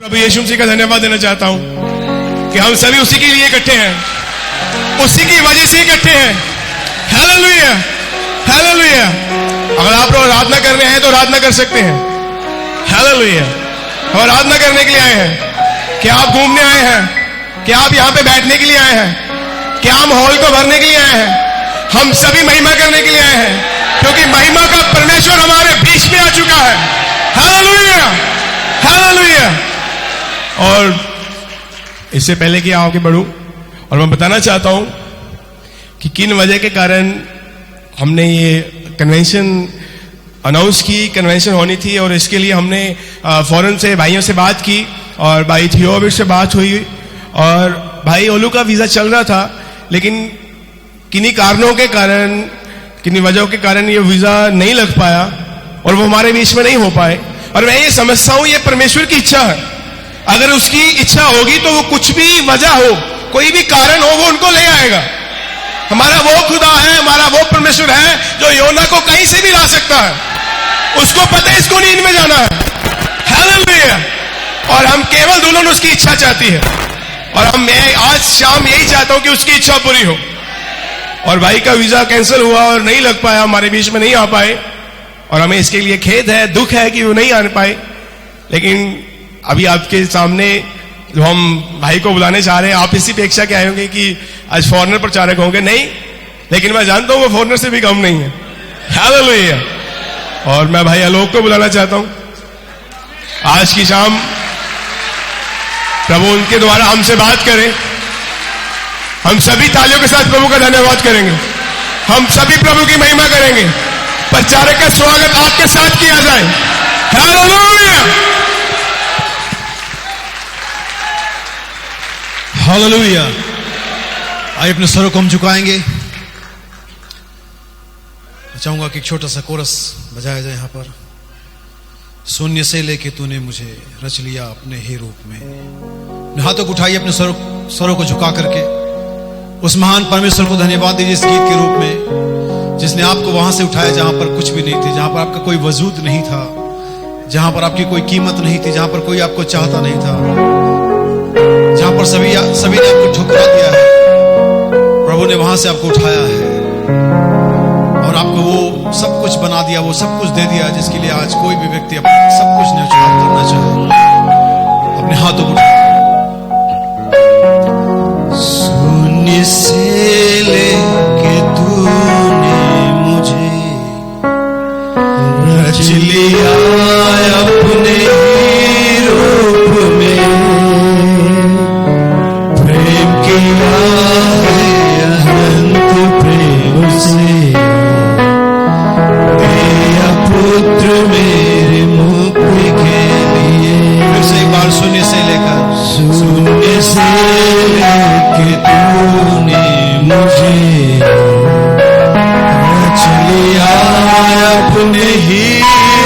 प्रभु यीशु मसीह का धन्यवाद देना चाहता हूं कि हम सभी उसी के लिए इकट्ठे हैं, उसी की वजह से इकट्ठे हैं। Hallelujah, hallelujah. अगर आप लोग आराधना कर रहे हैं तो आराधना कर सकते हैं। हालेलुया। हम आराधना करने के लिए आए हैं। क्या आप घूमने आए हैं? क्या आप यहां पे बैठने के लिए आए हैं? क्या हम हॉल को भरने के लिए आए हैं? हम सभी महिमा करने के लिए आए हैं, क्योंकि महिमा का परमेश्वर हमारे बीच में आ चुका है। Hallelujah, hallelujah. और इससे पहले कि आगे बढ़ूं, और मैं बताना चाहता हूं कि किन वजह के कारण हमने ये कन्वेंशन अनाउंस की। कन्वेंशन होनी थी और इसके लिए हमने फॉरेन से भाइयों से बात की और भाई थियोबिर से बात हुई और भाई ओलू का वीजा चल रहा था, लेकिन किन्हीं कारणों के कारण, किन्हीं वजहों के कारण ये वीजा नहीं लग पाया और वो हमारे बीच में नहीं हो पाए। और मैं ये समझता हूं ये परमेश्वर की इच्छा है। अगर उसकी इच्छा होगी तो वो कुछ भी वजह हो, कोई भी कारण हो, वो उनको ले आएगा। हमारा वो खुदा है, हमारा वो परमेश्वर है जो योना को कहीं से भी ला सकता है। उसको पता है इसको नींद में जाना है। हालेलुया। और हम केवल दुल्हन उसकी इच्छा चाहती है, और मैं आज शाम यही चाहता हूं कि उसकी इच्छा पूरी हो। और भाई का वीजा कैंसिल हुआ और नहीं लग पाया, हमारे बीच में नहीं आ पाए, और हमें इसके लिए खेद है, दुख है कि वो नहीं आ पाए। लेकिन अभी आपके सामने जो हम भाई को बुलाने चाह रहे हैं, आप इसी अपेक्षा के आए होंगे कि आज फॉरेनर प्रचारक होंगे। नहीं, लेकिन मैं जानता हूं वो फॉरेनर से भी कम नहीं है। हालेलुया। और मैं भाई आलोक को बुलाना चाहता हूं। आज की शाम प्रभु उनके द्वारा हमसे बात करें। हम सभी तालियों के साथ प्रभु का धन्यवाद करेंगे। हम सभी प्रभु की महिमा करेंगे। प्रचारक का स्वागत आपके साथ किया जाए। Hallelujah, hallelujah. आइए अपने सरों को हम झुकाएंगे। मैं चाहूंगा कि एक छोटा सा कोरस बजाया जाए यहां पर। शून्य से लेके तूने मुझे रच लिया अपने ही रूप में। अपने हाथों को उठाइए, अपने सरों को झुका करके उस महान परमेश्वर को धन्यवाद दीजिए इस गीत के रूप में, जिसने आपको वहां से उठाया जहां पर कुछ भी नहीं थे, जहां पर आपका कोई वजूद नहीं था, जहां पर आपकी कोई कीमत नहीं थी, जहां पर कोई आपको चाहता नहीं था, जहां पर सभी ने आपको ठुकरा दिया है। प्रभु ने वहां से आपको उठाया है और आपको वो सब कुछ बना दिया, वो सब कुछ दे दिया, जिसके लिए आज कोई भी व्यक्ति अपना सब कुछ न्यौछावर करना चाहे। अपने हाथों को शून्य से लेके तूने मुझे रच लिया अपने ही रूप में। प्रेम किया है अनंत प्रेम से, दिया पुत्र मेरे मुक्ति के लिए। फिर से एक बार शून्य से लेकर, शून्य से लेके तूने मुझे रच लिया अपने ही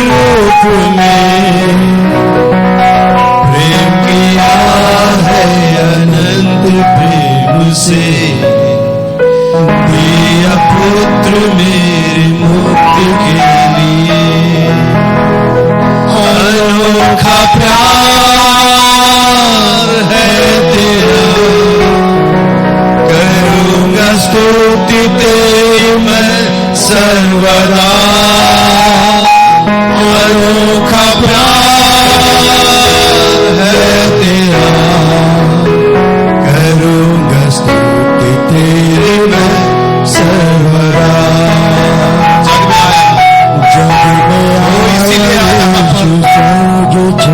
रूप में। प्रेम किया है अनंत प्रेम से, दिया पुत्र मेरे मुक्ति के लिए। अनोखा प्यार है तेरा, करूंगा स्तुति तेरी मैं सर्वदा। अनोखा प्यार है तेरा, करूंगा स्तुति तेरी मैं सर्वदा। इसीलिए आया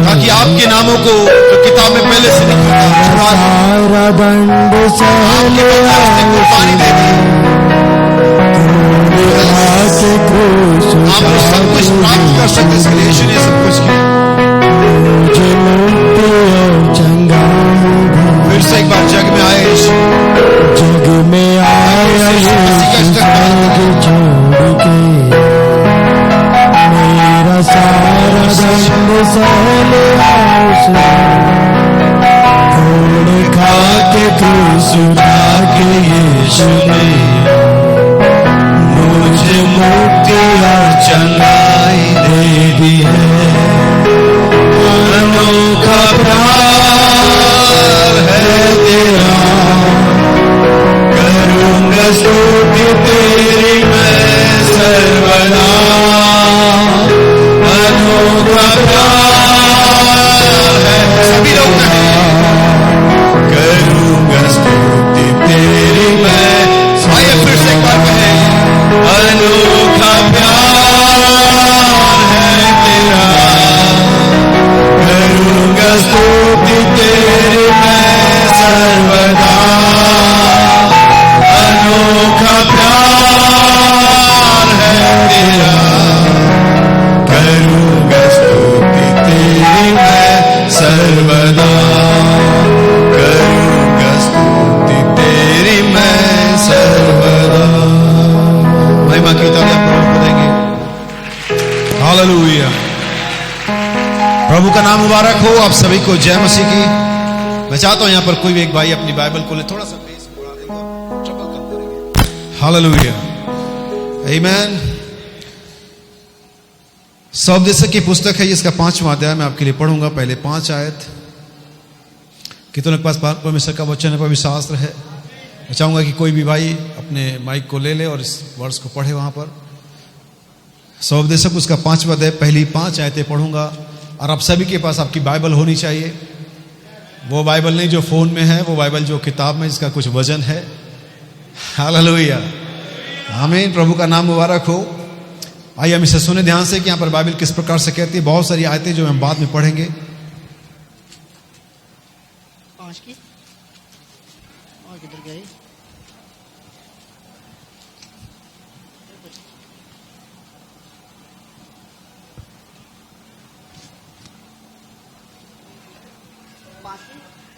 ताकि आपके नामों को जो किताब में पहले से लिखा था कुर्बानी दे दी। आप सब कुछ प्राप्त कर सकते, इसके लिए यीशु ने सब कुछ किया। फिर से एक बार जग में आए यीशु, जग में आया मेरा सारा दंड घोड़ खा के क्रूस उठा के यीशु ने मुझे मुक्ति और चंगाई दे दी है। अनोखा प्यार स्तुति तेरी मैं सर्वदा, अनोखा प्यार है। सभी लोग करूंगा स्तुति तेरी मैं, आइए फिर से एक बार कहें, अनोखा प्यार है तेरा। करूंगा स्तुति तेरी मैं सर्वदा, अनोखा प्यार है तेरा। करूंगा स्तुति तेरी मैं सर्वदा, करूंगा स्तुति तेरी मैं सर्वदा। महिमा की तालियां प्रभु को देंगे। हालेलुया। प्रभु का नाम मुबारक हो। आप सभी को जय मसीह की। मैं चाहता हूं यहां पर कोई भी एक भाई अपनी बाइबल को ले, थोड़ा सा पेस बढ़ा देंगे, ट्रबल कम करेंगे। हालेलुया, आमीन। सौदेशक की पुस्तक है, इसका 5वां अध्याय मैं आपके लिए पढ़ूंगा। पहले 5 आयत। कितनों के पास परमेश्वर का वचन है, पवित्र शास्त्र है? मैं चाहूंगा कि कोई भी भाई अपने माइक को ले ले और इस वर्ष को पढ़े। वहां पर सौदेशक उसका 5वां अध्याय पहली 5 आयतें पढ़ूंगा। और आप सभी के पास आपकी बाइबल होनी चाहिए। वो बाइबल नहीं जो फोन में है, वो बाइबल जो किताब में जिसका कुछ वजन है। हालेलुया, आमीन। प्रभु का नाम मुबारक हो। आइए हम इसे सुने ध्यान से कि यहाँ पर बाइबल किस प्रकार से कहती है। बहुत सारी आयतें जो हम बाद में पढ़ेंगे। 5 की और किधर गई?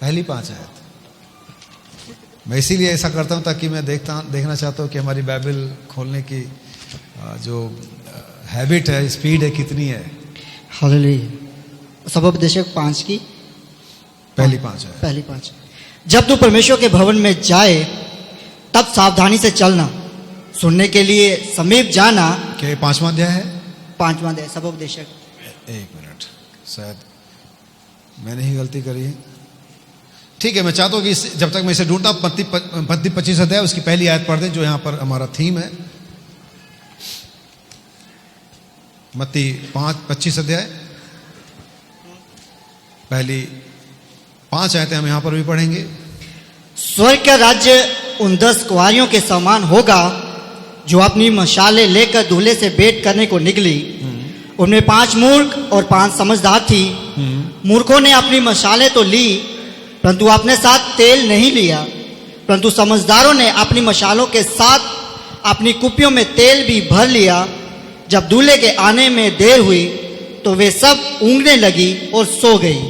पहली 5 आयत। मैं इसीलिए ऐसा करता हूं ताकि मैं देखना चाहता हूं कि हमारी बाइबल खोलने की जो हैबिट है, स्पीड है, कितनी है। हालेलुया। सबोपदेशक 5 की पहली 5 आयत। पहली 5। जब तू परमेश्वर के भवन में जाए तब सावधानी से चलना, सुनने के लिए समीप जाना। क्या ये 5वां अध्याय है? 5वां अध्याय सबोपदेशक। एक मिनट, शायद मैंने ही गलती करी है। ठीक है, मैं चाहता हूं कि जब तक मैं इसे ढूंढता हूं, मत्ती 25 अध्याय उसकी पहली आयत पढ़ दें, जो यहां पर हमारा थीम है। मत्ती 25 अध्याय पहली 5 आयतें हम यहां पर भी पढ़ेंगे। स्वर्ग का राज्य उन 10 कुंवारियों के समान होगा जो अपनी मशालें लेकर दूल्हे से भेंट करने को निकली। उनमें 5 मूर्ख और 5 समझदार थी। मूर्खों ने अपनी मशालें तो ली, परंतु अपने साथ तेल नहीं लिया। परंतु समझदारों ने अपनी मशालों के साथ अपनी कुपियों में तेल भी भर लिया। जब दूल्हे के आने में देर हुई तो वे सब ऊँघने लगी और सो गई।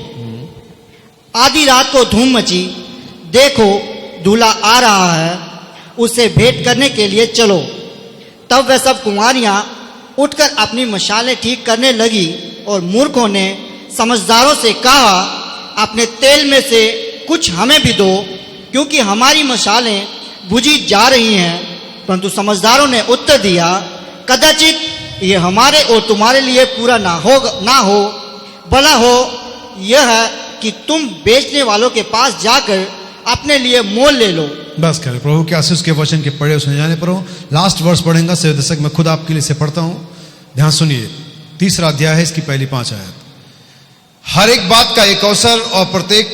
आधी रात को धूम मची, देखो दूल्हा आ रहा है, उससे भेंट करने के लिए चलो। तब वे सब कुंवारियां उठकर अपनी मशालें ठीक करने लगी। और मूर्खों ने समझदारों से कहा, अपने तेल में से कुछ हमें भी दो, क्योंकि हमारी मशालें बुझी जा रही हैं। परंतु समझदारों ने उत्तर दिया, कदाचित ये हमारे और तुम्हारे लिए पूरा ना हो, भला हो यह है कि तुम बेचने वालों के पास जाकर अपने लिए मोल ले लो। बस करें। प्रभु के आशीष के वचन के पढ़े सुने जाने पर हो। लास्ट वर्ष पढ़ेंगे सेवदशक। मैं खुद आपके लिए से पढ़ता हूं, ध्यान सुनिए। 3रा अध्याय है, इसकी पहली 5 आयत। हर एक बात का एक अवसर और प्रत्येक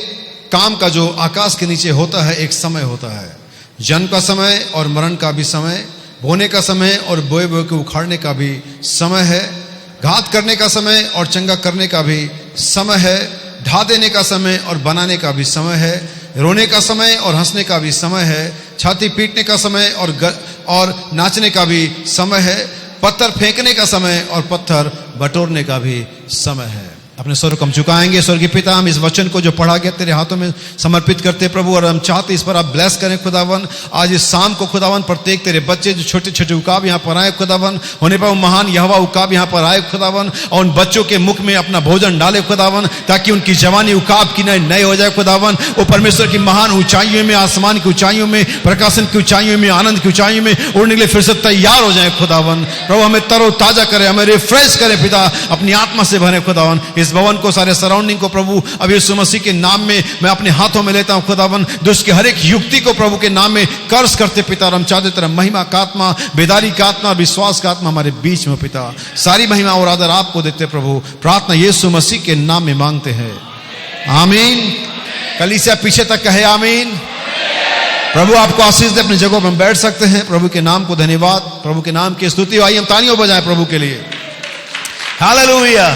काम का जो आकाश के नीचे होता है एक समय होता है। जन्म का समय और मरण का भी समय, बोने का समय और बोए बोए के उखाड़ने का भी समय है, घात करने का समय और चंगा करने का भी समय है, ढा देने का समय और बनाने का भी समय है, रोने का समय और हंसने का भी समय है, छाती पीटने का समय और नाचने का भी समय है, पत्थर फेंकने का समय और पत्थर बटोरने का भी समय है। अपने स्वर को हम झुकाएंगे। स्वर्गीय पिता, हम इस वचन को जो पढ़ा गया तेरे हाथों में समर्पित करते प्रभु, और हम चाहते इस पर आप ब्लेस करें खुदावन। आज इस शाम को खुदावन प्रत्येक तेरे बच्चे जो छोटे छोटे उकाब यहाँ पर आए खुदावन, होने पर महान यहोवा उकाब यहाँ पर आए खुदावन, और उन बच्चों के मुख में अपना भोजन डाले खुदावन, ताकि उनकी जवानी उकाब की नए हो जाए खुदावन। वो परमेश्वर की महान ऊंचाइयों में, आसमान की ऊंचाइयों में, प्रकाशन की ऊंचाइयों में, आनंद की ऊंचाइयों में उड़ने के लिए फिर से तैयार हो जाए खुदावन। प्रभु हमें तरोताजा करे, हमें रिफ्रेश करे पिता, अपनी आत्मा से भरे खुदावन। इस इस भवन को, सारे सराउंडिंग को प्रभु अब यीशु मसीह के नाम में मैं अपने हाथों में लेता हूं। खुदावन दुष्ट की हर एक युक्ति को प्रभु के नाम में कर्ज करते पिता, और हम चाहते तेरा महिमा का आत्मा, बेदारी का आत्मा, विश्वास का आत्मा हमारे बीच में पिता। सारी महिमा और आदर आपको देते प्रभु। प्रार्थना यीशु मसीह के नाम में मांगते हैं, आमीन। कलीसिया पीछे तक कहे आमीन। प्रभु आपको आशीष दे। अपनी जगहों पर हम बैठ सकते हैं। प्रभु के नाम को धन्यवाद, प्रभु के नाम की स्तुति। आइए हम तालियां बजाएं प्रभु के लिए। हालेलुया,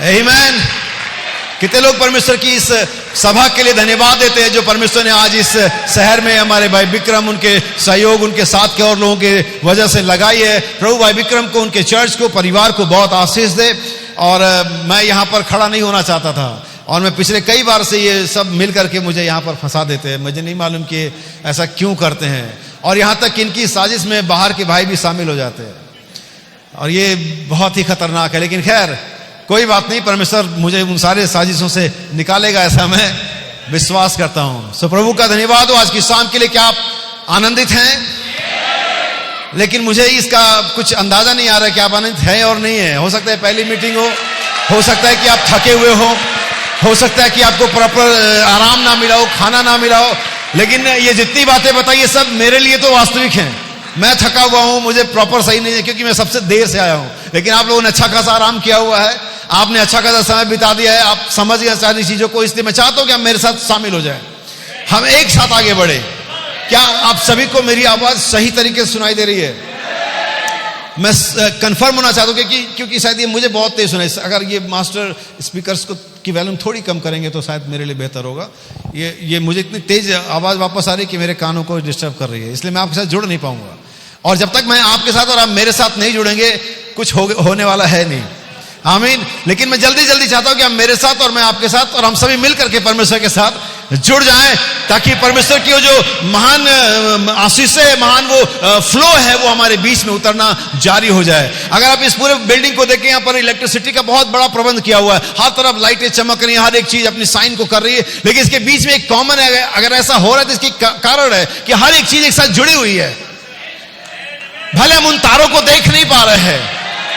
आमीन। कितने लोग परमेश्वर की इस सभा के लिए धन्यवाद देते हैं जो परमेश्वर ने आज इस शहर में हमारे भाई विक्रम, उनके सहयोग, उनके साथ के और लोगों के वजह से लगाई है। प्रभु भाई विक्रम को, उनके चर्च को, परिवार को बहुत आशीष दे। और मैं यहाँ पर खड़ा नहीं होना चाहता था, और मैं पिछले कई बार से ये सब मिल करके मुझे यहाँ पर फंसा देते हैं। मुझे नहीं मालूम कि ऐसा क्यों करते हैं, और यहाँ तक कि इनकी साजिश में बाहर के भाई भी शामिल हो जाते हैं, और ये बहुत ही खतरनाक है। लेकिन खैर कोई बात नहीं, परमेश्वर मुझे उन सारे साजिशों से निकालेगा, ऐसा मैं विश्वास करता हूँ। सो प्रभु का धन्यवाद हो आज की शाम के लिए। क्या आप आनंदित हैं? लेकिन मुझे इसका कुछ अंदाजा नहीं आ रहा है कि आप आनंदित हैं और नहीं है। हो सकता है पहली मीटिंग हो सकता है कि आप थके हुए हो सकता है कि आपको प्रॉपर आराम ना मिला हो, खाना ना मिला हो। लेकिन ये जितनी बातें बताई ये सब मेरे लिए तो वास्तविक हैं। मैं थका हुआ हूं, मुझे प्रॉपर सही नहीं है क्योंकि मैं सबसे देर से आया हूं। लेकिन आप लोगों ने अच्छा खासा आराम किया हुआ है, आपने अच्छा खासा समय बिता दिया है, आप समझ गए सारी चीजों को। इसलिए मैं चाहता हूं कि आप मेरे साथ शामिल हो जाए, हम एक साथ आगे बढ़े। क्या आप सभी को मेरी आवाज सही तरीके से सुनाई दे रही है? मैं कंफर्म होना चाहता हूं क्योंकि शायद ये मुझे बहुत तेज सुनाई। अगर ये मास्टर स्पीकर्स को की वॉल्यूम थोड़ी कम करेंगे तो शायद मेरे लिए बेहतर होगा। ये मुझे इतनी तेज आवाज वापस आ रही है कि मेरे कानों को डिस्टर्ब कर रही है, इसलिए मैं आपके साथ जुड़ नहीं पाऊंगा। और जब तक मैं आपके साथ और आप मेरे साथ नहीं जुड़ेंगे कुछ होने वाला है नहीं, आमीन। लेकिन मैं जल्दी जल्दी चाहता हूं कि आप मेरे साथ और मैं आपके साथ और हम सभी मिलकर के परमेश्वर के साथ जुड़ जाएं, ताकि परमेश्वर की वो जो महान आशीषें, महान वो फ्लो है वो हमारे बीच में उतरना जारी हो जाए। अगर आप इस पूरे बिल्डिंग को देखें, यहाँ पर इलेक्ट्रिसिटी का बहुत बड़ा प्रबंध किया हुआ है, हर तरफ लाइटें चमक रही हैं, हर एक चीज अपनी साइन को कर रही है। लेकिन इसके बीच में एक कॉमन है, अगर ऐसा हो रहा है तो इसकी कारण है कि हर एक चीज एक साथ जुड़ी हुई है। भले हम उन तारों को देख नहीं पा रहे हैं,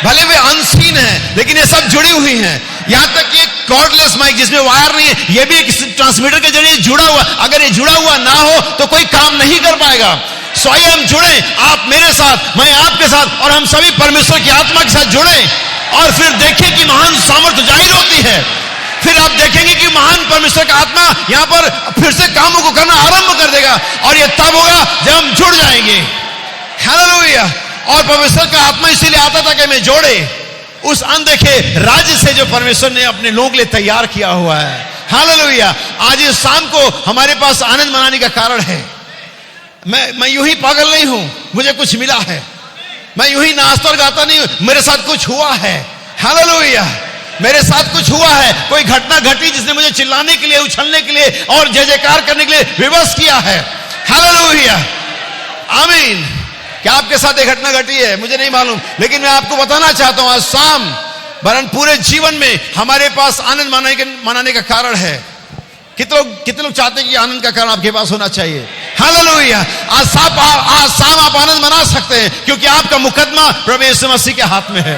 भले वे अनसीन हैं, लेकिन ये सब जुड़ी हुई हैं। यहां तक कि एक कॉर्डलेस माइक जिसमें वायर नहीं है, ये भी एक ट्रांसमीटर के जरिए जुड़ा हुआ। अगर ये जुड़ा हुआ ना हो तो कोई काम नहीं कर पाएगा। सो आइए हम जुड़े, आप मेरे साथ, मैं आपके साथ, और हम सभी परमेश्वर की आत्मा के साथ जुड़े, और फिर देखें कि महान सामर्थ्य जाहिर होती है। फिर आप देखेंगे कि महान परमेश्वर का आत्मा यहां पर फिर से कामों को करना आरंभ कर देगा, और ये तब होगा जब हम जुड़ जाएंगे। हालेलुया। और परमेश्वर का आत्मा इसीलिए आता था कि हमें जोड़े उस अनदेखे राज्य से जो परमेश्वर ने अपने लोगों के लिए तैयार किया हुआ है। हालेलुया। आज इस शाम को हमारे पास आनंद मनाने का कारण है। मैं यूं ही पागल नहीं हूं, मुझे कुछ मिला है। मैं यूं ही नाचता और गाता नहीं हूं, मेरे साथ कुछ हुआ है। हालेलुया। मेरे साथ कुछ हुआ है, कोई घटना घटी जिसने मुझे चिल्लाने के लिए, उछलने के लिए और जय जयकार करने के लिए विवश किया है। हालेलुया, आमीन। क्या आपके साथ एक घटना घटी है? मुझे नहीं मालूम, लेकिन मैं आपको बताना चाहता हूं आज शाम वरन पूरे जीवन में हमारे पास आनंद मनाने का कारण है। कितने लोग चाहते हैं कि आनंद का कारण आपके पास होना चाहिए? हालेलुया। आज शाम आप आनंद मना सकते हैं क्योंकि आपका मुकदमा प्रभु यीशु मसीह के हाथ में है।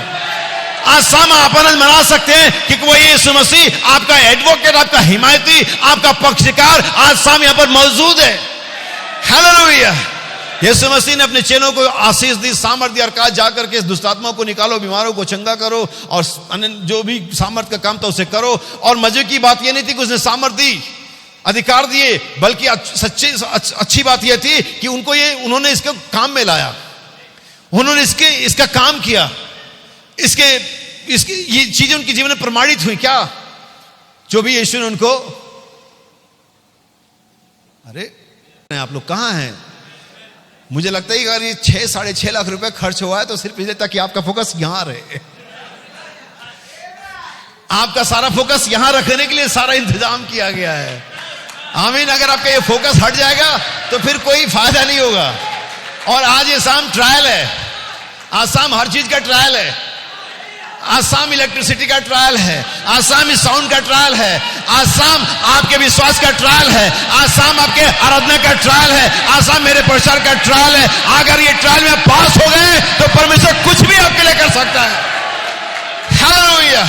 आज शाम आप आनंद मना सकते हैं क्योंकि वो यीशु मसीह आपका एडवोकेट, आपका हिमायती, आपका पक्षकार आज शाम यहां पर मौजूद है। हालेलुया। यीशु मसीह ने अपने चेलों को आशीष दी, सामर्थ दी और कहा जाकर के इस दुष्टात्माओं को निकालो, बीमारों को चंगा करो, और जो भी सामर्थ का काम था उसे करो। और मजे की बात यह नहीं थी कि उसने सामर्थ दी, अधिकार दिए, बल्कि अच्छी बात यह थी कि उन्होंने इसको काम में लाया, उन्होंने इसका काम किया, ये चीजें उनके जीवन में प्रमाणित हुई। क्या? जो भी यीशु ने उनको, अरे आप लोग कहां हैं? मुझे लगता है कि अगर ये 6-6.5 लाख रुपए खर्च हुआ है तो सिर्फ इसलिए ताकि आपका फोकस यहां रहे। आपका सारा फोकस यहां रखने के लिए सारा इंतजाम किया गया है। आमीन। अगर आपका ये फोकस हट जाएगा तो फिर कोई फायदा नहीं होगा। और आज ये शाम ट्रायल है, आज शाम हर चीज का ट्रायल है। आज शाम इलेक्ट्रिसिटी का ट्रायल है, आज शाम इस साउंड का ट्रायल है, आज शाम आपके विश्वास का ट्रायल है, आज शाम आपके आराधना का ट्रायल है, आज शाम मेरे प्रचार का ट्रायल है। अगर ये ट्रायल में पास हो गए तो परमेश्वर कुछ भी आपके लिए कर सकता है। हालेलुया।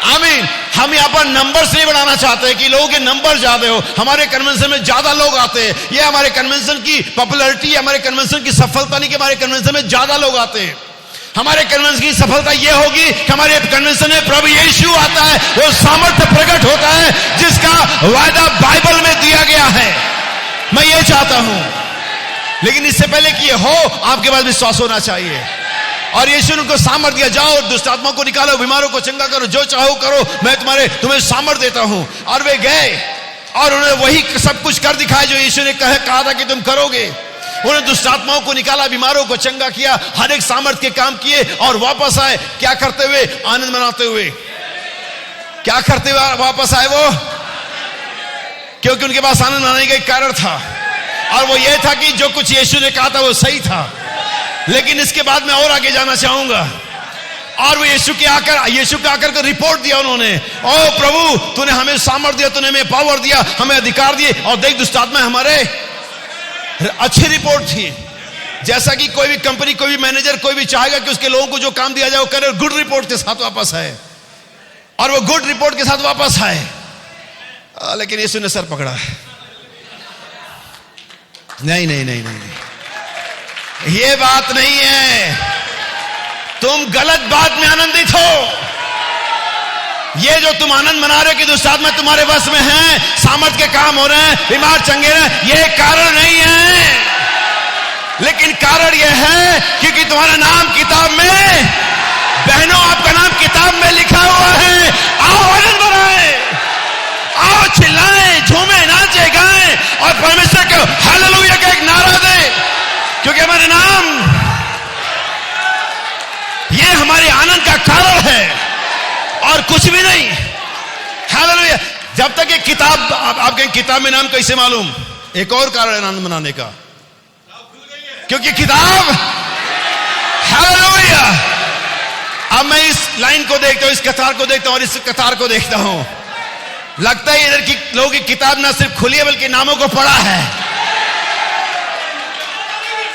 आमीन। हम यहाँ पर नंबर्स नहीं बढ़ाना चाहते कि लोगों के नंबर ज्यादा हो। हमारे कन्वेंशन में ज्यादा लोग आते हैं, ये हमारे कन्वेंशन की पॉपुलैरिटी, हमारे कन्वेंशन की सफलता नहीं कि हमारे कन्वेंशन में ज्यादा लोग आते हैं। हमारे कन्वेंशन की सफलता यह होगी कि हमारे कन्वेंशन में प्रभु यीशु आता है, वो सामर्थ्य प्रकट होता है जिसका वायदा बाइबल में दिया गया है। मैं ये चाहता हूं, लेकिन इससे पहले कि ये हो आपके पास विश्वास होना चाहिए। और यीशु ने उनको सामर्थ दिया, जाओ दुष्ट आत्मा को निकालो, बीमारों को चंगा करो, जो चाहो करो, मैं तुम्हें सामर्थ देता हूं। और वे गए और उन्होंने वही सब कुछ कर दिखाया जो यीशु ने कहा था कि तुम करोगे। उन्होंने दुष्ट आत्माओं को निकाला, बीमारों को चंगा किया, हर एक सामर्थ के काम किए और वापस आए। क्या करते हुए? आनंद मनाते हुए। क्या करते हुए वापस आए वो? क्योंकि उनके पास आनंद मनाने का एक कारण था, और वो ये था कि जो कुछ यीशु ने कहा था वो सही था। लेकिन इसके बाद मैं और आगे जाना चाहूंगा। और वो यीशु के आकर को रिपोर्ट दिया उन्होंने, ओ प्रभु तूने हमें सामर्थ दिया, तूने हमें पावर दिया, हमें अधिकार दिए, और देख दुष्ट आत्मा हमारे। अच्छी रिपोर्ट थी। जैसा कि कोई भी कंपनी, कोई भी मैनेजर, कोई भी चाहेगा कि उसके लोगों को जो काम दिया जाए वो करे, गुड रिपोर्ट के साथ वापस आए। और वो गुड रिपोर्ट के साथ वापस आए। लेकिन यीशु ने सर पकड़ा, नहीं नहीं नहीं नहीं, ये बात नहीं है। तुम गलत बात में आनंदित हो। ये जो तुम आनंद मना रहे हो कि दुष्ट आत्मा तुम्हारे वश में है, सामर्थ के काम हो रहे हैं, बीमार चंगे रहे, ये कारण नहीं है। लेकिन कारण यह है क्योंकि तुम्हारा नाम किताब में, बहनों आपका नाम किताब में लिखा हुआ है। आओ आनंद मनाएं, आओ चिल्लाएं, झूमें, नाचे, गाएं और परमेश्वर को हालेलुया का एक नारा दें, क्योंकि हमारे नाम ये हमारे आनंद का कारण है और कुछ भी नहीं। हालेलुया। जब तक ये किताब, आपके किताब में नाम कैसे मालूम? एक और कारण है आनंद मनाने का, क्योंकि किताब, हालेलुया। अब मैं इस लाइन को देखता हूं, इस कतार को देखता हूं और इस कतार को देखता हूं, लगता है इधर की लोगों की किताब ना सिर्फ खुली है बल्कि नामों को पढ़ा है।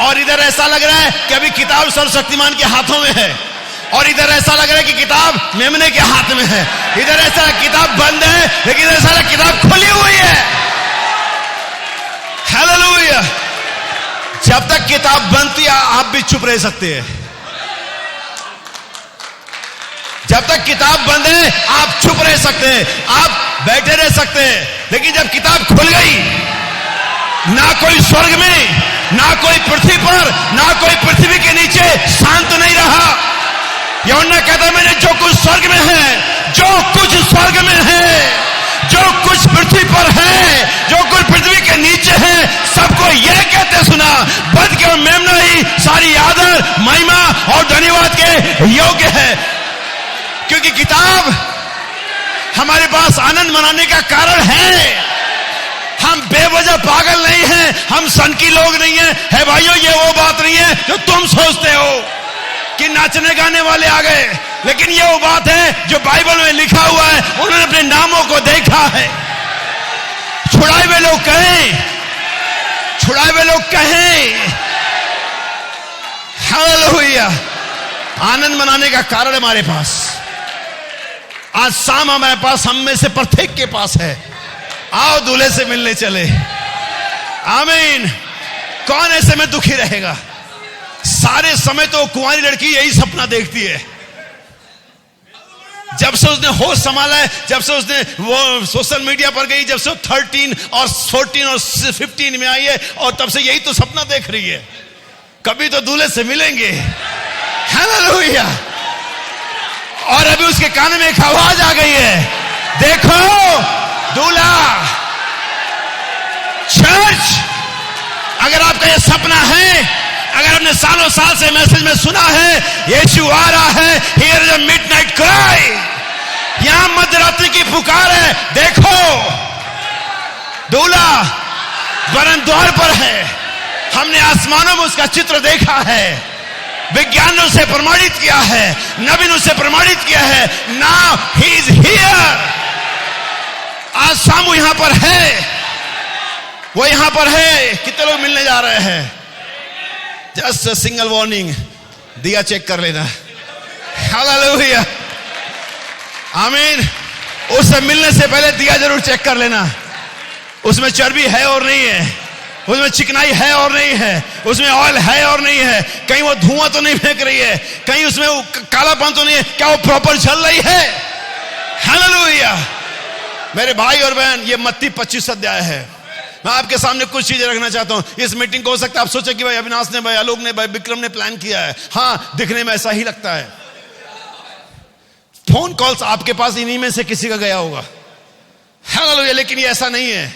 और इधर ऐसा लग रहा है कि अभी किताब सर्वशक्तिमान के हाथों में है, और इधर ऐसा लग रहा है कि किताब मेमने के हाथ में है। इधर ऐसा किताब बंद है, लेकिन इधर सारा किताब खुली हुई है। हालेलुया। जब तक किताब बनती है आप भी चुप रह सकते हैं। जब तक किताब बंद है आप चुप रह सकते हैं, आप बैठे रह सकते हैं। लेकिन जब किताब खुल गई, ना कोई स्वर्ग में, ना कोई पृथ्वी पर, ना कोई पृथ्वी के नीचे शांत नहीं रहा। यूहन्ना कहता, मैंने जो कुछ स्वर्ग में है, जो कुछ स्वर्ग में है, जो कुछ पृथ्वी पर है, जो कुछ पृथ्वी के नीचे है, सबको यह कहते सुना, बद के और मेमना ही सारी आदर, महिमा और धन्यवाद के योग्य है। क्योंकि किताब हमारे पास आनंद मनाने का कारण है। हम बेवजह पागल नहीं हैं, हम सनकी लोग नहीं हैं। है भाइयों, ये वो बात नहीं है जो तुम सोचते हो कि नाचने गाने वाले आ गए। लेकिन ये वो बात है जो बाइबल में लिखा हुआ है। उन्होंने अपने नामों को देखा है। छुड़ाए हुए लोग कहें, छुड़ाए हुए लोग कहें हालेलुया। आनंद मनाने का कारण हमारे पास आज शाम हमारे पास, हम में से प्रत्येक के पास है। आओ दूल्हे से मिलने चले। आमीन। कौन ऐसे में दुखी रहेगा? सारे समय तो कुंवारी लड़की यही सपना देखती है। जब से उसने होश संभाला है, जब से उसने वो सोशल मीडिया पर गई, जब से 13 और 14 और 15 में आई है, और तब से यही तो सपना देख रही है, कभी तो दूल्हे से मिलेंगे। हालेलुया। और अभी उसके कान में एक आवाज आ गई है, देखो दूल्हा। चर्च, अगर आपका ये सपना है, अगर आपने सालों साल से मैसेज में सुना है यीशु आ रहा है, here is a midnight cry, यहां मध्यरात्रि की पुकार है, देखो दूल्हा वरन द्वार पर है। हमने आसमानों में उसका चित्र देखा है, विज्ञान ने उसे प्रमाणित किया है, नबी ने उसे प्रमाणित किया है। Now he is here. आज शाम यहां पर है, वो यहां पर है। कितने लोग मिलने जा रहे हैं? जस्ट सिंगल वार्निंग, दिया चेक कर लेना। हालेलुया। आमीन। उससे मिलने से पहले दिया जरूर चेक कर लेना, उसमें चर्बी है और नहीं है, उसमें चिकनाई है और नहीं है, उसमें ऑयल है और नहीं है, कहीं वो धुआं तो नहीं फेंक रही है, कहीं उसमें कालापन तो नहीं है, क्या वो प्रॉपर चल रही है? हालेलुया। मेरे भाई और बहन, ये मत्ती 25 अध्याय है। मैं आपके सामने कुछ चीजें रखना चाहता हूं। इस मीटिंग को हो सकता है आप सोचे कि भाई अविनाश ने, भाई आलोक ने, भाई विक्रम ने प्लान किया है। हाँ, दिखने में ऐसा ही लगता है। फोन कॉल्स आपके पास इन्हीं में से किसी का गया होगा। हालेलुया। लेकिन ये ऐसा नहीं है।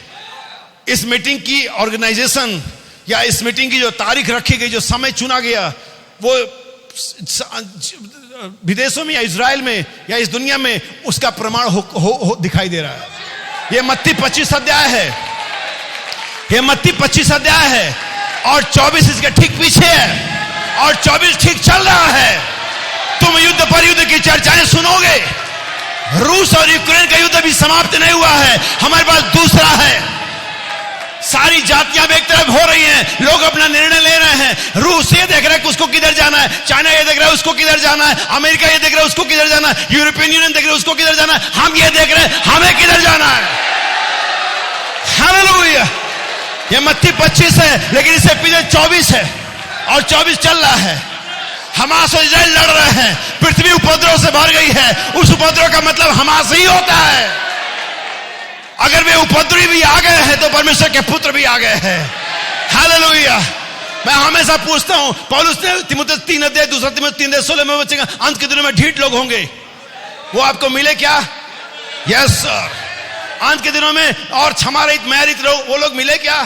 इस मीटिंग की ऑर्गेनाइजेशन या इस मीटिंग की जो तारीख रखी गई, जो समय चुना गया, वो विदेशों में या इजराइल में या इस दुनिया में उसका प्रमाण दिखाई दे रहा है। ये मत्ती 25 अध्याय है, ये मत्ती 25 अध्याय है और 24 इसके ठीक पीछे है और 24 ठीक चल रहा है। तुम युद्ध पर युद्ध की चर्चाएं सुनोगे। रूस और यूक्रेन का युद्ध अभी समाप्त नहीं हुआ है, हमारे पास दूसरा है। सारी जातियां एक तरफ हो रही हैं, लोग अपना निर्णय ले रहे हैं। रूस ये देख रहा है कि उसको किधर जाना है, चाइना ये देख रहा है उसको किधर जाना है, अमेरिका ये देख रहा है उसको किधर जाना है, यूरोपियन यूनियन देख रहा है उसको किधर जाना है, हम ये देख रहे हैं हमें किधर जाना है। हालेलुया। ये मत्ती 25 है, लेकिन इससे पीछे 24 है और 24 चल रहा है। हमास और इजराइल लड़ रहे हैं, पृथ्वी उपद्रव से भर गई है। उस उपद्रव का मतलब हमास ही होता है। अगर वे उपद्रवी भी आ गए हैं तो परमेश्वर के पुत्र भी आ गए हैं। हालेलुया। मैं हमेशा पूछता हूं, पौलुस ने तीमुथियुस 3 अध्याय 2 तीमुथियुस 3:16 में बचेगा, अंत के दिनों में ढीठ लोग होंगे, वो आपको मिले क्या? Yes sir. अंत के दिनों में और क्षमा रहित न्याय रहित लोग, वो लोग मिले क्या?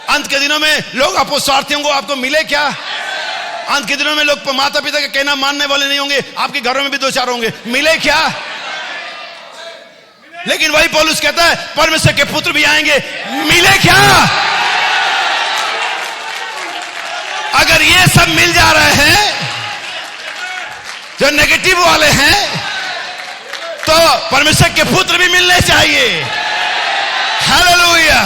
अंत के दिनों में लोग अपस्वार्थी होंगे, आपको मिले क्या? अंत के दिनों में लोग माता पिता का कहना मानने वाले नहीं होंगे, आपके घरों में भी 2-4 होंगे, मिले क्या? लेकिन वही पौलुस कहता है परमेश्वर के पुत्र भी आएंगे, मिले क्या? अगर ये सब मिल जा रहे हैं जो नेगेटिव वाले हैं, तो परमेश्वर के पुत्र भी मिलने चाहिए। हालेलुया।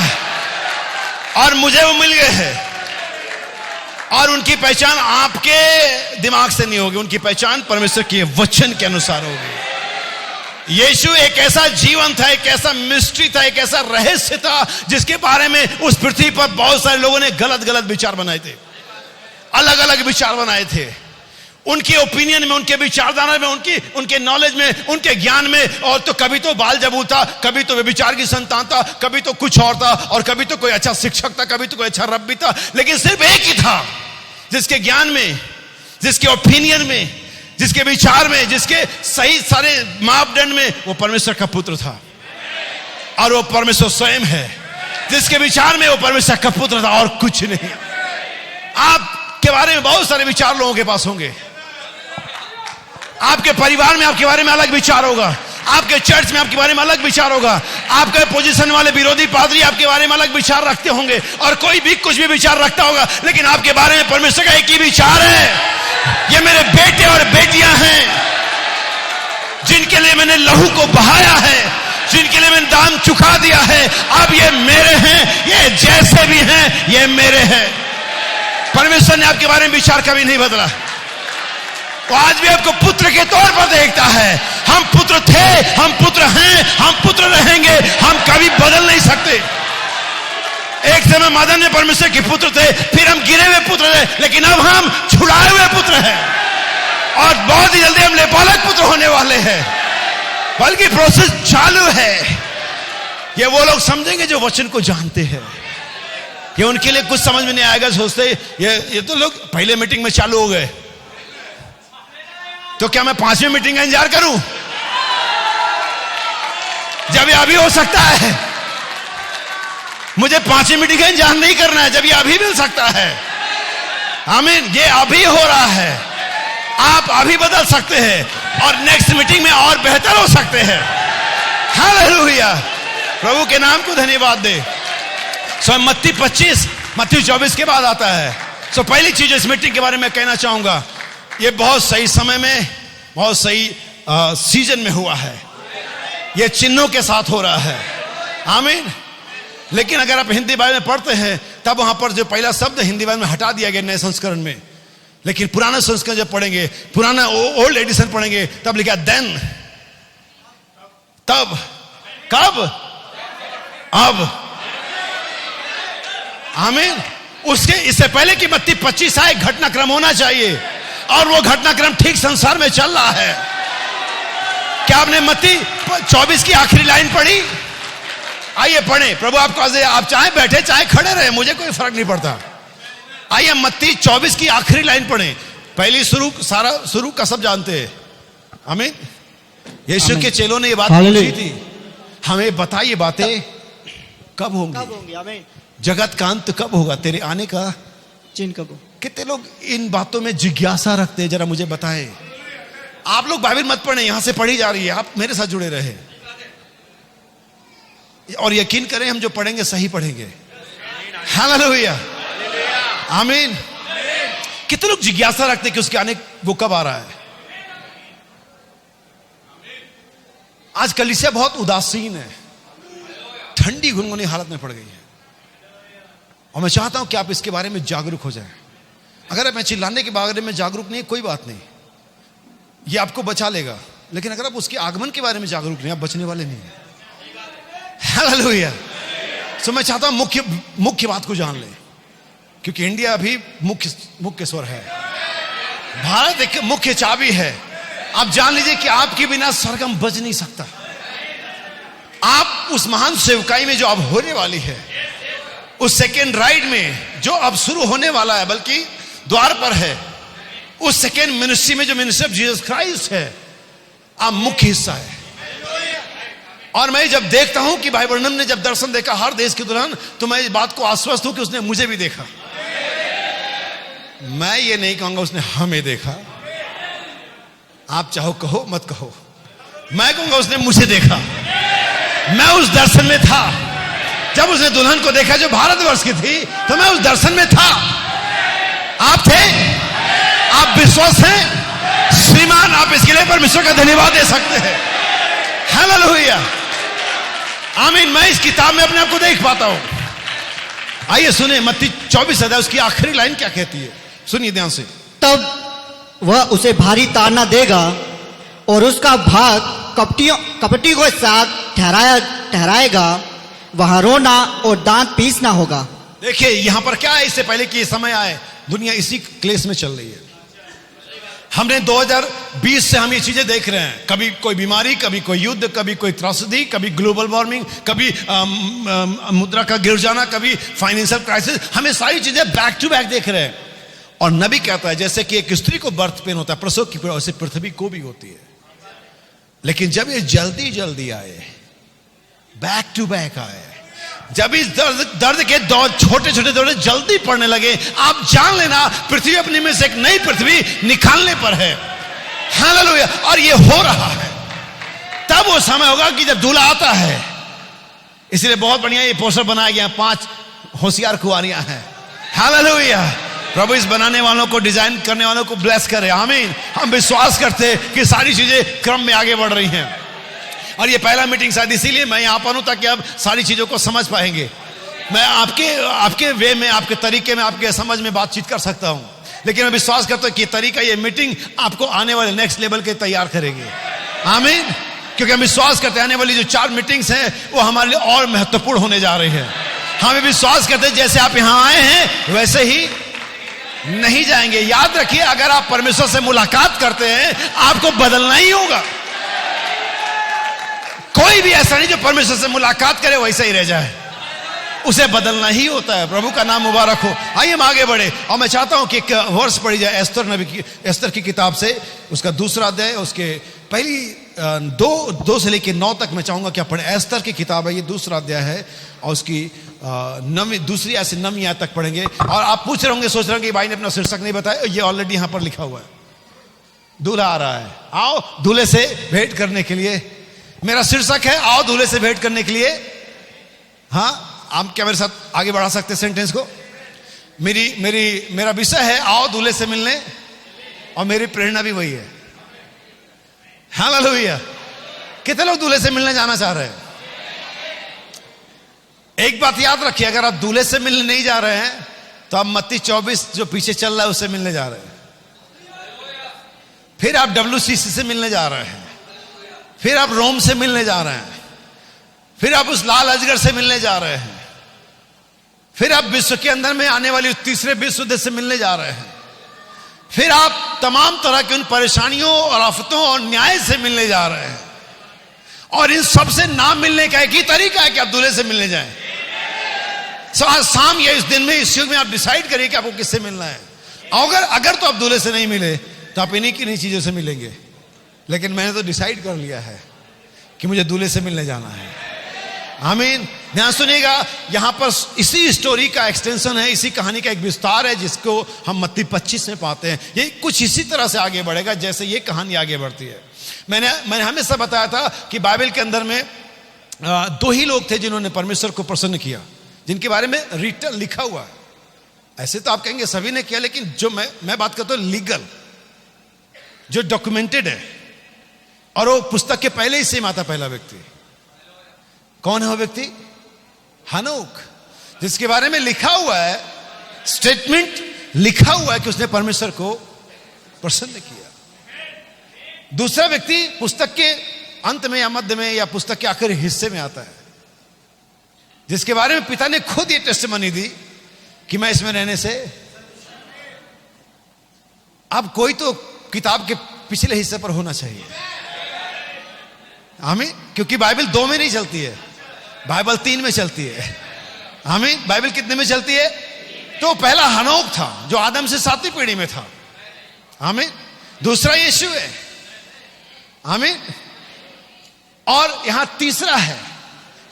और मुझे वो मिल गए हैं और उनकी पहचान आपके दिमाग से नहीं होगी, उनकी पहचान परमेश्वर के वचन के अनुसार होगी। यीशु एक ऐसा जीवन था, एक ऐसा मिस्ट्री था, एक ऐसा रहस्य था जिसके बारे में उस पृथ्वी पर बहुत सारे लोगों ने गलत गलत विचार बनाए थे, अलग अलग विचार बनाए थे। उनके ओपिनियन में, उनके विचारधारा में, उनके नॉलेज में, उनके ज्ञान में, और तो कभी तो बाल जबू था, कभी तो व्यभिचार की संतान था, कभी तो कुछ और था, और कभी तो कोई अच्छा शिक्षक था, कभी तो कोई अच्छा रब्बी था। लेकिन सिर्फ एक ही था जिसके ज्ञान में, जिसके ओपिनियन में, जिसके विचार में, जिसके सही सारे मापदंड में वो परमेश्वर का पुत्र था, और वो परमेश्वर स्वयं है। जिसके विचार में वो परमेश्वर का पुत्र था और कुछ नहीं। आपके बारे में बहुत सारे विचार लोगों के पास होंगे, आपके परिवार में आपके बारे में अलग विचार होगा, आपके चर्च में आपके बारे में अलग विचार होगा, आपके पोजीशन वाले विरोधी पादरी आपके बारे में अलग विचार रखते होंगे, और कोई भी कुछ भी विचार रखता होगा, लेकिन आपके बारे में परमेश्वर का एक ही विचार है, ये मेरे बेटे और बेटियां हैं जिनके लिए मैंने लहू को बहाया है, जिनके लिए मैंने दाम चुका दिया है। अब ये मेरे हैं, ये जैसे भी हैं ये मेरे हैं। परमेश्वर ने आपके बारे में विचार कभी नहीं बदला, वो आज भी आपको पुत्र के तौर पर देखता है। हम पुत्र थे, हम पुत्र हैं, हम पुत्र रहेंगे, हम कभी बदल नहीं सकते। एक समय मदन में परमेश्वर के पुत्र थे, फिर हम गिरे हुए पुत्र थे, लेकिन अब हम छुड़ाए हुए पुत्र हैं, और बहुत ही जल्दी हम लेपालक पुत्र होने वाले हैं। बल्कि प्रोसेस चालू है। ये वो लोग समझेंगे जो वचन को जानते हैं। ये उनके लिए कुछ समझ में नहीं आएगा, सोचते ये तो लोग पहले मीटिंग में चालू हो गए, तो क्या मैं 5वीं मीटिंग का इंतजार करूं? जब ये अभी हो सकता है, मुझे 5वीं मीटिंग का इंतजार नहीं करना है, जब ये अभी मिल सकता है। आमीन। ये अभी हो रहा है, आप अभी बदल सकते हैं और नेक्स्ट मीटिंग में और बेहतर हो सकते हैं। हालेलुया। प्रभु के नाम को धन्यवाद दे। सो मत्ती 25, मत्ती 24 के बाद आता है। सो पहली चीज इस मीटिंग के बारे में कहना चाहूंगा, ये बहुत सही समय में, बहुत सही सीजन में हुआ है। ये चिन्हों के साथ हो रहा है। आमीन। लेकिन अगर आप हिंदी बाइबल में पढ़ते हैं, तब वहां पर जो पहला शब्द हिंदी बाइबल में हटा दिया गया नए संस्करण में, लेकिन पुराना संस्करण जब पढ़ेंगे, पुराना ओल्ड एडिशन पढ़ेंगे, तब लिखा देन तब, कब, अब। आमीन। उसके इससे पहले कि मत्ती 25 आए, घटनाक्रम होना चाहिए, और वो घटनाक्रम ठीक संसार में चल रहा है। क्या आपने मत्ती 24 की आखिरी लाइन पढ़ी? आइए पढ़ें। प्रभु आपको आप चाहे बैठे चाहे खड़े रहे, मुझे कोई फर्क नहीं पड़ता। आइए मत्ती 24 की आखिरी लाइन पढ़ें। पहली सारा शुरू का सब जानते हैं। आमीन। यीशु के चेलों ने ये बात पूछी थी, हमें बता ये बातें कब होंगी? आमीन। जगत का अंत कब होगा? तेरे आने का चिन्ह कब हो? कितने लोग इन बातों में जिज्ञासा रखते हैं? जरा मुझे बताएं। आप लोग बाइबल मत पढ़ें, यहां से पढ़ी जा रही है, आप मेरे साथ जुड़े रहे और यकीन करें हम जो पढ़ेंगे सही पढ़ेंगे। हालेलुया, आमीन। कितने लोग जिज्ञासा रखते हैं कि उसके आने वो कब आ रहा है? आज कलीसिया बहुत उदासीन है, ठंडी गुनगुनी हालत में पड़ गई है, और मैं चाहता हूं कि आप इसके बारे में जागरूक हो जाएं। अगर मैं चिल्लाने के बारे में जागरूक नहीं, कोई बात नहीं, ये आपको बचा लेगा, लेकिन अगर आप उसके आगमन के बारे में जागरूक नहीं, आप बचने वाले नहीं हैं। हालेलुया। सो मैं चाहता हूं मुख्य बात को जान लें, क्योंकि इंडिया अभी मुख्य स्वर है, भारत एक मुख्य चाबी है। आप जान लीजिए कि आपके बिना सरगम बज नहीं सकता। आप उस महान सेवकाई में जो अब होने वाली है, उस सेकेंड राइड में जो अब शुरू होने वाला है, बल्कि द्वार पर है, उस सेकेंड मिनिस्ट्री में जो मिनिस्ट्री ऑफ जीसस क्राइस्ट है, आप मुख्य हिस्सा है। और मैं जब देखता हूं कि भाई ब्रनम ने जब दर्शन देखा हर देश की दुल्हन, तो मैं इस बात को आश्वस्त हूं कि उसने मुझे भी देखा। मैं ये नहीं कहूंगा उसने हमें देखा, आप चाहो कहो मत कहो, मैं कहूंगा उसने मुझे देखा। मैं उस दर्शन में था जब उसने दुल्हन को देखा जो भारतवर्ष की थी, तो मैं उस दर्शन में था। आप थे? आप विश्वास हैं श्रीमान? आप इसके लिए परमेश्वर का धन्यवाद दे सकते हैं। हालेलुया, आमीन। मैं इस किताब में अपने आप को देख पाता हूं। आइए सुने मत्ती 24 अध्याय उसकी आखिरी लाइन क्या कहती है, सुनिए ध्यान से। तब वह उसे भारी ताड़ना देगा और उसका भाग कपटी को साथ ठहराएगा, वहां रोना और दांत पीसना होगा। देखिए यहां पर क्या है, इससे पहले कि समय आए दुनिया इसी क्लेश में चल रही है। हमने 2020 से हम ये चीजें देख रहे हैं, कभी कोई बीमारी, कभी कोई युद्ध, कभी कोई त्रासदी, कभी ग्लोबल वार्मिंग, कभी मुद्रा का गिर जाना, कभी फाइनेंशियल क्राइसिस। हमें सारी चीजें बैक टू बैक देख रहे हैं। और नबी कहता है जैसे कि एक स्त्री को बर्थ पेन होता है, प्रसव की पीड़ा, वैसे पृथ्वी को भी होती है। लेकिन जब ये जल्दी जल्दी आए, बैक टू बैक आए, जब इस दर्द के दौर छोटे छोटे दौरे जल्दी पड़ने लगे, आप जान लेना पृथ्वी अपने में से एक नई पृथ्वी निकालने पर है। हालेलुया। और ये हो रहा है। तब वो समय होगा कि जब दूल्हा आता है। इसलिए बहुत बढ़िया ये पोस्टर बनाया गया, 5 होशियार कुंवारियां हैं। हालेलुया। प्रभु इस बनाने वालों को, डिजाइन करने वालों को ब्लेस करे। आमीन। हम विश्वास करते हैं कि सारी चीजें क्रम में आगे बढ़ रही हैं। और ये पहला मीटिंग शायद इसीलिए मैं यहां पर हूं, ताकि आप सारी चीजों को समझ पाएंगे। मैं आपके वे में, आपके तरीके में, आपके समझ में बातचीत कर सकता हूं, लेकिन मैं विश्वास करता हूं कि तरीका, ये मीटिंग आपको आने वाले नेक्स्ट लेवल के तैयार करेगी। आमीन। क्योंकि हम विश्वास करते हैं आने वाली जो 4 मीटिंग्स हैं वो हमारे लिए और महत्वपूर्ण होने जा रही है। हमें विश्वास करते हैं जैसे आप यहां आए हैं वैसे ही नहीं जाएंगे। याद रखिए, अगर आप परमेश्वर से मुलाकात करते हैं आपको बदलना ही होगा। कोई भी ऐसा नहीं जो परमेश्वर से मुलाकात करे वैसे ही रह जाए, उसे बदलना ही होता है। प्रभु का नाम मुबारक हो। आइए हम आगे बढ़े, और मैं चाहता हूं कि एक वर्ष पढ़ी जाए एस्तर की किताब से, उसका 2रा अध्याय, उसके पहली 2 से लेकर 9 तक मैं चाहूंगा कि आप पढ़ें। एस्तर की किताब है, ये 2रा अध्याय है, और उसकी 2री आयत से 9वीं आयत तक पढ़ेंगे। और आप पूछ रहे होंगे, सोच रहे होंगे कि भाई ने अपना शीर्षक नहीं बताया। ये ऑलरेडी यहां पर लिखा हुआ है, दूल्हा आ रहा है, आओ दूल्हे से भेंट करने के लिए। मेरा शीर्षक है आओ दूल्हे से भेंट करने के लिए। हाँ, आप क्या मेरे साथ आगे बढ़ा सकते हैं सेंटेंस को? मेरा विषय है आओ दूल्हे से मिलने, और मेरी प्रेरणा भी वही है। हालेलुया। कितने लोग दूल्हे से मिलने जाना चाह रहे हैं? एक बात याद रखिए, अगर आप दूल्हे से मिलने नहीं जा रहे हैं तो आप मत्ती 24 जो पीछे चल रहा है उससे मिलने जा रहे हैं। फिर आप WCC से मिलने जा रहे हैं, फिर आप रोम से मिलने जा रहे हैं, फिर आप उस लाल अजगर से मिलने जा रहे हैं, फिर आप विश्व के अंदर में आने वाली उस तीसरे विश्व युद्ध से मिलने जा रहे हैं, फिर आप तमाम तरह की उन परेशानियों और आफतों और न्याय से मिलने जा रहे हैं। और इन सब से ना मिलने का एक ही तरीका है कि आप दूल्हे से मिलने जाएं। आज शाम या इस दिन में, इस युग में आप डिसाइड करिए कि आपको किससे मिलना है। अगर तो आप दूल्हे से नहीं मिले तो आप इन्हीं किन्हीं चीजों से मिलेंगे। लेकिन मैंने तो डिसाइड कर लिया है कि मुझे दूल्हे से मिलने जाना है। आमीन। ध्यान सुनिएगा, यहां पर इसी स्टोरी का एक्सटेंशन है, इसी कहानी का एक विस्तार है जिसको हम मत्ती 25 में पाते हैं। ये कुछ इसी तरह से आगे बढ़ेगा जैसे ये कहानी आगे बढ़ती है। मैंने हमेशा बताया था कि बाइबल के अंदर में दो ही लोग थे जिन्होंने परमेश्वर को प्रसन्न किया, जिनके बारे में रिटन लिखा हुआ है। ऐसे तो आप कहेंगे सभी ने किया, लेकिन जो मैं बात करता हूं लीगल, जो डॉक्यूमेंटेड है, और वो पुस्तक के पहले ही से आता पहला व्यक्ति कौन है? वो व्यक्ति हनोक, जिसके बारे में लिखा हुआ है, स्टेटमेंट लिखा हुआ है कि उसने परमेश्वर को प्रसन्न किया। दूसरा व्यक्ति पुस्तक के अंत में या मध्य में या पुस्तक के आखिरी हिस्से में आता है, जिसके बारे में पिता ने खुद ये टेस्टिमनी दी कि मैं इसमें रहने से। अब कोई तो किताब के पिछले हिस्से पर होना चाहिए। आमीन। क्योंकि बाइबल 2 में नहीं चलती है, बाइबल 3 में चलती है। आमीन। बाइबल कितने में चलती है? तो पहला हनोक था जो आदम से 7वीं पीढ़ी में था। आमीन। दूसरा यीशु है। आमीन। और यहां तीसरा है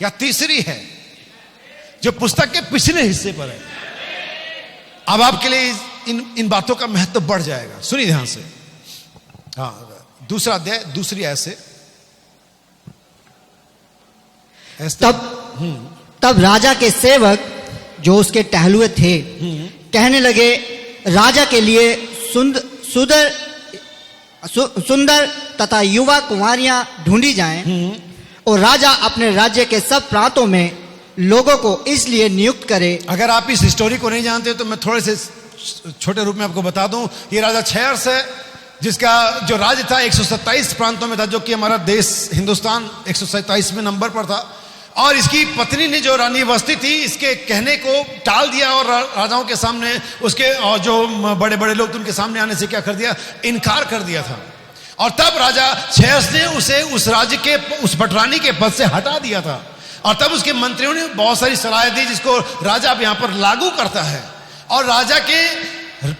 या तीसरी है जो पुस्तक के पिछले हिस्से पर है। अब आपके लिए इन बातों का महत्व बढ़ जाएगा। सुनिए ध्यान से। हाँ, दूसरा अध्याय दूसरी आयत से। तब राजा के सेवक जो उसके टहलुए थे कहने लगे, राजा के लिए सुंदर तथा युवा कुंवारियां ढूंढी जाएं और राजा अपने राज्य के सब प्रांतों में लोगों को इसलिए नियुक्त करे। अगर आप इस स्टोरी को नहीं जानते तो मैं थोड़े से छोटे रूप में आपको बता दूं। ये राजा क्षयर्ष है, जिसका जो राज्य था 127 प्रांतों में था, जो कि हमारा देश हिंदुस्तान 127 में नंबर पर था। और इसकी पत्नी ने जो रानी वस्ती थी, इसके कहने को टाल दिया और राजाओं के सामने उसके और जो बड़े बड़े लोग थे उनके सामने आने से क्या कर दिया? इनकार कर दिया था। और तब राजा क्षयर्ष ने उसे उस राज्य के उस पटरानी के पद से हटा दिया था। और तब उसके मंत्रियों ने बहुत सारी सलाह दी जिसको राजा अब यहां पर लागू करता है। और राजा के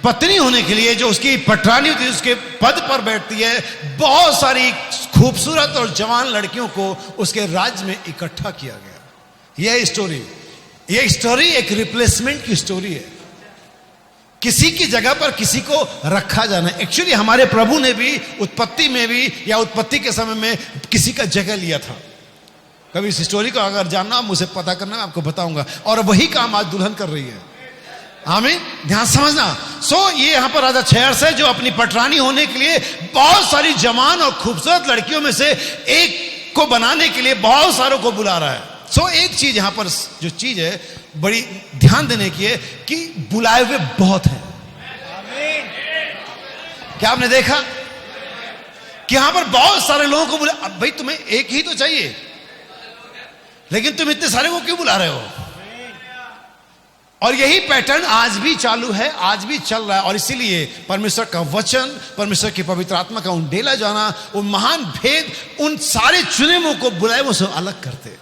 पत्नी होने के लिए जो उसकी पटरानी होती है, उसके पद पर बैठती है, बहुत सारी खूबसूरत और जवान लड़कियों को उसके राज्य में इकट्ठा किया गया। यह स्टोरी एक रिप्लेसमेंट की स्टोरी है। किसी की जगह पर किसी को रखा जाना। एक्चुअली हमारे प्रभु ने भी उत्पत्ति में भी या उत्पत्ति के समय में किसी का जगह लिया था। कभी इस स्टोरी को अगर जानना, मुझे पता करना, मैं आपको बताऊंगा। और वही काम आज दुल्हन कर रही है। आमीन। ध्यान समझना। ये यहां पर राजा क्षयर्ष है जो अपनी पटरानी होने के लिए बहुत सारी जवान और खूबसूरत लड़कियों में से एक को बनाने के लिए बहुत सारों को बुला रहा है। एक चीज यहां पर जो चीज है बड़ी ध्यान देने की है कि बुलाए हुए बहुत हैं। क्या आपने देखा कि यहां पर बहुत सारे लोगों को बुला? अब भाई तुम्हें एक ही तो चाहिए, लेकिन तुम इतने सारे को क्यों बुला रहे हो? और यही पैटर्न आज भी चालू है, आज भी चल रहा है। और इसीलिए परमेश्वर का वचन, परमेश्वर की पवित्र आत्मा का उंडेला जाना, वो महान भेद उन सारे चुने मुंह को बुलाए वो सब अलग करते,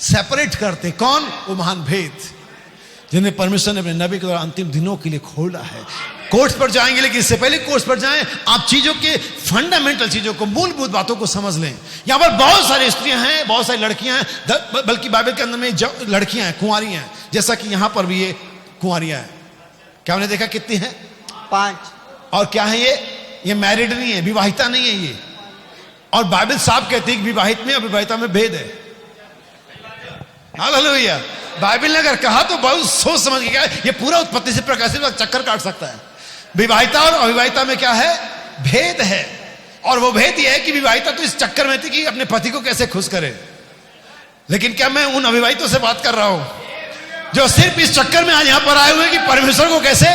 सेपरेट करते। कौन? वो महान भेद जिन्हें परमेश्वर ने अपने नबी के द्वारा अंतिम दिनों के लिए खोला है। कोर्स पर जाएंगे, लेकिन इससे पहले कोर्स पर जाएं, आप चीजों के फंडामेंटल चीजों को, मूलभूत बातों को समझ लें। यहां पर बहुत सारी स्त्रियां हैं, बहुत सारी लड़कियां हैं, बल्कि बाइबल के अंदर में लड़कियां हैं, कुंवारियां हैं, जैसा कि यहां पर भी ये कुंवारियां हैं। क्या हमने देखा कितनी है? 5। और क्या है ये मैरिड नहीं है, विवाहिता नहीं है ये। और बाइबल साफ कहती है कि विवाहित में अविवाहिता में भेद है। हालेलुया। बाइबल ने अगर कहा तो बहुत सोच समझ के क्या है, ये पूरा उत्पत्ति से प्रकाशित चक्कर काट सकता है। विवाहिता और अविवाहिता में क्या है? भेद है। और वो भेद यह है कि विवाहिता तो इस चक्कर में थी कि अपने पति को कैसे खुश करे, लेकिन क्या मैं उन अविवाहितों से बात कर रहा हूं जो सिर्फ इस चक्कर में आज यहां पर आए हुए कि परमेश्वर को कैसे।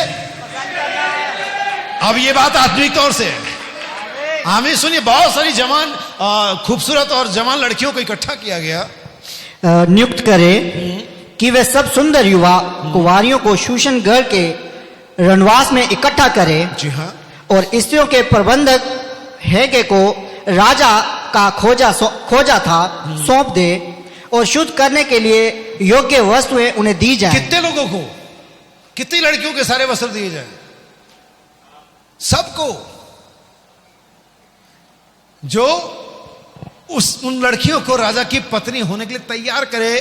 अब ये बात आत्मिक तौर से है। हमें सुनिए, बहुत सारी जवान खूबसूरत और जवान लड़कियों को इकट्ठा किया गया, नियुक्त करे कि वे सब सुंदर युवा कुंवारियों को शूशनगढ़ के रणवास में इकट्ठा करे। जी हाँ, और स्त्रियों के प्रबंधक हेगे को राजा का खोजा था सौंप दे और शुद्ध करने के लिए योग्य वस्तुएं उन्हें दी जाए। कितने लोगों को, कितनी लड़कियों के सारे वस्त्र दिए जाए? सबको। जो उन लड़कियों को राजा की पत्नी होने के लिए तैयार करे,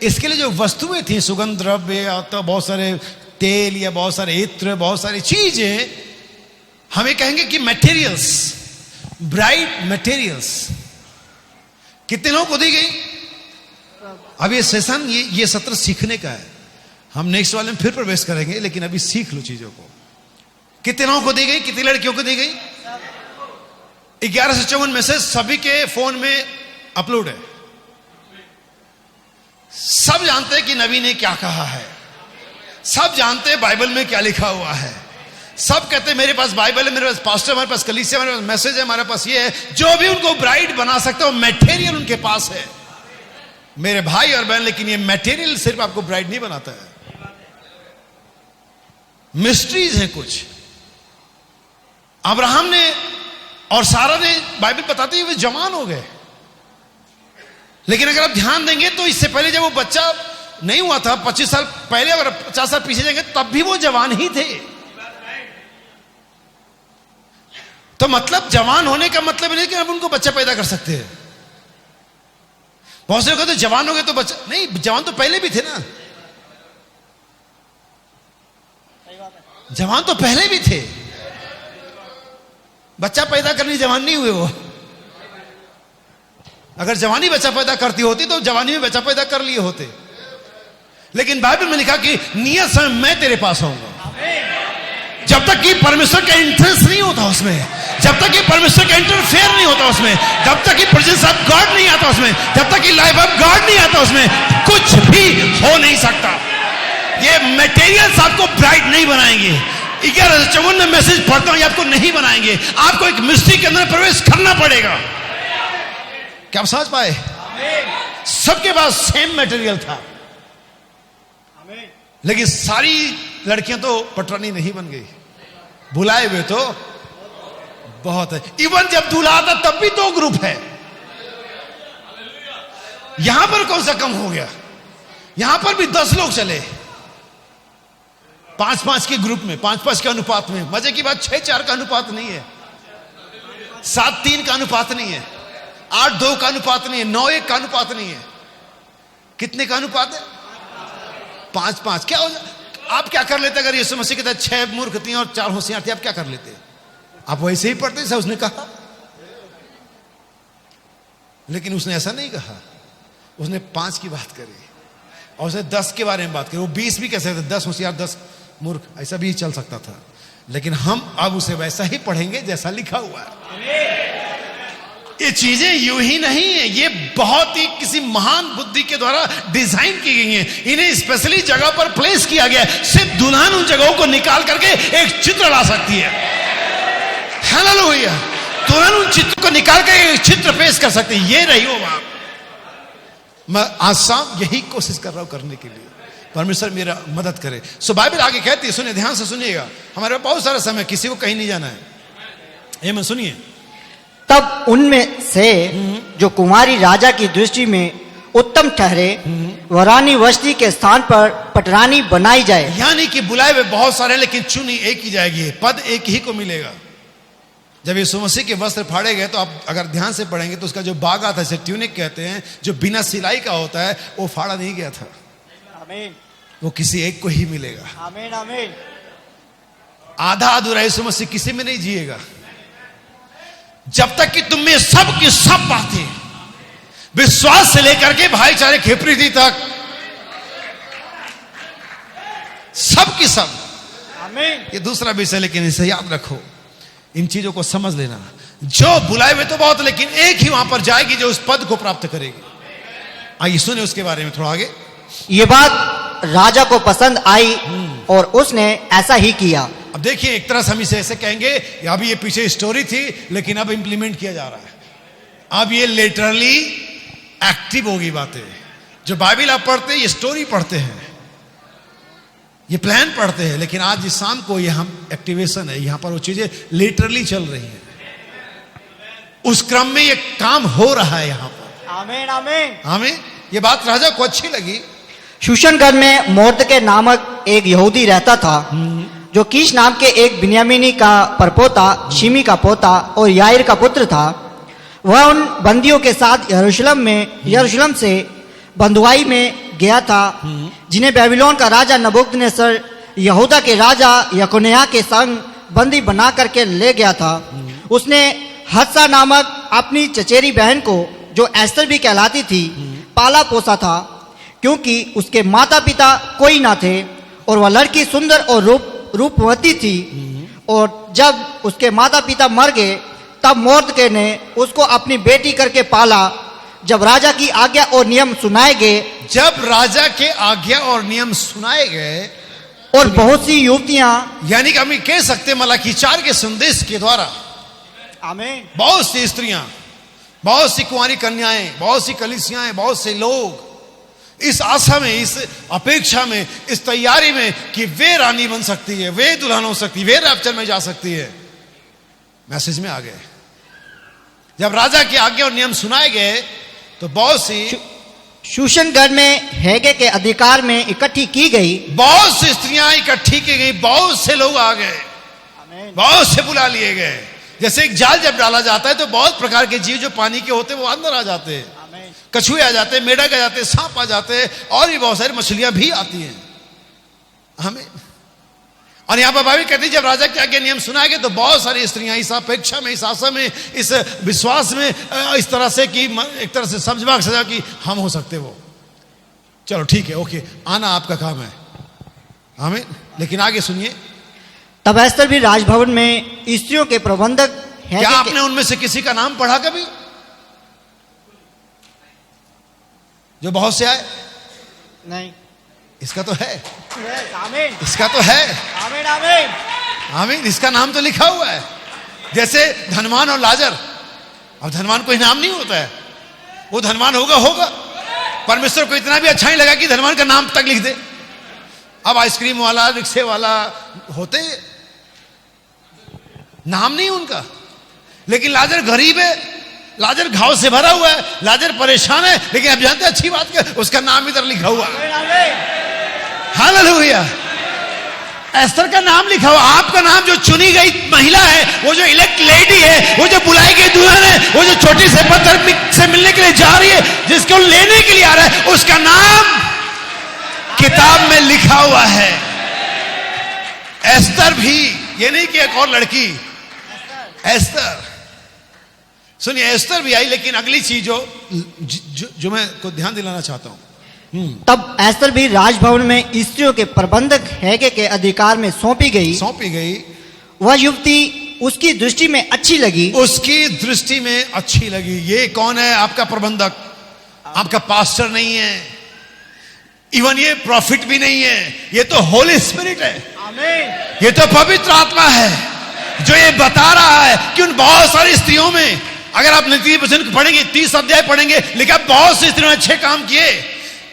इसके लिए जो वस्तुएं थी, सुगंध द्रव्य या तो बहुत सारे तेल या बहुत सारे इत्र, बहुत सारी चीजें, हमें कहेंगे कि मटेरियल्स, ब्राइट मटेरियल्स, कितने लोगों को दी गई? अब ये सेशन, ये सत्र सीखने का है। हम नेक्स्ट वाले में फिर प्रवेश करेंगे, लेकिन अभी सीख लो चीजों को। कितने लोगों को दी गई? कितनी लड़कियों को दी गई? 1154 मैसेज सभी के फोन में अपलोड है। सब जानते हैं कि नबी ने क्या कहा है, सब जानते हैं बाइबल में क्या लिखा हुआ है, सब कहते हैं मेरे पास बाइबल है, मेरे पास पास्टर, हमारे पास कलीसिया, हमारे पास मैसेज है, हमारे पास ये है। जो भी उनको ब्राइट बना सकता है वो मटेरियल उनके पास है, मेरे भाई और बहन। लेकिन ये मटेरियल सिर्फ आपको ब्राइट नहीं बनाता है, मिस्ट्रीज हैं कुछ। अब्राहम ने और सारा ने, बाइबल बताती है, वे जवान हो गए। लेकिन अगर आप ध्यान देंगे तो इससे पहले जब वो बच्चा नहीं हुआ था, 25 साल पहले, अगर 50 साल पीछे जाएंगे तब भी वो जवान ही थे। तो मतलब जवान होने का मतलब नहीं कि अब उनको बच्चा पैदा कर सकते हैं। बहुत से लोग कहते हैं जवान हो गए तो बच्चा नहीं, जवान तो पहले भी थे ना, जवान तो पहले भी थे। बच्चा पैदा करनी जवान नहीं हुए वो। अगर जवानी बच्चा पैदा करती होती तो जवानी में बच्चा पैदा कर लिए होते। लेकिन बाइबल में लिखा कि नियत समय मैं तेरे पास आऊंगा। जब तक कि परमेश्वर का इंटरेस्ट नहीं होता उसमें, जब तक कि परमेश्वर का इंटरफेयर नहीं होता उसमें, जब तक कि प्रेजेंस ऑफ गॉड नहीं आता उसमें, जब तक कि लाइफ ऑफ गॉड नहीं आता उसमें, कुछ भी हो नहीं सकता। ये मटेरियल्स आपको ब्राइट नहीं बनाएंगे। 1154 में मैसेज पढ़ता हूं, ये आपको नहीं बनाएंगे। आपको एक मिस्ट्री के अंदर प्रवेश करना पड़ेगा। क्या आप समझ पाए? सबके पास सेम मटेरियल था, लेकिन सारी लड़कियां तो पटरानी नहीं बन गई। बुलाए हुए तो बहुत है। इवन जब दूल्हा आता तब भी 2 ग्रुप है। यहां पर कौन सा कम हो गया? यहां पर भी 10 लोग चले, 5-5 के ग्रुप में, 5-5 के अनुपात में। मजे की बात, 6-4 का अनुपात नहीं है, 7-3 का अनुपात नहीं है, 8-2 का अनुपात नहीं है, 9-1 का अनुपात नहीं है। कितने का अनुपात है? 5-5। क्या हो जाए? आप क्या कर लेते अगर यीशु मसीह के तहत 6 मूर्ख थी और 4 होशियार थे? आप क्या कर लेते? आप वैसे ही पढ़ते जैसा उसने कहा। लेकिन उसने ऐसा नहीं कहा, उसने 5 की बात करी और उसने 10 के बारे में बात करी। वो 20 भी कह सकते थे, 10 होशियार 10 मूर्ख, ऐसा भी चल सकता था। लेकिन हम अब उसे वैसा ही पढ़ेंगे जैसा लिखा हुआ है। ये चीजें यूं ही नहीं है, ये बहुत ही किसी महान बुद्धि के द्वारा डिजाइन की गई हैं। इन्हें स्पेशली जगह पर प्लेस किया गया है। सिर्फ दुल्हन उन जगहों को निकाल करके एक चित्र ला सकती है। हालेलुया। दुल्हन उन चित्रों को निकाल कर एक चित्र पेश कर सकती है। ये रही हो बात। मैं आज शाम यही कोशिश कर रहा हूं करने के लिए। परमेश्वर मेरा मदद करे। सो बाइबल आगे कहती है, सुनिए, ध्यान से सुनिएगा। हमारे पास बहुत सारा समय, किसी को कहीं नहीं जाना है। ये मैं सुनिए। तब उनमें से जो कुमारी राजा की दृष्टि में उत्तम ठहरे, वरानी वस्ती के स्थान पर पटरानी बनाई जाए। यानी कि बुलाए हुए बहुत सारे, लेकिन चुनी एक ही जाएगी, पद एक ही को मिलेगा। जब यीशु मसीह के वस्त्र फाड़े गए तो आप अगर ध्यान से पढ़ेंगे तो उसका जो बागा था, इसे ट्यूनिक कहते हैं, जो बिना सिलाई का होता है, वो फाड़ा नहीं गया था। आमीन। वो किसी एक को ही मिलेगा। आमीन आमीन। आधा अधूरा यीशु मसीह किसी में नहीं जिएगा। जब तक कि तुम में सब की सब बातें, विश्वास से लेकर के भाईचारे की प्रीति तक, सब की सब। आमीन। ये दूसरा विषय, लेकिन इसे याद रखो, इन चीजों को समझ लेना। जो बुलाए हुए तो बहुत, लेकिन एक ही वहां पर जाएगी जो उस पद को प्राप्त करेगी। आइए सुने उसके बारे में थोड़ा आगे। ये बात राजा को पसंद आई और उसने ऐसा ही किया। अब देखिए, एक तरह से हम इसे ऐसे कहेंगे, अभी ये पीछे स्टोरी थी लेकिन अब इंप्लीमेंट किया जा रहा है। अब ये लिटरली एक्टिव होगी बातें। जो बाइबल आप पढ़ते हैं, ये स्टोरी पढ़ते हैं, ये प्लान पढ़ते हैं, लेकिन आज इस शाम को ये हम एक्टिवेशन है, यहां पर वो चीजें लिटरली चल रही हैं। उस क्रम में ये काम हो रहा है यहां पर। आमीन आमीन। हमें ये बात राजा को अच्छी लगी। शूशनगढ़ में मोर्दके नामक एक यहूदी रहता था, जो कीश नाम के एक बिन्यामीनी का परपोता, शिमी का पोता और याइर का पुत्र था। वह उन बंदियों के साथ यरूशलेम से बंधुआई में गया था, जिन्हें बेबीलोन का राजा नबूकदनेस्सर यहूदा के राजा यकोन्याह के संग बंदी बना करके ले गया था। उसने हत्सा नामक अपनी चचेरी बहन को, जो एस्तर भी कहलाती थी, पाला पोसा था, क्योंकि उसके माता पिता कोई ना थे और वह लड़की सुंदर और रूपवती थी। और जब उसके माता पिता मर गए, तब मोर्दके ने उसको अपनी बेटी करके पाला। जब राजा की आज्ञा और नियम सुनाए गए, जब राजा के आज्ञा और नियम सुनाए गए, और बहुत सी युवतियां, यानी कि हम ये कह सकते हैं मलाकी 4 के संदेश के द्वारा आमीन, बहुत सी स्त्रियां, बहुत सी कुंवारी कन्याएं, बहुत सी कलीसियाएं, बहुत से लोग इस आशा में, इस अपेक्षा में, इस तैयारी में कि वे रानी बन सकती है, वे दुल्हन हो सकती है, वे रैप्चर में जा सकती है, मैसेज में आ गए। जब राजा की आज्ञा और नियम सुनाए गए तो बहुत सी शूशनगढ़ में हेगे के अधिकार में इकट्ठी की गई। बहुत सी स्त्रियां इकट्ठी की गई, बहुत से लोग आ गए, बहुत से बुला लिए गए। जैसे एक जाल जब डाला जाता है तो बहुत प्रकार के जीव जो पानी के होते हैं वो अंदर आ जाते हैं, कछुए आ जाते हैं, मेढक आ जाते हैं, सांप आ जाते हैं, और भी बहुत सारी मछलियां भी आती हैं हमें। और यहां पर भाभी कहती है, जब राजा के आज्ञा नियम सुनाए गए तो बहुत सारी स्त्रियां इस अपेक्षा में, इस आशा में, इस विश्वास में, इस तरह से कि एक तरह से समझवा सजा कि हम हो सकते वो, चलो ठीक है, ओके, आना आपका काम है हमें। लेकिन आगे सुनिए। तब एस्तर भी राजभवन में स्त्रियों के प्रबंधक हैं। क्या आपने उनमें से किसी का नाम पढ़ा कभी, जो बहुत से आए? नहीं, इसका तो है, आमीन, इसका तो है, आमीन, आमीन, आमीन, इसका नाम तो लिखा हुआ है। जैसे धनवान और लाजर, अब धनवान कोई नाम नहीं होता है, वो धनवान होगा। परमेश्वर को इतना भी अच्छा नहीं लगा कि धनवान का नाम तक लिख दे। अब आइसक्रीम वाला, रिक्शे वाला होते, नाम नहीं उनका, लेकिन लाजर गरीब है, लाजर घाव से भरा हुआ है, लाजर परेशान है, लेकिन आप जानते हैं अच्छी बात क्या, उसका नाम इधर लिखा हुआ है। हालेलुया। एस्तर का नाम लिखा हुआ। आपका नाम, जो चुनी गई महिला है, वो जो इलेक्ट लेडी है, वो जो बुलाई गई दुल्हन है, वो जो छोटी से पत्थर से मिलने के लिए जा रही है, जिसको लेने के लिए आ रहा है, उसका नाम किताब में लिखा हुआ है। एस्तर भी, ये नहीं कि एक और लड़की, एस्तर। सुनिए, एस्तर भी आई, लेकिन अगली चीज जो मैं को ध्यान दिलाना चाहता हूं। तब एस्तर भी राजभवन में स्त्रियों के प्रबंधक हेगे के अधिकार में सौंपी गई। वह युवती उसकी दृष्टि में अच्छी लगी। उसकी दृष्टि में अच्छी लगी। ये कौन है? आपका प्रबंधक, आपका पास्टर नहीं है, इवन ये प्रॉफिट भी नहीं है, ये तो होली स्पिरिट है, आमीन, ये तो पवित्र आत्मा है, जो ये बता रहा है कि उन बहुत सारी स्त्रियों में, अगर आप नीति वचन पढ़ेंगे, 30 अध्याय पढ़ेंगे, लिखा बहुत सी स्त्रियों ने अच्छे काम किए।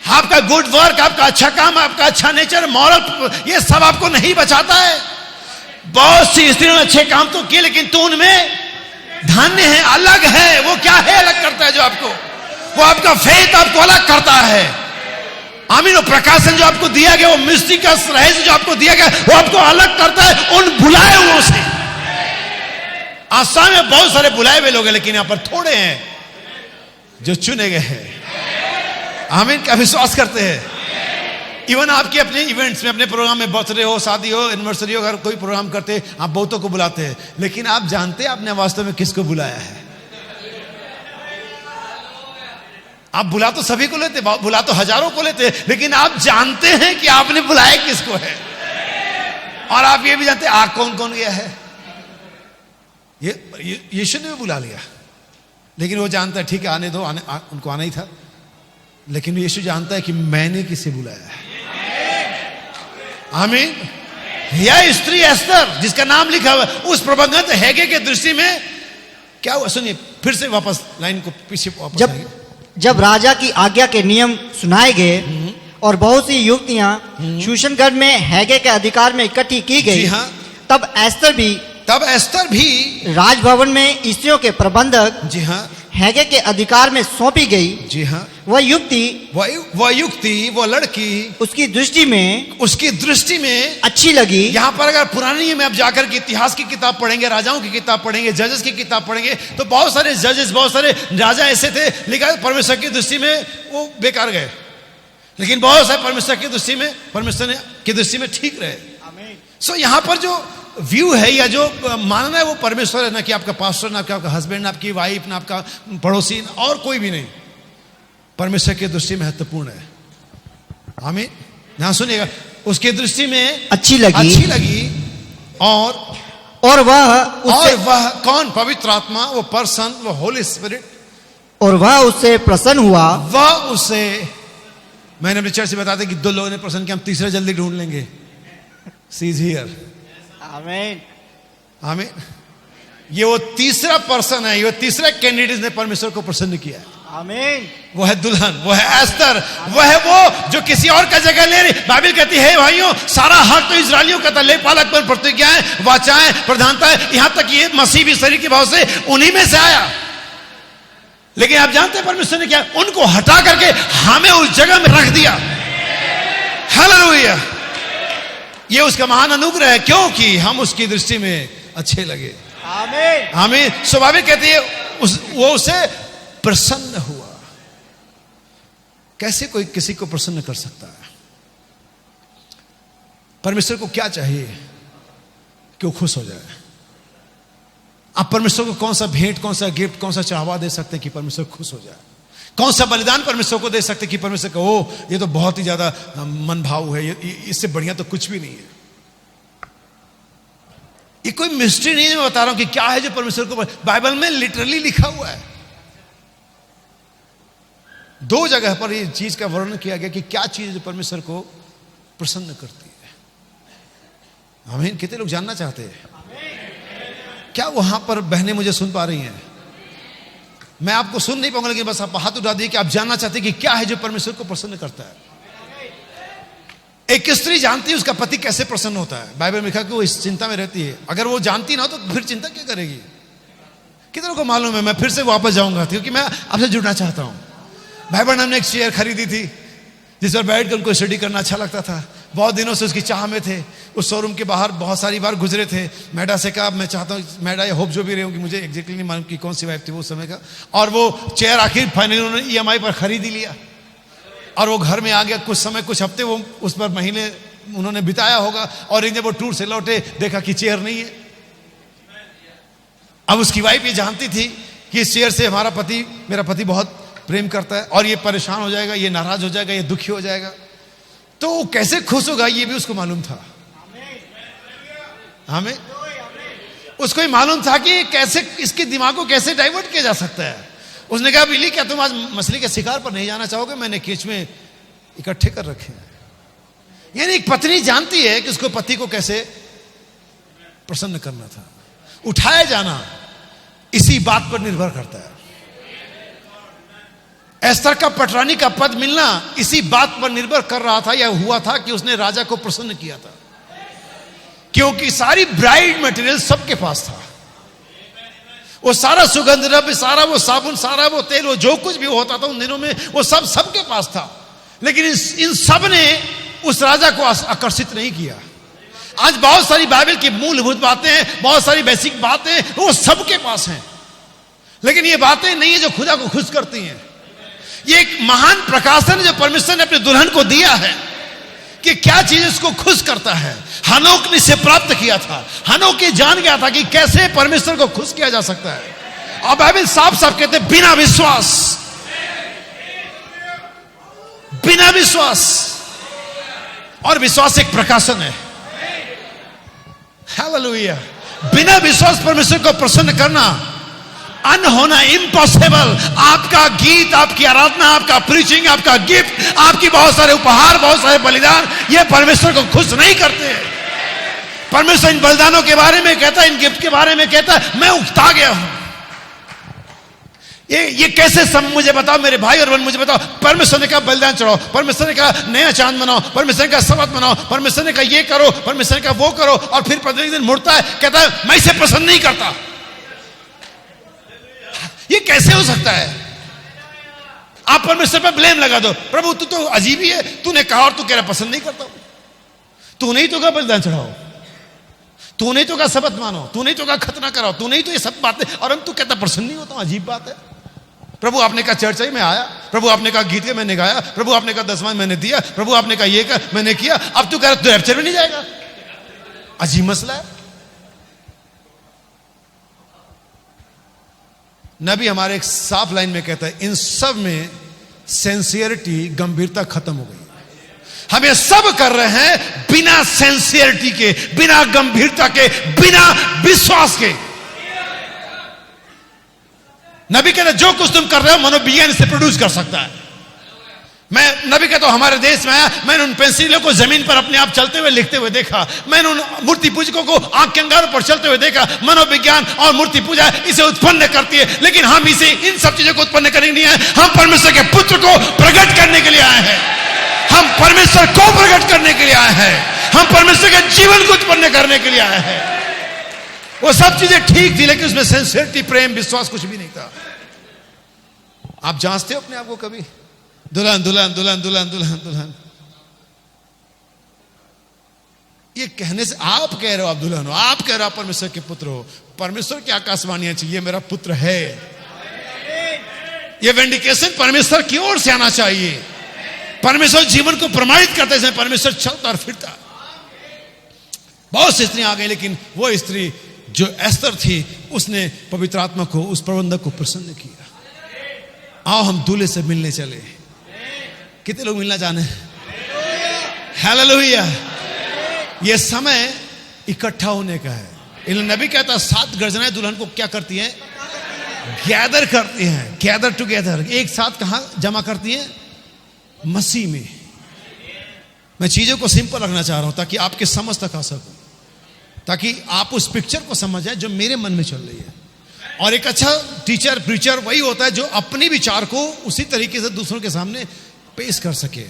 आपका गुड वर्क, आपका अच्छा काम, आपका अच्छा नेचर, मॉरल, ये सब आपको नहीं बचाता है। बहुत सी स्त्रियों ने अच्छे काम तो किए, लेकिन तू उनमें धन्य है, अलग है। वो क्या है? अलग करता है जो आपको, वो आपका फेथ आपको अलग करता है। आमीन। प्रकाशन जो आपको दिया गया, वो मिस्ट्री का रहस्य जो आपको दिया गया, वो आपको अलग करता है उन बुलाए हुओं से। आसाम में बहुत सारे बुलाए हुए लोग हैं, लेकिन यहां पर थोड़े हैं जो चुने गए हैं। आमीन। क्या विश्वास करते हैं? इवन आपके अपने इवेंट्स में, अपने प्रोग्राम में, बर्थडे हो, शादी हो, एनिवर्सरी हो, अगर कोई प्रोग्राम करते हैं, आप बहुतों को बुलाते हैं, लेकिन आप जानते हैं आपने वास्तव में किसको बुलाया है? आप बुला तो सभी को लेते, बुला तो हजारों को लेते, लेकिन आप जानते हैं कि आपने बुलाया किसको है। और आप ये भी जानते हैं आ कौन कौन गया है। ये यीशु ने भी बुला लिया, लेकिन वो जानता है ठीक है आने दो, उनको आना ही था, लेकिन यीशु जानता है कि मैंने किसे बुलाया है। आमीन। यह स्त्री एस्तर जिसका नाम लिखा हुआ उस प्रबंधक हेगे के दृष्टि में क्या हुआ? सुनिए फिर से वापस लाइन को पीछे वापस आइए। जब राजा की आज्ञा के नियम सुनाए गए और बहुत सी युवतियां शूशनगढ़ में हैगे के अधिकार में इकट्ठी की गई, जी हाँ। तब एस्तर भी राजभवन में स्त्रियों के प्रबंधक जी हाँ हैगे के अधिकार में सौंपी गई। जी हाँ। वह युक्ति वो लड़की उसकी दृष्टि में अच्छी लगी। यहाँ पर अगर पुराने नियम में आप जाकर के इतिहास की किताब पढ़ेंगे, राजाओं की किताब पढ़ेंगे, जजेस की किताब पढ़ेंगे, तो बहुत सारे जजेस, बहुत सारे राजा ऐसे थे, लिखा है परमेश्वर की दृष्टि में वो बेकार गए, लेकिन बहुत सारे परमेश्वर की दृष्टि में ठीक रहे। सो यहाँ पर जो व्यू है या जो मानना है वो परमेश्वर है, ना कि आपका पास्टर, ना कि आपका हस्बैंड, ना आपकी वाइफ, ना आपका पड़ोसी, और कोई भी नहीं। परमेश्वर की दृष्टि महत्वपूर्ण है। आमीन। यहां सुनिएगा, उसकी दृष्टि में अच्छी लगी और वह कौन? पवित्र आत्मा, वो पर्सन, वो होली स्पिरिट, और वह उससे प्रसन्न हुआ। वह उससे, मैंने अपने चर्च से बताया था कि 2 लोगों ने प्रसन्न किया, हम तीसरा जल्दी ढूंढ लेंगे। सी इज हियर। आमीन। आमीन। ये वो तीसरा पर्सन है, ये तीसरा कैंडिडेट ने परमेश्वर को प्रसन्न किया है। आमीन। वो है दुल्हन, वो है एस्तर, वो है वो जो किसी और का जगह ले रही। बाइबल कहती है भाइयों, सारा हक तो इजरायलियों का था, लेपालक पर प्रतिज्ञाएं, वाचाएं, प्रधानताएं, यहां तक ये मसीह भी शरीर के भाव से उन्हीं में से आया। लेकिन आप जानते हैं परमेश्वर ने क्या? उनको हटा करके हमें उस जगह में रख दिया। हालेलुया। ये उसका महान अनुग्रह है, क्योंकि हम उसकी दृष्टि में अच्छे लगे। आमीन। आमीन। स्वाभाविक कहती है वो उसे प्रसन्न हुआ। कैसे कोई किसी को प्रसन्न कर सकता है? परमेश्वर को क्या चाहिए कि वो खुश हो जाए? आप परमेश्वर को कौन सा भेंट, कौन सा गिफ्ट, कौन सा चाहवा दे सकते हैं कि परमेश्वर खुश हो जाए? कौन सा बलिदान परमेश्वर को दे सकते कि परमेश्वर को ओ ये तो बहुत ही ज्यादा मन भाव है, इससे बढ़िया तो कुछ भी नहीं है। ये कोई मिस्ट्री नहीं है, मैं बता रहा हूं कि क्या है जो परमेश्वर को, बाइबल में लिटरली लिखा हुआ है। 2 जगह पर ये चीज का वर्णन किया गया कि क्या चीज जो परमेश्वर को प्रसन्न करती है। आमीन। कितने लोग जानना चाहते हैं? क्या वहां पर बहनें मुझे सुन पा रही हैं? मैं आपको सुन नहीं पाऊंगा, लेकिन बस आप हाथ उठा दिए कि आप जानना चाहते हैं कि क्या है जो परमेश्वर को प्रसन्न करता है। एक स्त्री जानती है उसका पति कैसे प्रसन्न होता है। बाइबल में लिखा कि वो इस चिंता में रहती है। अगर वो जानती ना तो फिर चिंता क्या करेगी? कितनों को मालूम है? मैं फिर से वापस जाऊंगा क्योंकि मैं आपसे जुड़ना चाहता हूं। भाई बहन, हमने एक चेयर खरीदी थी जिस पर बैठ कर उनको स्टडी करना अच्छा लगता था। बहुत दिनों से उसकी चाह में थे। उस शोरूम के बाहर बहुत सारी बार गुजरे थे। मैडा से कहा मैं चाहता हूँ, मैडा या होप जो भी रहे होंगी, मुझे एग्जैक्टली नहीं मालूम कि कौन सी वाइफ थी वो उस समय का। और वो चेयर आखिर फाइनली उन्होंने EMI पर खरीद ही लिया और वो घर में आ गया। कुछ समय, कुछ हफ्ते वो उस पर महीने उन्होंने बिताया होगा। और जब वो टूर से लौटे देखा कि चेयर नहीं है। अब उसकी वाइफ ये जानती थी कि इस चेयर से मेरा पति बहुत प्रेम करता है और ये परेशान हो जाएगा, ये नाराज हो जाएगा, ये दुखी हो जाएगा, तो वो कैसे खुश होगा ये भी उसको मालूम था। हमें उसको ही मालूम था कि कैसे इसके दिमाग को कैसे डाइवर्ट किया जा सकता है। उसने कहा बिल्ली क्या तुम आज मछली के शिकार पर नहीं जाना चाहोगे? मैंने केच में इकट्ठे कर रखे हैं। यानी एक पत्नी जानती है कि उसको पति को कैसे प्रसन्न करना था। उठाया जाना इसी बात पर निर्भर करता है। एस्तर का पटरानी का पद मिलना इसी बात पर निर्भर कर रहा था या हुआ था कि उसने राजा को प्रसन्न किया था, क्योंकि सारी ब्राइड मटेरियल सबके पास था। वो सारा सुगंध द्रव्य, सारा वो साबुन, सारा वो तेल, वो जो कुछ भी होता था उन दिनों में, वो सब सबके पास था। लेकिन इन सब ने उस राजा को आकर्षित नहीं किया। आज बहुत सारी बाइबल की मूलभूत बातें हैं, बहुत सारी बेसिक बातें वो सबके पास हैं, लेकिन ये बातें नहीं है जो खुदा को खुश करती हैं। ये एक महान प्रकाशन जो परमेश्वर ने अपने दुल्हन को दिया है कि क्या चीज उसको खुश करता है। हनोक ने इसे प्राप्त किया था। हनोक ये जान गया था कि कैसे परमेश्वर को खुश किया जा सकता है। और बाइबल साफ साफ कहते हैं बिना विश्वास, और विश्वास एक प्रकाशन है। हालेलुया। बिना विश्वास परमेश्वर को प्रसन्न करना अनहोना, इम्पॉसिबल। आपका गीत, आपकी आराधना, आपका प्रीचिंग, आपका गिफ्ट, आपकी बहुत सारे उपहार, बहुत सारे बलिदान, ये परमेश्वर को खुश नहीं करते। परमेश्वर इन बलिदानों के बारे में कहता है, इन गिफ्ट के बारे में कहता है, मैं उकता गया हूं। ये कैसे सब मुझे बताओ मेरे भाई और बहन, मुझे बताओ। परमेश्वर ने कहा बलिदान चढ़ाओ, परमेश्वर ने कहा नया चांद मनाओ, परमेश्वर ने कहा सबत मनाओ, परमेश्वर ने कहा ये करो, परमेश्वर ने कहा वो करो, और फिर प्रत्येक दिन मुड़ता है, कहता है मैं इसे पसंद नहीं करता। ये कैसे हो सकता है? आप परमेश्वर पर ब्लेम लगा दो, प्रभु तू तो अजीब ही है, तूने कहा और तू कह रहा पसंद नहीं करता। तू नहीं तो कहा बलिदान चढ़ाओ, तू नहीं तो कहा सबत मानो, तू नहीं तो कहा खतना कराओ, तू नहीं तो ये सब बातें, और हम तू कहता पसंद नहीं होता। अजीब बात है। प्रभु आपने कहा चर्च में आया, प्रभु आपने कहा गीत मैंने गाया, प्रभु आपने कहा दसवां मैंने दिया, प्रभु आपने कहा ये कर मैंने किया, अब तू कह रहा तू रैप्चर में नहीं जाएगा। अजीब मसला है। नबी हमारे एक साफ लाइन में कहता है, इन सब में सिंसियरिटी, गंभीरता खत्म हो गई। हम ये सब कर रहे हैं बिना सिंसियरिटी के, बिना गंभीरता के, बिना विश्वास के। नबी कहते जो कुछ तुम कर रहे हो मनोविज्ञान इसे प्रोड्यूस कर सकता है। मैं नबी कहता हूं हमारे देश में आया, मैंने उन पेंसिलों को जमीन पर अपने आप चलते हुए लिखते हुए देखा, मैंने उन मूर्ति पूजकों को आंख के अंगारों पर चलते हुए देखा। मनोविज्ञान और मूर्ति पूजा इसे उत्पन्न करती है, लेकिन हम इसे इन सब चीजों को उत्पन्न करने नहीं आए। हम परमेश्वर के पुत्र को प्रकट करने के लिए आए हैं। हम परमेश्वर को प्रकट करने के लिए आए हैं। हम परमेश्वर के जीवन को उत्पन्न करने के लिए आए हैं। वो सब चीजें ठीक थी, लेकिन उसमें सिंसियरिटी, प्रेम, विश्वास कुछ भी नहीं था। आप जांचते हो अपने आप को कभी? दुल्हन दुल्हन दुल्हन दुल्हन दुल्हन दुल्हन, ये कहने से आप कह रहे हो आप दुल्हन हो, आप कह रहे हो आप परमेश्वर के पुत्र हो। परमेश्वर की आकाशवाणियां चाहिए, मेरा पुत्र है। ये वेंडिकेशन परमेश्वर की ओर से आना चाहिए। परमेश्वर जीवन को प्रमाणित करते हैं, परमेश्वर चलता और फिरता। बहुत सी स्त्रियां आ गई, लेकिन वो स्त्री जो एस्तर थी, उसने पवित्र आत्मा को, उस प्रबंधक को प्रसन्न किया। आओ हम दूल्हे से मिलने चले। कितने लोग मिलना चाहते हैं? हालेलुया। ये समय इकट्ठा होने का है। इसलिए नबी कहता है 7 गर्जनाएं दुल्हन को क्या करती हैं? गैदर करती हैं। गैदर टुगेदर, एक साथ कहां जमा करती हैं? मसीह में। मैं चीजों को सिंपल रखना चाह रहा हूं ताकि आपके समझ तक आ सकूं, ताकि आप उस पिक्चर को समझ जाए जो मेरे मन में चल रही है। और एक अच्छा टीचर, प्रीचर वही होता है जो अपने विचार को उसी तरीके से दूसरों के सामने पेश कर सके।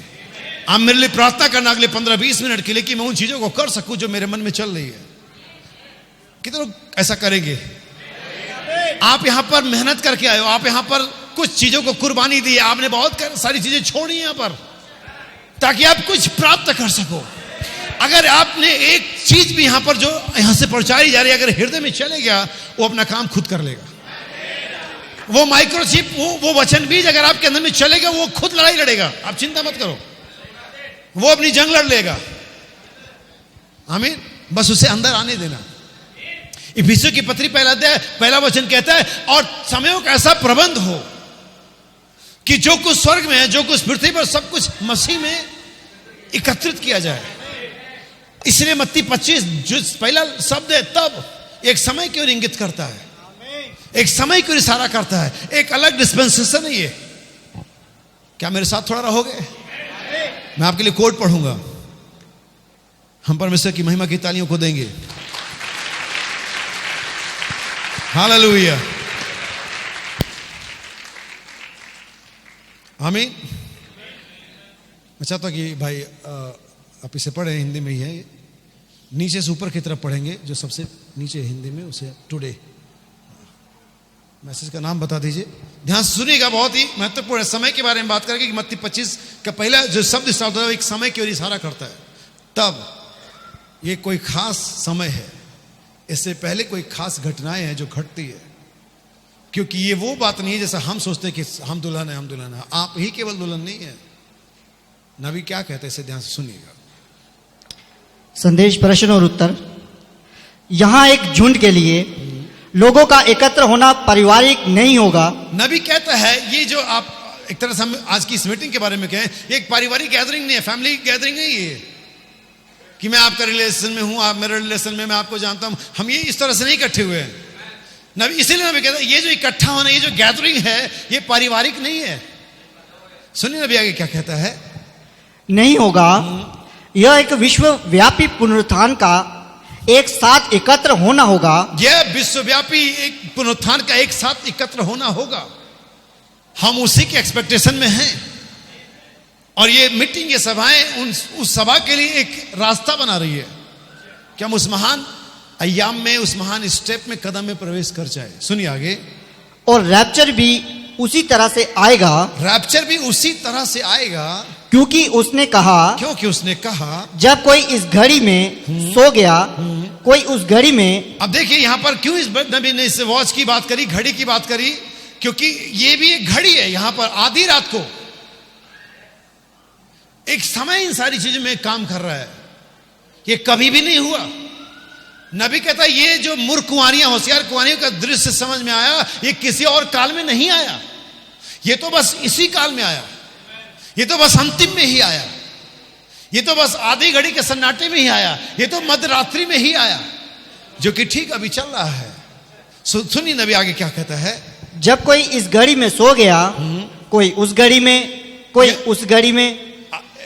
आप मेरे लिए प्रार्थना करना अगले 15-20 मिनट के लिए कि मैं उन चीजों को कर सकूं जो मेरे मन में चल रही है। कितने लोग ऐसा करेंगे? आप यहां पर मेहनत करके आए हो, आप यहां पर कुछ चीजों को कुर्बानी दी है, आपने बहुत सारी चीजें छोड़ी यहां पर ताकि आप कुछ प्राप्त कर सको। अगर आपने एक चीज भी यहां पर जो यहां से पहुंचाई जा रही है, अगर हृदय में चले गया, वो अपना काम खुद कर लेगा। वो माइक्रोचिप, वो वचन बीज अगर आपके अंदर में चलेगा, वो खुद लड़ाई लड़ेगा। आप चिंता मत करो, वो अपनी जंग लड़ लेगा। आमीन। बस उसे अंदर आने देना। इफिसियों की पत्री पहला अध्याय पहला वचन कहता है, और समयों का ऐसा प्रबंध हो कि जो कुछ स्वर्ग में है, जो कुछ पृथ्वी पर, सब कुछ मसीह में एकत्रित किया जाए। इसलिए मत्ती 25 जो पहला शब्द है, तब एक समय की ओर इंगित करता है, एक समय की ओर इशारा करता है, एक अलग डिस्पेंसेशन नहीं है। क्या मेरे साथ थोड़ा रहोगे? मैं आपके लिए कोड पढ़ूंगा। हम परमेश्वर की महिमा की तालियों को देंगे। हालेलुया। आमीन। मैं चाहता हूं कि भाई आप इसे पढ़ें, हिंदी में ही है। नीचे से ऊपर की तरफ पढ़ेंगे, जो सबसे नीचे हिंदी में, उसे टुडे। मैसेज का नाम बता दीजिए, ध्यान से सुनिएगा। बहुत ही महत्वपूर्ण समय के बारे में बात करेंगे कि मत्ती 25 का पहला जो शब्द इस्तेमाल होता है, एक समय की ओर इशारा करता है। तब ये कोई खास समय है, इससे पहले कोई खास घटनाएं हैं जो घटती है। क्योंकि ये वो बात नहीं है जैसा हम सोचते हैं कि हम दुल्हन है, हम दुल्हन है। आप ही केवल दुल्हन नहीं है। नबी क्या कहते हैं, इसे ध्यान से सुनिएगा। संदेश, प्रश्न और उत्तर। यहां एक झुंड के लिए लोगों का एकत्र होना पारिवारिक नहीं होगा। नबी कहता है, ये जो आप एक तरह से हम आज की इस मीटिंग के बारे में कहें, ये एक पारिवारिक गैदरिंग नहीं है, फैमिली गैदरिंग नहीं है कि मैं आपका रिलेशन में हूं, आप मेरे रिलेशन में, मैं आपको जानता हूं। हम ये इस तरह से नहीं इकट्ठे हुए हैं। नबी इसीलिए नबी कहता है, ये जो इकट्ठा होना, ये जो गैदरिंग है, ये पारिवारिक नहीं है। सुनिए नबी आगे क्या कहता है। नहीं होगा। यह एक विश्वव्यापी पुनरुत्थान का एक साथ एकत्र होना होगा। यह विश्वव्यापी एक पुनरुत्थान का एक साथ एकत्र होना होगा। हम उसी के एक्सपेक्टेशन में हैं और ये मीटिंग, ये सभाएं उस सभा के लिए एक रास्ता बना रही है कि हम उस महान अय्याम में, उस महान स्टेप में, कदम में प्रवेश कर जाए। सुनिए आगे। और रैप्चर भी उसी तरह से आएगा, रैप्चर भी उसी तरह से आएगा क्योंकि उसने कहा, क्योंकि उसने कहा जब कोई इस घड़ी में सो गया, कोई उस घड़ी में। अब देखिए यहां पर क्यों इस नबी ने इस वॉच की बात करी, घड़ी की बात करी, क्योंकि ये भी एक घड़ी है। यहां पर आधी रात को एक समय इन सारी चीजों में काम कर रहा है। ये कभी भी नहीं हुआ। नबी कहता है ये जो मूर्ख कुंवारियां, होशियार कुंवारियों का दृश्य समझ में आया, ये किसी और काल में नहीं आया, ये तो बस इसी काल में आया, ये तो बस अंतिम में ही आया, ये तो बस आधी घड़ी के सन्नाटे में ही आया, ये तो मध्य रात्रि में ही आया, जो कि ठीक अभी चल रहा है। सुनिए नबी आगे क्या कहता है। जब कोई इस घड़ी में सो गया, कोई उस घड़ी में, कोई उस घड़ी में।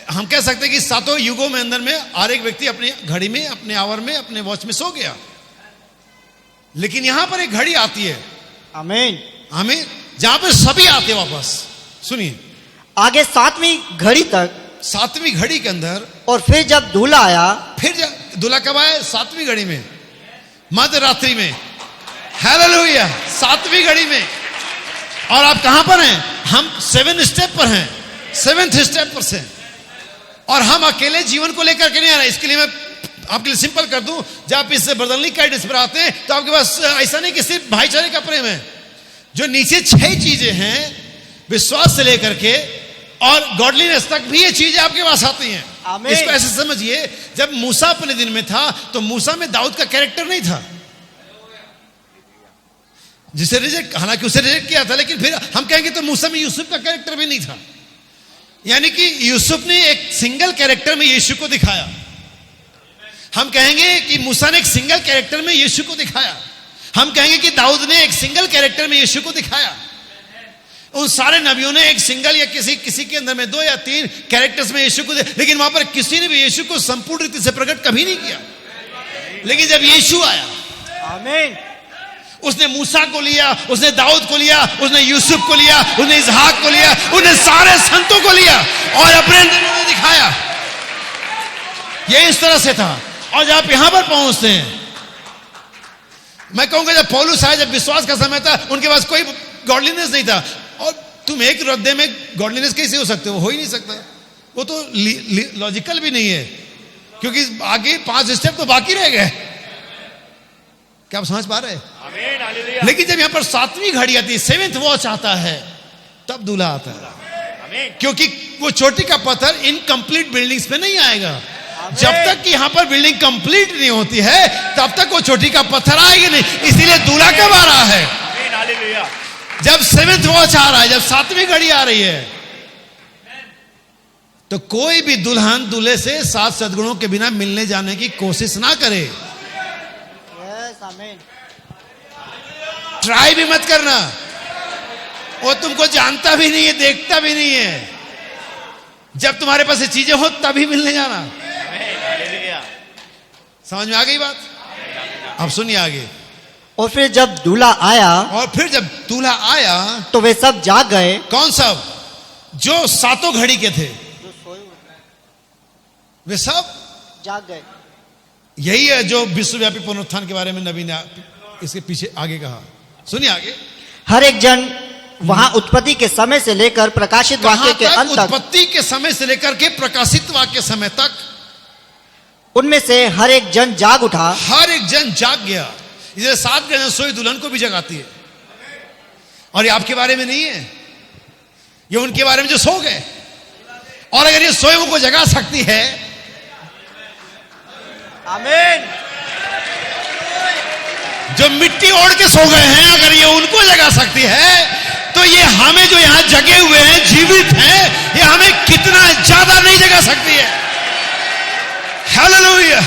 हम कह सकते हैं कि सातों युगों में अंदर में हर एक व्यक्ति अपनी घड़ी में, अपने आवर में, अपने वॉच में सो गया, लेकिन यहां पर एक घड़ी आती है, आमीन, आमीन, जहां पर सभी आते वापस। सुनिए आगे 7वीं घड़ी तक, 7वीं घड़ी के अंदर। और फिर जब दूल्हा आया, फिर जब दूल्हा कब आया? 7वीं घड़ी में, मध्य रात्रि में। हालेलुया, 7वीं घड़ी में। और आप कहां पर हैं? हम 7 स्टेप पर हैं, 7th स्टेप पर से। और हम अकेले जीवन को लेकर के नहीं आ रहे। इसके लिए मैं आपके लिए सिंपल कर दूं, जब आप इस ब्रदरली काइंडनेस पर आते हैं तो आपके पास ऐसा नहीं कि सिर्फ भाईचारे का प्रेम है। जो नीचे 6 चीजें हैं, विश्वास से लेकर के और गॉडलीनेस तक भी ये चीजें आपके पास आती हैं। आमीन। इसको ऐसे समझिए, जब मूसा अपने दिन में था तो मूसा में दाऊद का कैरेक्टर नहीं था, जिसे रिजेक्ट, हालांकि उसे रिजेक्ट किया था, लेकिन फिर हम कहेंगे तो मूसा में यूसुफ का कैरेक्टर भी नहीं था। यानी कि यूसुफ ने एक सिंगल कैरेक्टर में यीशु को दिखाया। हम कहेंगे कि मूसा ने एक सिंगल कैरेक्टर में यीशु को दिखाया। हम कहेंगे कि दाऊद ने एक सिंगल कैरेक्टर में यीशु को दिखाया। उन सारे नबियों ने एक सिंगल या किसी के अंदर में 2 या 3 कैरेक्टर्स में यीशु को, लेकिन वहां पर किसी ने भी यीशु को संपूर्ण रीति से प्रकट कभी नहीं किया। लेकिन जब यीशु आया, आमीन, उसने मूसा को लिया, उसने दाऊद को लिया, उसने यूसुफ को लिया, उसने इसहाक को लिया, उसने सारे संतों को लिया और अपने दिनों में दिखाया। ये इस तरह से था। और जब आप यहां पर पहुंचते हैं, मैं कहूंगा जब पौलुस आया, जब विश्वास का समय था, उनके पास कोई गॉडलीनेस नहीं था। और तुम एक हृदय में गॉडलीनेस कैसे हो सकते हो? ही नहीं सकता। वो तो लॉजिकल भी नहीं है, क्योंकि आगे 5 स्टेप तो बाकी रह गए। क्या आप समझ पा रहे हैं? लेकिन जब यहां पर 7वीं घड़ी आती है, 7th वॉच आता है, तब दूल्हा आता है। क्योंकि वो चोटी का पत्थर इनकम्प्लीट बिल्डिंग्स पे नहीं आएगा। जब तक कि यहां पर बिल्डिंग कंप्लीट नहीं होती है, तब तक वो चोटी का पत्थर आएगा नहीं। इसीलिए दूल्हा कब आ रहा है? जब 7th वॉच आ रहा है, जब 7वीं घड़ी आ रही है। तो कोई भी दुल्हन दूल्हे से 7 सद्गुणों के बिना मिलने जाने की कोशिश ना करे। आमीन, ट्राई भी मत करना। वो तुमको जानता भी नहीं है, देखता भी नहीं है। जब तुम्हारे पास ये चीजें हो तभी मिलने जाना। समझ में आ गई बात? अब सुनिए आगे। और फिर जब दूल्हा आया, और फिर जब दूल्हा आया, तो वे सब जाग गए। कौन सब? जो 7 घड़ी के थे, वे सब जाग गए। यही है जो विश्वव्यापी पुनरुत्थान के बारे में नबी ने इसके पीछे आगे कहा। सुनिए आगे। हर एक जन वहां उत्पत्ति के समय से लेकर प्रकाशित वाक्य के अंत तक, उत्पत्ति के समय से लेकर के प्रकाशित वाक्य समय तक, उनमें से हर एक जन जाग उठा। हर एक जन जाग गया। इसे 7 जन सोई दुल्हन को भी जगाती है। और ये आपके बारे में नहीं है, ये उनके बारे में जो सो गए। और अगर ये सोए को जगा सकती है, आमीन, जो मिट्टी ओढ़ के सो गए हैं, अगर ये उनको जगा सकती है, तो ये हमें जो यहां जगे हुए हैं, जीवित हैं, ये हमें कितना ज्यादा नहीं जगा सकती है। हालेलुया,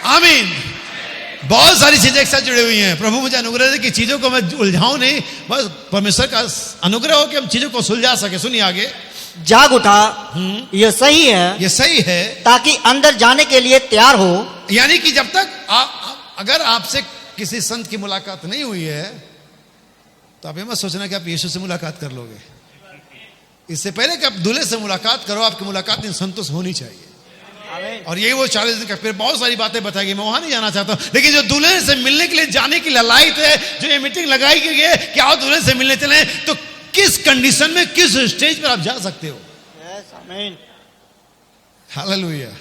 आमीन। बहुत सारी चीजें एक साथ जुड़ी हुई हैं। प्रभु मुझे अनुग्रह दे कि चीजों को मैं उलझाऊं नहीं, बस परमेश्वर का अनुग्रह हो कि हम चीजों को सुलझा सके। सुनिए आगे। जाग उठा, यह सही है, ये सही है। ताकि अंदर जाने के लिए तैयार हो। यानी कि जब तक अगर आपसे किसी संत की मुलाकात नहीं हुई है तो आप ये मत सोचना कि आप यीशु से मुलाकात कर लोगे। इससे पहले कि आप दूल्हे से मुलाकात करो, आपकी मुलाकात इन संतों से होनी चाहिए। और यही वो 40 दिन का, फिर बहुत सारी बातें बताएगी, मैं वहां नहीं जाना चाहता हूं। लेकिन जो दूल्हे से मिलने के लिए जाने की ललायत है, जो ये मीटिंग लगाई गई है कि आओ दूल्हे से मिलने चले, तो किस कंडीशन में, किस स्टेज पर आप जा सकते हो। हालेलुया।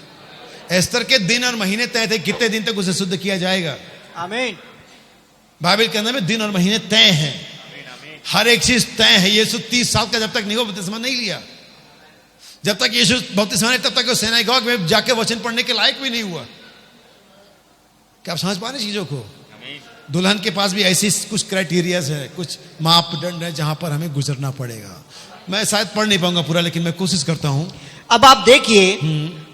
एस्तर के दिन और महीने तय थे, कितने दिन तक उसे शुद्ध किया जाएगा। आमीन। बाइबल के अंदर में दिन और महीने तय हैं, हर एक चीज तय है। यीशु 30 साल का जब तक नहीं हो बपतिस्मा नहीं लिया, जब तक यीशु बपतिस्मा नहीं, तब तक वो सिनागोग में जाके वचन पढ़ने के लायक भी नहीं हुआ। क्या आप समझ पा रहे चीजों को। दुल्हन के पास भी ऐसी कुछ क्राइटेरियाज है, कुछ मापदंड है जहां पर हमें गुजरना पड़ेगा। मैं शायद पढ़ नहीं पाऊंगा पूरा, लेकिन मैं कोशिश करता हूं। अब आप देखिए,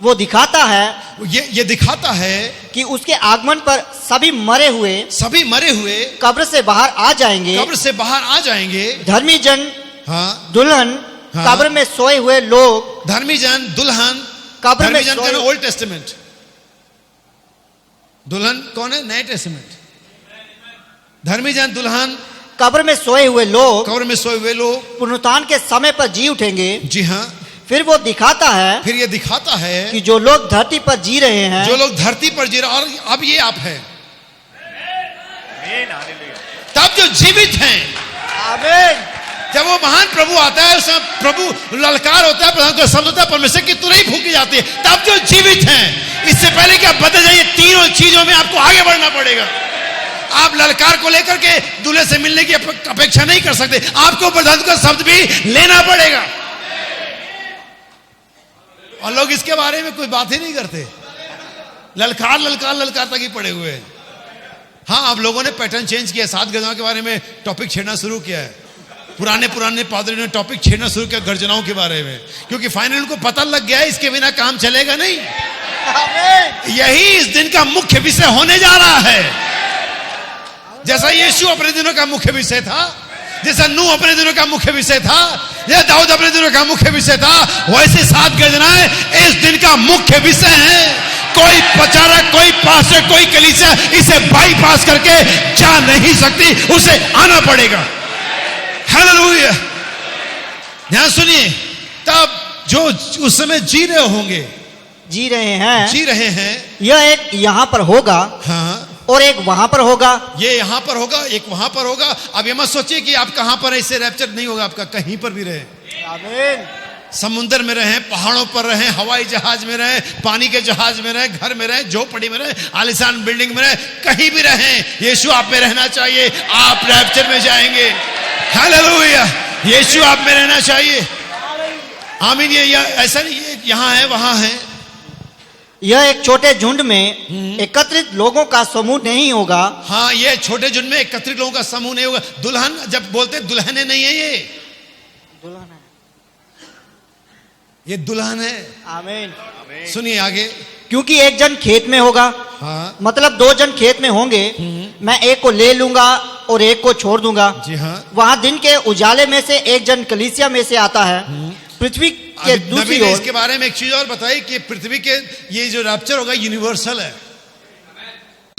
वो दिखाता है, ये दिखाता है कि उसके आगमन पर सभी मरे हुए कब्र से बाहर आ जाएंगे। कब्र से बाहर आ जाएंगे। धर्मी जन, हाँ, दुल्हन, हाँ, कब्र में सोए हुए लोग। धर्मी जन, दुल्हन, कब्र में धर्मी जन सोए, ओल्ड टेस्टामेंट, दुल्हन कौन है, नए टेस्टामेंट। धर्मी जन, दुल्हन, कब्र में सोए हुए लोग, कब्र में सोए हुए लोग पुनरुत्थान के समय पर जी उठेंगे। जी हाँ। फिर वो दिखाता है, फिर ये दिखाता है कि जो लोग धरती पर जी रहे हैं, जो लोग धरती पर जी रहे, और अब ये आप हैं, तब जो जीवित हैं, आमीन, जब वो महान प्रभु आता है, उसमें प्रभु ललकार होता है, प्रधान का शब्द होता है, परमेश्वर की तुरही फूकी जाती है, तब जो जीवित हैं। इससे पहले कि आप बदल जाइए, तीनों चीजों में आपको आगे बढ़ना पड़ेगा। आप ललकार को लेकर के दूल्हे से मिलने की अपेक्षा नहीं कर सकते, आपको प्रधान का शब्द भी लेना पड़ेगा। और लोग इसके बारे में कोई बात ही नहीं करते, ललकार ललकार ललकार तक ही पड़े हुए हैं। हाँ, अब लोगों ने पैटर्न चेंज किया, 7 गर्जनाओं के बारे में टॉपिक छेड़ना शुरू किया है। पुराने पादरियों ने टॉपिक छेड़ना शुरू किया गर्जनाओं के बारे में, क्योंकि फाइनल उनको पता लग गया है इसके बिना काम चलेगा नहीं। यही इस दिन का मुख्य विषय होने जा रहा है। जैसा यीशु अपने दिनों का मुख्य विषय था, जैसा नूह अपने दिनों का मुख्य विषय था, या दाऊद अपने दिनों का मुख्य विषय था, वैसे 7 गर्जनाएं इस दिन का मुख्य विषय है। कोई प्रचारक, कोई पास्टर, कोई कलीसिया इसे बाईपास करके जा नहीं सकती, उसे आना पड़ेगा। हालेलुया। ध्यान सुनिए, तब जो उस समय जी रहे हैं, यह एक यहाँ पर होगा, हाँ, और एक वहां पर होगा। ये यहां पर होगा, एक वहां पर होगा। अब ये मत सोचिए कि आप कहां पर, ऐसे रैप्चर नहीं होगा आपका, कहीं पर भी रहे, आमीन, समुद्र में रहे, पहाड़ों पर रहे, हवाई जहाज में रहे, पानी के जहाज में रहे, घर में रहे, झोपड़ी में रहे, आलीशान बिल्डिंग में रहे, कहीं भी रहे, यीशु आप में रहना चाहिए, आप रैप्चर में जाएंगे। हालेलुया। यीशु आप में रहना चाहिए। आमीन। ये ऐसा नहीं है यहां है वहां है। यह एक छोटे झुंड में एकत्रित लोगों का समूह नहीं होगा। हाँ, ये छोटे झुंड में एकत्रित लोगों का समूह नहीं होगा। दुल्हन जब बोलते दुल्हने नहीं है, ये दुल्हन है, ये दुल्हन है। आमीन। सुनिए आगे। क्योंकि एक जन खेत में होगा, हाँ, मतलब 2 जन खेत में होंगे, मैं एक को ले लूंगा और एक को छोड़ दूंगा। जी हाँ। वहां दिन के उजाले में से एक जन कलीसिया में से आता है। पृथ्वी के दूसरी ओर, इसके बारे में एक चीज और बताई कि पृथ्वी के ये जो रैप्चर होगा यूनिवर्सल है।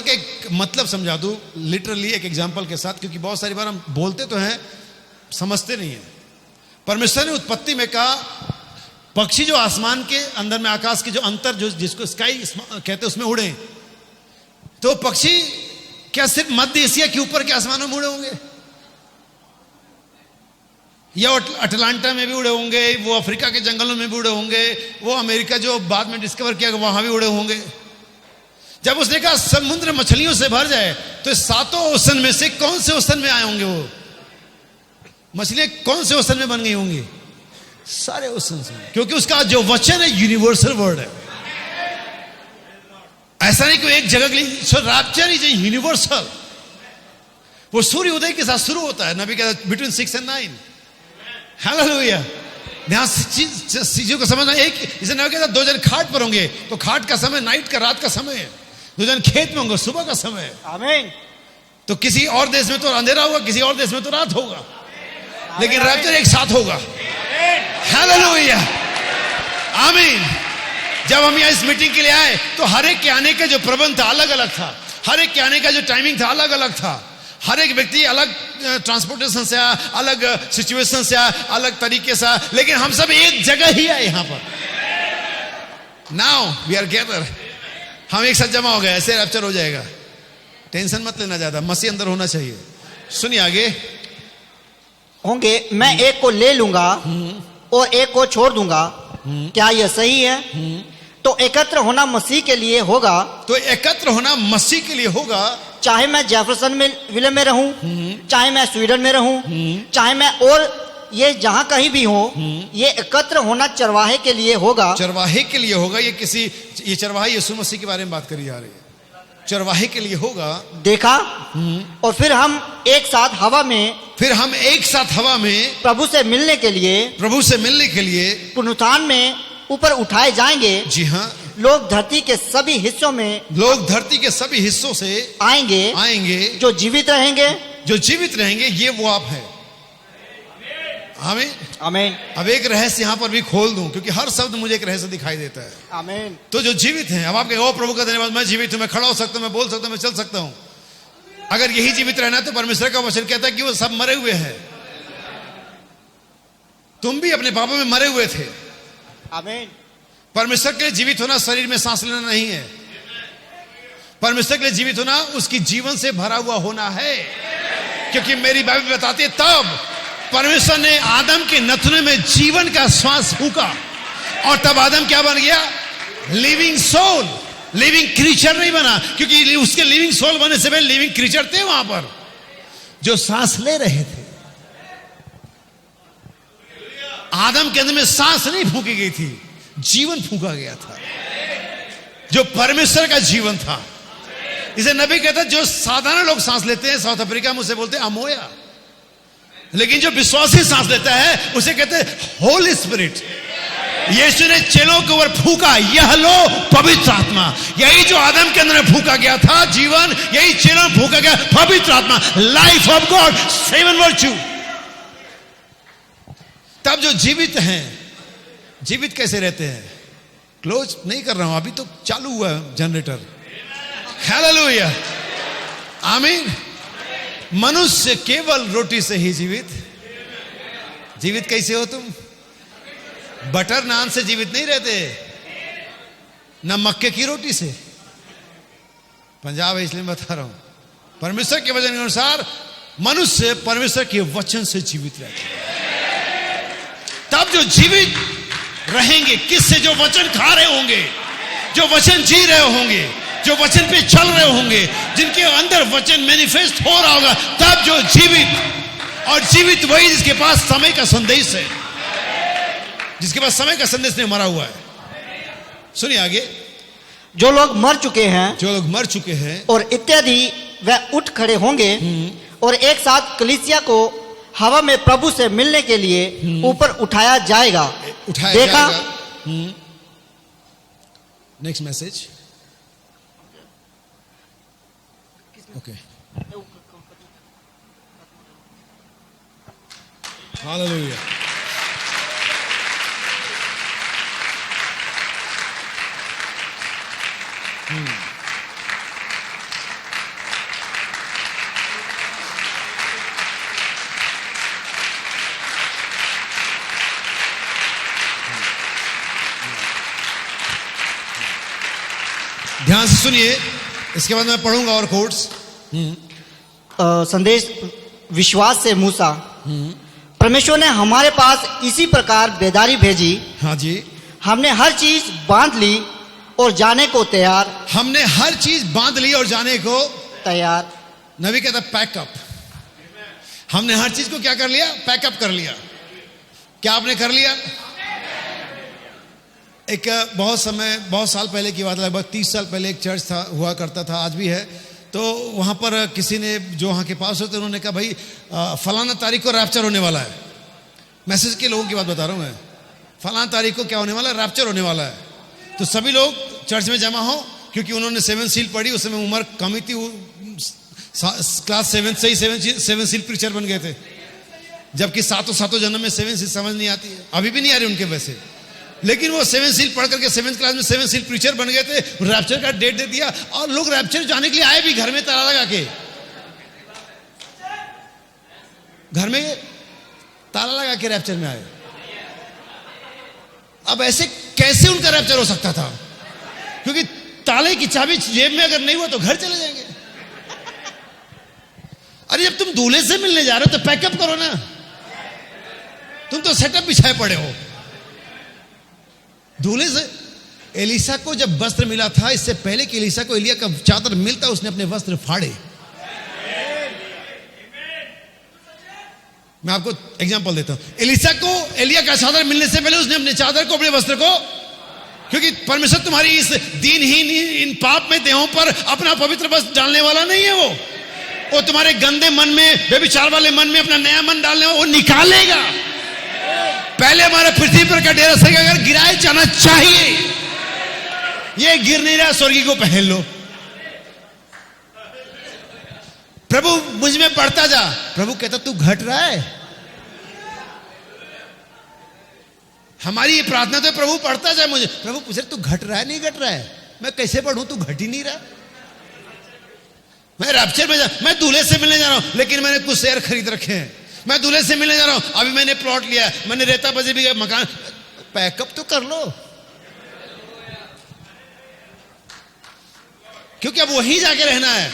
एक मतलब समझा दूं लिटरली एक एग्जांपल के साथ, क्योंकि बहुत सारी बार हम बोलते तो हैं, समझते नहीं है। परमेश्वर ने उत्पत्ति में कहा पक्षी जो आसमान के अंदर में, आकाश के जो अंतर, जो जिसको स्काई कहते हैं, उसमें उड़े, तो पक्षी क्या सिर्फ मध्य एशिया के ऊपर के आसमानों में उड़े होंगे, या अटलांटा में भी उड़े होंगे, वो अफ्रीका के जंगलों में भी उड़े होंगे, वो अमेरिका जो बाद में डिस्कवर किया वहां भी उड़े होंगे। जब उसने कहा समुद्र मछलियों से भर जाए, तो 7 ओशन में से कौन से ओशन में आए होंगे, वो मछलियां कौन से ओशन में बन गई होंगी, सारे ओशन से, क्योंकि उसका जो वचन है यूनिवर्सल वर्ड है। ऐसा नहीं कि एक जगह के लिए, सो रैप्चर इज यूनिवर्सल। वो सूर्य उदय के साथ शुरू होता है, नबी कहता बिटवीन 6 and 9। हालेलुया। ध्यान चीजों को समझना। एक इसे नबी कहता 2 जन खाट पर होंगे, तो खाट का समय नाइट का, रात का समय है। 2 जन खेत में होंगे, सुबह का समय है। आमीन। तो किसी और देश में तो अंधेरा होगा, किसी और देश में तो रात होगा, लेकिन रैप्चर एक साथ होगा। हालेलुया, आमीन। जब हम यहाँ इस मीटिंग के लिए आए तो हर एक के आने का जो प्रबंध था अलग अलग था, हर एक के आने का जो टाइमिंग था अलग अलग था। हर एक व्यक्ति अलग ट्रांसपोर्टेशन से आया, अलग सिचुएशन से आया, अलग तरीके से आया, लेकिन हम सब एक जगह ही आए यहाँ पर। नाउ वी आर गैदर, हम एक साथ जमा हो गए, ऐसे रैप्चर हो जाएगा। टेंशन मत लेना ज्यादा, मसीह अंदर होना चाहिए। सुनिए आगे होंगे, मैं एक को ले लूंगा और एक को छोड़ दूंगा, क्या यह सही है? तो एकत्र होना मसीह के लिए होगा, तो एकत्र होना मसीह के लिए होगा। चाहे मैं जेफरसन में विले में रहूं, चाहे मैं स्वीडन में रहूं, चाहे मैं और ये जहां कहीं भी हो, ये एकत्र होना चरवाहे के लिए होगा। चरवाहे के लिए होगा। ये चरवाहे यीशु मसीह के बारे में बात करी जा रही है, चरवाहे के लिए होगा। देखा, और फिर हम एक साथ हवा में प्रभु से मिलने के लिए पुनरुत्थान में ऊपर उठाए जाएंगे। जी हाँ, लोग धरती के सभी हिस्सों से आएंगे। जो जीवित रहेंगे ये वो आप है। आमीन, आमीन। अब एक रहस्य यहां पर भी खोल दूं, क्योंकि हर शब्द मुझे एक रहस्य दिखाई देता है। आमीन। तो जो जीवित हैं, अब आप कहें, ओ प्रभु का धन्यवाद, मैं जीवित हूं, मैं खड़ा हो सकता हूं, मैं बोल सकता हूं, मैं चल सकता हूं। अगर यही जीवित रहना तो परमेश्वर का वचन कहता है कि वो सब मरे हुए हैं। तुम भी अपने पापों में मरे हुए थे। आमीन। परमेश्वर के लिए जीवित होना शरीर में सांस लेना नहीं है। परमेश्वर के लिए जीवित होना उसकी जीवन से भरा हुआ होना है। क्योंकि मेरी बाइबल बताती है, तब परमेश्वर ने आदम के नथुने में जीवन का श्वास फूका और तब आदम क्या बन गया? लिविंग सोल, लिविंग क्रीचर नहीं बना, क्योंकि उसके लिविंग सोल बनने से पहले लिविंग क्रीचर थे वहां पर जो सांस ले रहे थे। आदम के अंदर में सांस नहीं फूकी गई थी, जीवन फूका गया था जो परमेश्वर का जीवन था। इसे नबी कहता है, जो साधारण लोग सांस लेते हैं साउथ अफ्रीका में उसे बोलते हैं अमोया, लेकिन जो विश्वासी सांस लेता है उसे कहते हैं होली स्पिरिट। यीशु ने चेलों के ऊपर फूका, यह लो पवित्र आत्मा। यही जो आदम के अंदर फूका गया था जीवन, यही चेलों में फूका गया पवित्र आत्मा, लाइफ ऑफ गॉड, 7 वर्च्यू। तब जो जीवित हैं, जीवित कैसे रहते हैं? क्लोज नहीं कर रहा हूं, अभी तो चालू हुआ जनरेटर। हालेलुया, आमीन। मनुष्य केवल रोटी से ही जीवित कैसे हो तुम? बटर नान से जीवित नहीं रहते, न मक्के की रोटी से। पंजाब है इसलिए बता रहा हूं। परमेश्वर के वचन के अनुसार मनुष्य परमेश्वर के वचन से जीवित रहते हैं। तब जो जीवित रहेंगे किससे? जो वचन खा रहे होंगे, जो वचन जी रहे होंगे, जो वचन पे चल रहे होंगे, जिनके अंदर वचन मैनिफेस्ट हो रहा होगा, तब जो जीवित। और जीवित वही जिसके पास समय का संदेश है, जिसके पास समय का संदेश नहीं मरा हुआ है। सुनिए आगे, जो लोग मर चुके हैं और इत्यादि वह उठ खड़े होंगे और एक साथ कलीसिया को हवा में प्रभु से मिलने के लिए ऊपर उठाया जाएगा। देखा, नेक्स्ट मैसेज, ओके। हालेलुया। ध्यान से सुनिए, इसके बाद मैं पढ़ूंगा और कोट्स। संदेश विश्वास से मूसा। परमेश्वर ने हमारे पास इसी प्रकार बेदारी भेजी। हाँ जी, हमने हर चीज बांध ली और जाने को तैयार। हमने हर चीज बांध ली और जाने को तैयार। नबी कहता पैकअप। हमने हर चीज को क्या कर लिया? पैकअप कर लिया। क्या आपने कर लिया? एक बहुत साल पहले की बात, लगभग 30 साल पहले एक चर्च था, हुआ करता था, आज भी है। तो वहाँ पर किसी ने, जो वहाँ के पास होते, उन्होंने कहा भाई फलाना तारीख को रैप्चर होने वाला है। मैसेज के लोगों की बात बता रहा हूँ मैं। फलाना तारीख को क्या होने वाला है? रैप्चर होने वाला है। तो सभी लोग चर्च में जमा हो, क्योंकि उन्होंने 7 सील पढ़ी, उस समय उम्र कम ही थी, क्लास 7 से ही 7 सील प्रीचर बन गए थे। जबकि सातों जन्म में 7 सील समझ नहीं आती है, अभी भी नहीं आ रही उनके वैसे। लेकिन वो 7 सील पढ़ करके 7th क्लास में 7 सील प्रीचर बन गए थे, रैप्चर का डेट दे दिया और लोग रैप्चर जाने के लिए आए भी घर में ताला लगा के, घर में ताला लगा के रैप्चर में आए। अब ऐसे कैसे उनका रैप्चर हो सकता था? क्योंकि ताले की चाबी जेब में अगर नहीं हुआ तो घर चले जाएंगे। अरे जब तुम दूल्हे से मिलने जा रहे हो तो पैकअप करो ना, तुम तो सेटअप बिछाए पड़े हो। दूल्हे से एलिसा को जब वस्त्र मिला था, इससे पहले कि एलिसा को एलिया का चादर मिलता, उसने अपने वस्त्र फाड़े। मैं आपको एग्जांपल देता हूं। एलिसा को एलिया का चादर मिलने से पहले उसने अपने चादर को, अपने वस्त्र को, क्योंकि परमेश्वर तुम्हारी इस दीनहीन इन पाप में देहों पर अपना पवित्र वस्त्र डालने वाला नहीं है। वो तुम्हारे गंदे मन में, व्यभिचार वाले मन में अपना नया मन डालने वाला, वो निकालेगा। पहले हमारा पृथ्वी पर का डेरा सही अगर गिराए जाना चाहिए, ये गिर नहीं रहा, स्वर्गी को पहन लो। प्रभु मुझ में बढ़ता जा। प्रभु कहता तू घट रहा है। हमारी ये प्रार्थना तो प्रभु बढ़ता जाए मुझे। प्रभु पूछ रहे तू घट रहा है नहीं घट रहा है? मैं कैसे बढ़ूं, तू घट ही नहीं रहा। मैं रैप्चर में मैं दूल्हे से मिलने जा रहा हूं, लेकिन मैंने कुछ शेयर खरीद रखे हैं। मैं दूल्हे से मिलने जा रहा हूं, अभी मैंने प्लॉट लिया, मैंने रेता बजे भी मकान। पैकअप तो कर लो, क्योंकि अब वहीं जाके रहना है,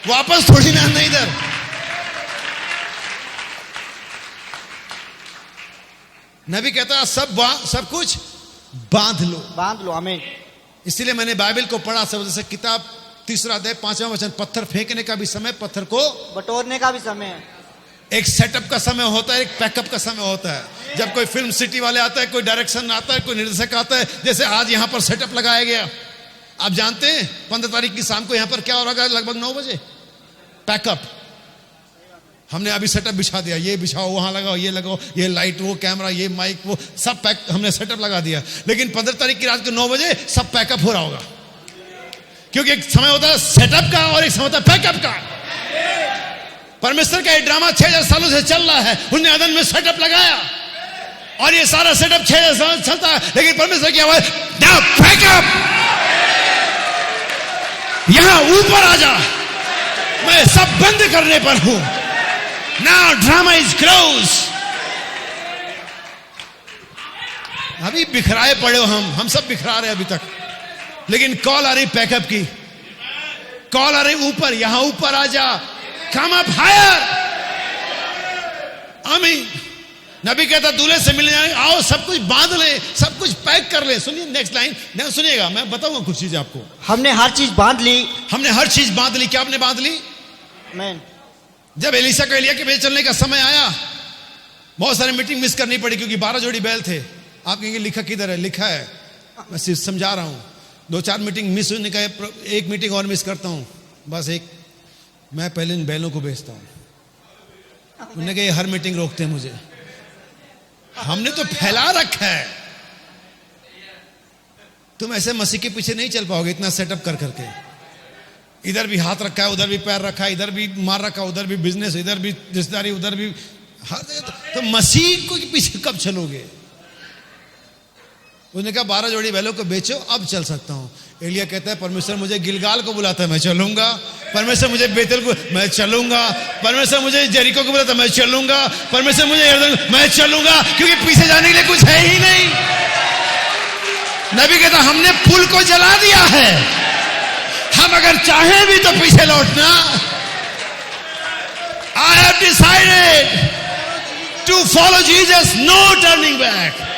वापस थोड़ी ना आना इधर। नबी कहता है सब कुछ बांध लो। आमीन। इसलिए मैंने बाइबल को पढ़ा, सब जैसे किताब 3 अध्याय 5वां वचन, पत्थर फेंकने का भी समय, पत्थर को बटोरने का भी समय है। एक सेटअप का समय होता है, एक पैकअप का समय होता है। जब कोई फिल्म सिटी वाले आता है, कोई डायरेक्शन आता है, कोई निर्देशक आता है, जैसे आज यहां पर सेटअप लगाया गया। आप जानते हैं 15 तारीख की शाम को यहां पर क्या हो रहा है? लगभग 9 बजे पैकअप। हमने अभी सेटअप बिछा दिया, ये बिछाओ, वहां लगाओ, ये लगाओ, ये लाइट, वो कैमरा, ये माइक, वो सब पैक, हमने सेटअप लगा दिया। लेकिन 15 तारीख की रात को 9 बजे सब पैकअप हो रहा होगा, क्योंकि एक समय होता है सेटअप का और एक समय होता है पैकअप का। परमेश्वर का ये ड्रामा 6000 सालों से चल रहा है। उन्होंने अदन में सेटअप लगाया और ये सारा सेटअप 6000 साल चलता है, लेकिन परमेश्वर की आवाज नाउ पैकअप, यहां ऊपर आ जा, मैं सब बंद करने पर हूं। Now drama is close. अभी बिखराए पड़े हो, हम सब बिखरा रहे अभी तक, लेकिन कॉल आ रही पैकअप की, कॉल आ रही ऊपर, यहां ऊपर आ जा, कम अप हायर। आमीन। नबी कहता दूल्हे से मिलने जाए, आओ सब कुछ बांध ले, सब कुछ पैक कर ले। सुनिए नेक्स्ट लाइन, सुनिएगा, मैं बताऊंगा कुछ चीज आपको। हमने हर चीज बांध ली। हमने हर चीज बांध ली। क्या आपने बांध ली? आमीन। जब एलिसा का एलिया के भेज चलने का समय आया, बहुत सारे मीटिंग मिस करनी पड़ी, क्योंकि 12 जोड़ी बैल थे। आप कहेंगे लिखा किधर है? लिखा है, मैं सिर्फ समझा रहा हूं। 2-4 मीटिंग मिस होने का, एक मीटिंग और मिस करता हूं, बस एक। मैं पहले इन बैलों को बेचता हूं। उन्होंने कहा हर मीटिंग रोकते हैं मुझे। हमने तो फैला रखा है, तुम ऐसे मसीह के पीछे नहीं चल पाओगे इतना सेटअप कर करके। इधर भी हाथ रखा है, उधर भी पैर रखा है, इधर भी मार रखा, उधर भी बिजनेस, इधर भी रिश्तेदारी, उधर भी हर जगह। तो मसीह को पीछे कब चलोगे? उसने कहा 12 जोड़ी बैलों को बेचो, अब चल सकता हूं। एलिया कहता है परमेश्वर मुझे गिलगाल को बुलाता है, मैं चलूंगा। परमेश्वर मुझे बेतेल को, मैं चलूंगा। परमेश्वर मुझे जेरिको को बुलाता है, मैं चलूंगा। परमेश्वर मुझे यरदन, मैं चलूंगा, क्योंकि पीछे जाने के लिए कुछ है ही नहीं। नबी कहता हमने पुल को जला दिया है, हम अगर चाहें भी तो पीछे लौटना। I have decided to follow Jesus, no turning back.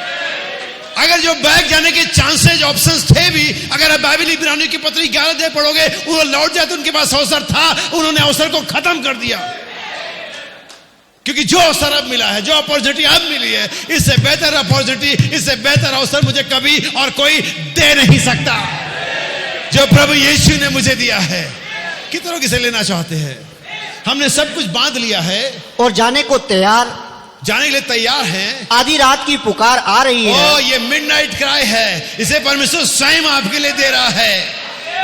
अगर जो बैक जाने के चांसेस, ऑप्शंस थे भी, अगर आप बाइबल इब्रानियों की पत्री 11 अध्याय पढ़ोगे, वो लौट जाए तो उनके पास अवसर था, उन्होंने अवसर को खत्म कर दिया। क्योंकि जो अवसर अब मिला है, जो अपॉर्चुनिटी अब मिली है, इससे बेहतर अपॉर्चुनिटी, इससे बेहतर अवसर मुझे कभी और कोई दे नहीं सकता, जो प्रभु यीशु ने मुझे दिया है। कितने लोग इसे लेना चाहते हैं? हमने सब कुछ बांध लिया है और जाने के लिए तैयार हैं। आधी रात की पुकार आ रही है। ओ, ये मिडनाइट क्राई है, इसे परमेश्वर स्वयं आपके लिए दे रहा है।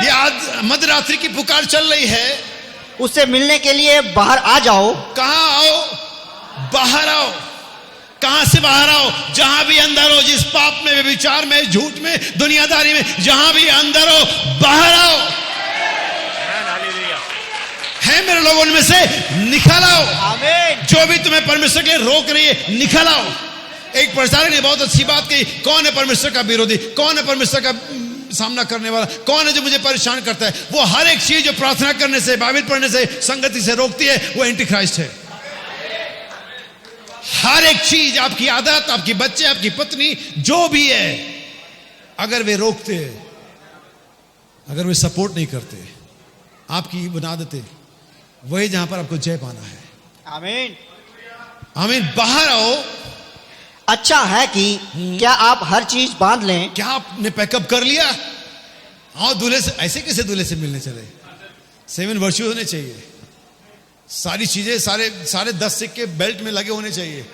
ये आज मध्यरात्रि की पुकार चल रही है। उससे मिलने के लिए बाहर आ जाओ। कहां आओ? बाहर आओ। कहां से बाहर आओ? जहां भी अंदर हो, जिस पाप में, विचार में, झूठ में, दुनियादारी में, जहां भी अंदर हो, बाहर आओ। है मेरे लोगों में से निकल आओ। आमीन। जो भी तुम्हें परमेश्वर के लिए रोक रही है, निकल आओ। एक प्रचारक ने बहुत अच्छी बात कही, कौन है परमेश्वर का विरोधी, कौन है परमेश्वर का सामना करने वाला, कौन है जो मुझे परेशान करता है? वो हर एक चीज जो प्रार्थना करने से, बाइबल पढ़ने से, संगति से रोकती है, वो एंटी क्राइस्ट है। हर एक चीज, आपकी आदत, आपकी बच्चे, आपकी पत्नी, जो भी है, अगर वे रोकते हैं, अगर वे सपोर्ट नहीं करते, आपकी बनादतें, वही जहां पर आपको जय पाना है। आमीन। आमीन। बाहर आओ। अच्छा है कि क्या आप हर चीज बांध लें। क्या आपने पैकअप कर लिया? आओ दूल्हे से। ऐसे कैसे दूल्हे से मिलने चले? 7 वर्च्यू होने चाहिए, सारी चीजें, सारे 10 सिक्के बेल्ट में लगे होने चाहिए।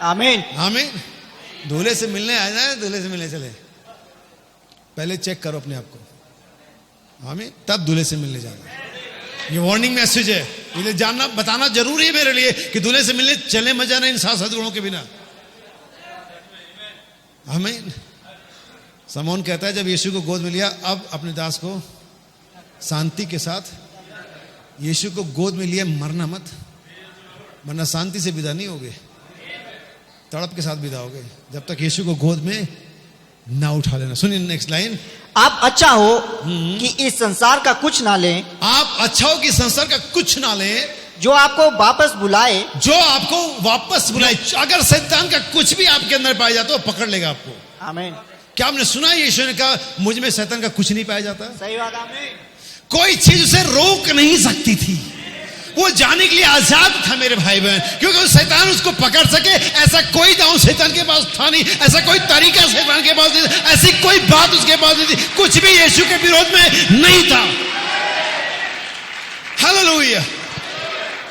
आमीन। आमीन। दूल्हे से मिलने आए ना, दूल्हे से मिलने चले, पहले चेक करो अपने आप को। आमीन। तब दूल्हे से मिलने जाना। ये वार्निंग मैसेज है, ये जानना, बताना जरूरी है मेरे लिए कि दूल्हे से मिलने चले, मजा नहीं इन 7 सद्गुणों के बिना। आमीन। समौन कहता है, जब यीशु को गोद में लिया, अब अपने दास को शांति के साथ, यीशु को गोद में लिया, मरना मत, वरना शांति से विदा नहीं होगे, तड़प के साथ विदा होगे, जब तक यीशु को गोद में ना उठा लेना। सुनिए नेक्स्ट लाइन। आप अच्छा हो कि इस संसार का कुछ ना लें। आप अच्छा हो कि संसार का कुछ ना लें, जो आपको वापस बुलाए। जो आपको वापस बुलाए। अगर शैतान का कुछ भी आपके अंदर पाया जाता है, वो पकड़ लेगा आपको। आमीन। क्या आपने सुना है यीशु ने कहा, मुझ में शैतान का कुछ नहीं पाया जाता? सही बात। आमीन। कोई चीज उसे रोक नहीं सकती थी, वो जाने के लिए आजाद था मेरे भाई बहन, क्योंकि उस शैतान उसको पकड़ सके ऐसा कोई दांव शैतान के पास था नहीं, ऐसा कोई तरीका शैतान के पास नहीं, ऐसी कोई बात उसके पास नहीं थी, कुछ भी यीशु के विरोध में नहीं था। हालेलुया।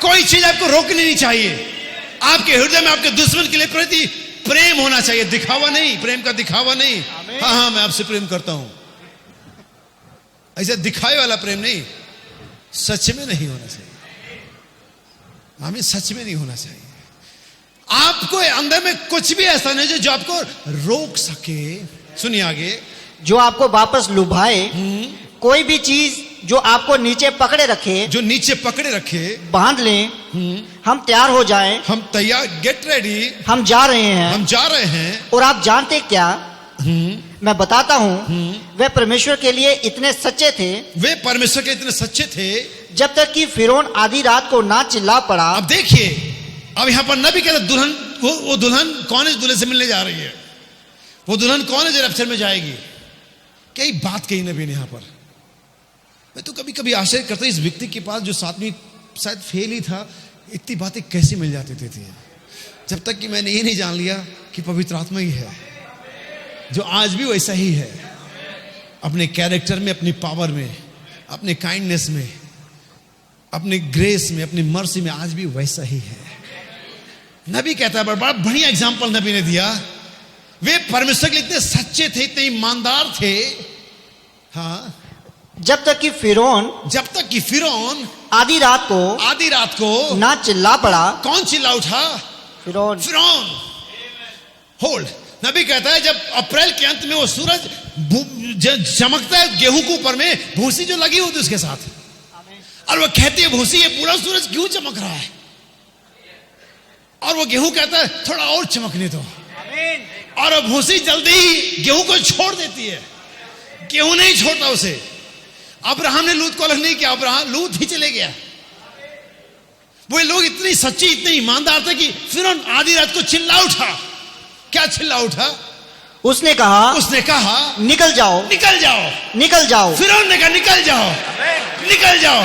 कोई चीज आपको रोकनी नहीं चाहिए। आपके हृदय में आपके दुश्मन के लिए प्रति प्रेम होना चाहिए, दिखावा नहीं, प्रेम का दिखावा नहीं। हाँ, मैं आपसे प्रेम करता हूं, ऐसे दिखाए वाला प्रेम नहीं, सच में नहीं होना चाहिए। हमें सच में नहीं होना चाहिए। आपको अंदर में कुछ भी ऐसा नहीं जो आपको रोक सके। सुनिए आगे। जो आपको वापस लुभाए। कोई भी चीज जो आपको नीचे पकड़े रखे, जो नीचे पकड़े रखे, बांध लें। हम तैयार हो जाएं। हम तैयार, गेट रेडी, हम जा रहे हैं। हम जा रहे हैं। और आप जानते क्या, मैं बताता हूं, वे परमेश्वर के लिए इतने सच्चे थे, वे परमेश्वर के इतने सच्चे थे, जब तक कि फिरौन आधी रात को ना चिल्ला पड़ा। अब देखिए, अब यहां पर नबी कहता दुल्हन, वो दुल्हन कौन है? दूल्हे से मिलने जा रही है। वो दुल्हन कौन है जो रैप्चर में जाएगी? कई बात कही नबी ने यहां पर। मैं तो कभी कभी आश्चर्य करता हूं, इस व्यक्ति के पास जो 7वीं शायद फेल ही था, इतनी बातें कैसे मिल जाती थी, जब तक कि मैंने ये नहीं जान लिया कि पवित्र आत्मा ही है, जो आज भी वैसा ही है, अपने कैरेक्टर में, अपनी पावर में, अपने काइंडनेस में, अपने ग्रेस में, अपनी मर्सी में, आज भी वैसा ही है। नबी कहता है, बड़ा बढ़िया एग्जाम्पल नबी ने दिया। वे परमेश्वर के लिए इतने सच्चे थे, इतने ईमानदार थे। हाँ, जब तक कि फिरौन आधी रात को ना चिल्ला पड़ा। कौन चिल्ला उठा? फिरौन। होल्ड। नबी कहता है, जब अप्रैल के अंत में वो सूरज चमकता है गेहूं के ऊपर में, भूसी जो लगी होती उसके साथ, और वो कहती है, भूसी, ये पूरा सूरज क्यों चमक रहा है? और वो गेहूं कहता है, थोड़ा और चमकने दो। और वो भूसी जल्दी ही गेहूं को छोड़ देती है, गेहूं नहीं छोड़ता उसे। अब्राहम ने लूत को अलग नहीं किया, अब्राहम लूत ही चले गया। वो लोग इतनी सच्ची, इतने ईमानदार थे कि फिरौन आधी रात को चिल्ला उठा। क्या चिल्ला उठा? उसने कहा निकल जाओ। फिरौन ने कहा, निकल जाओ।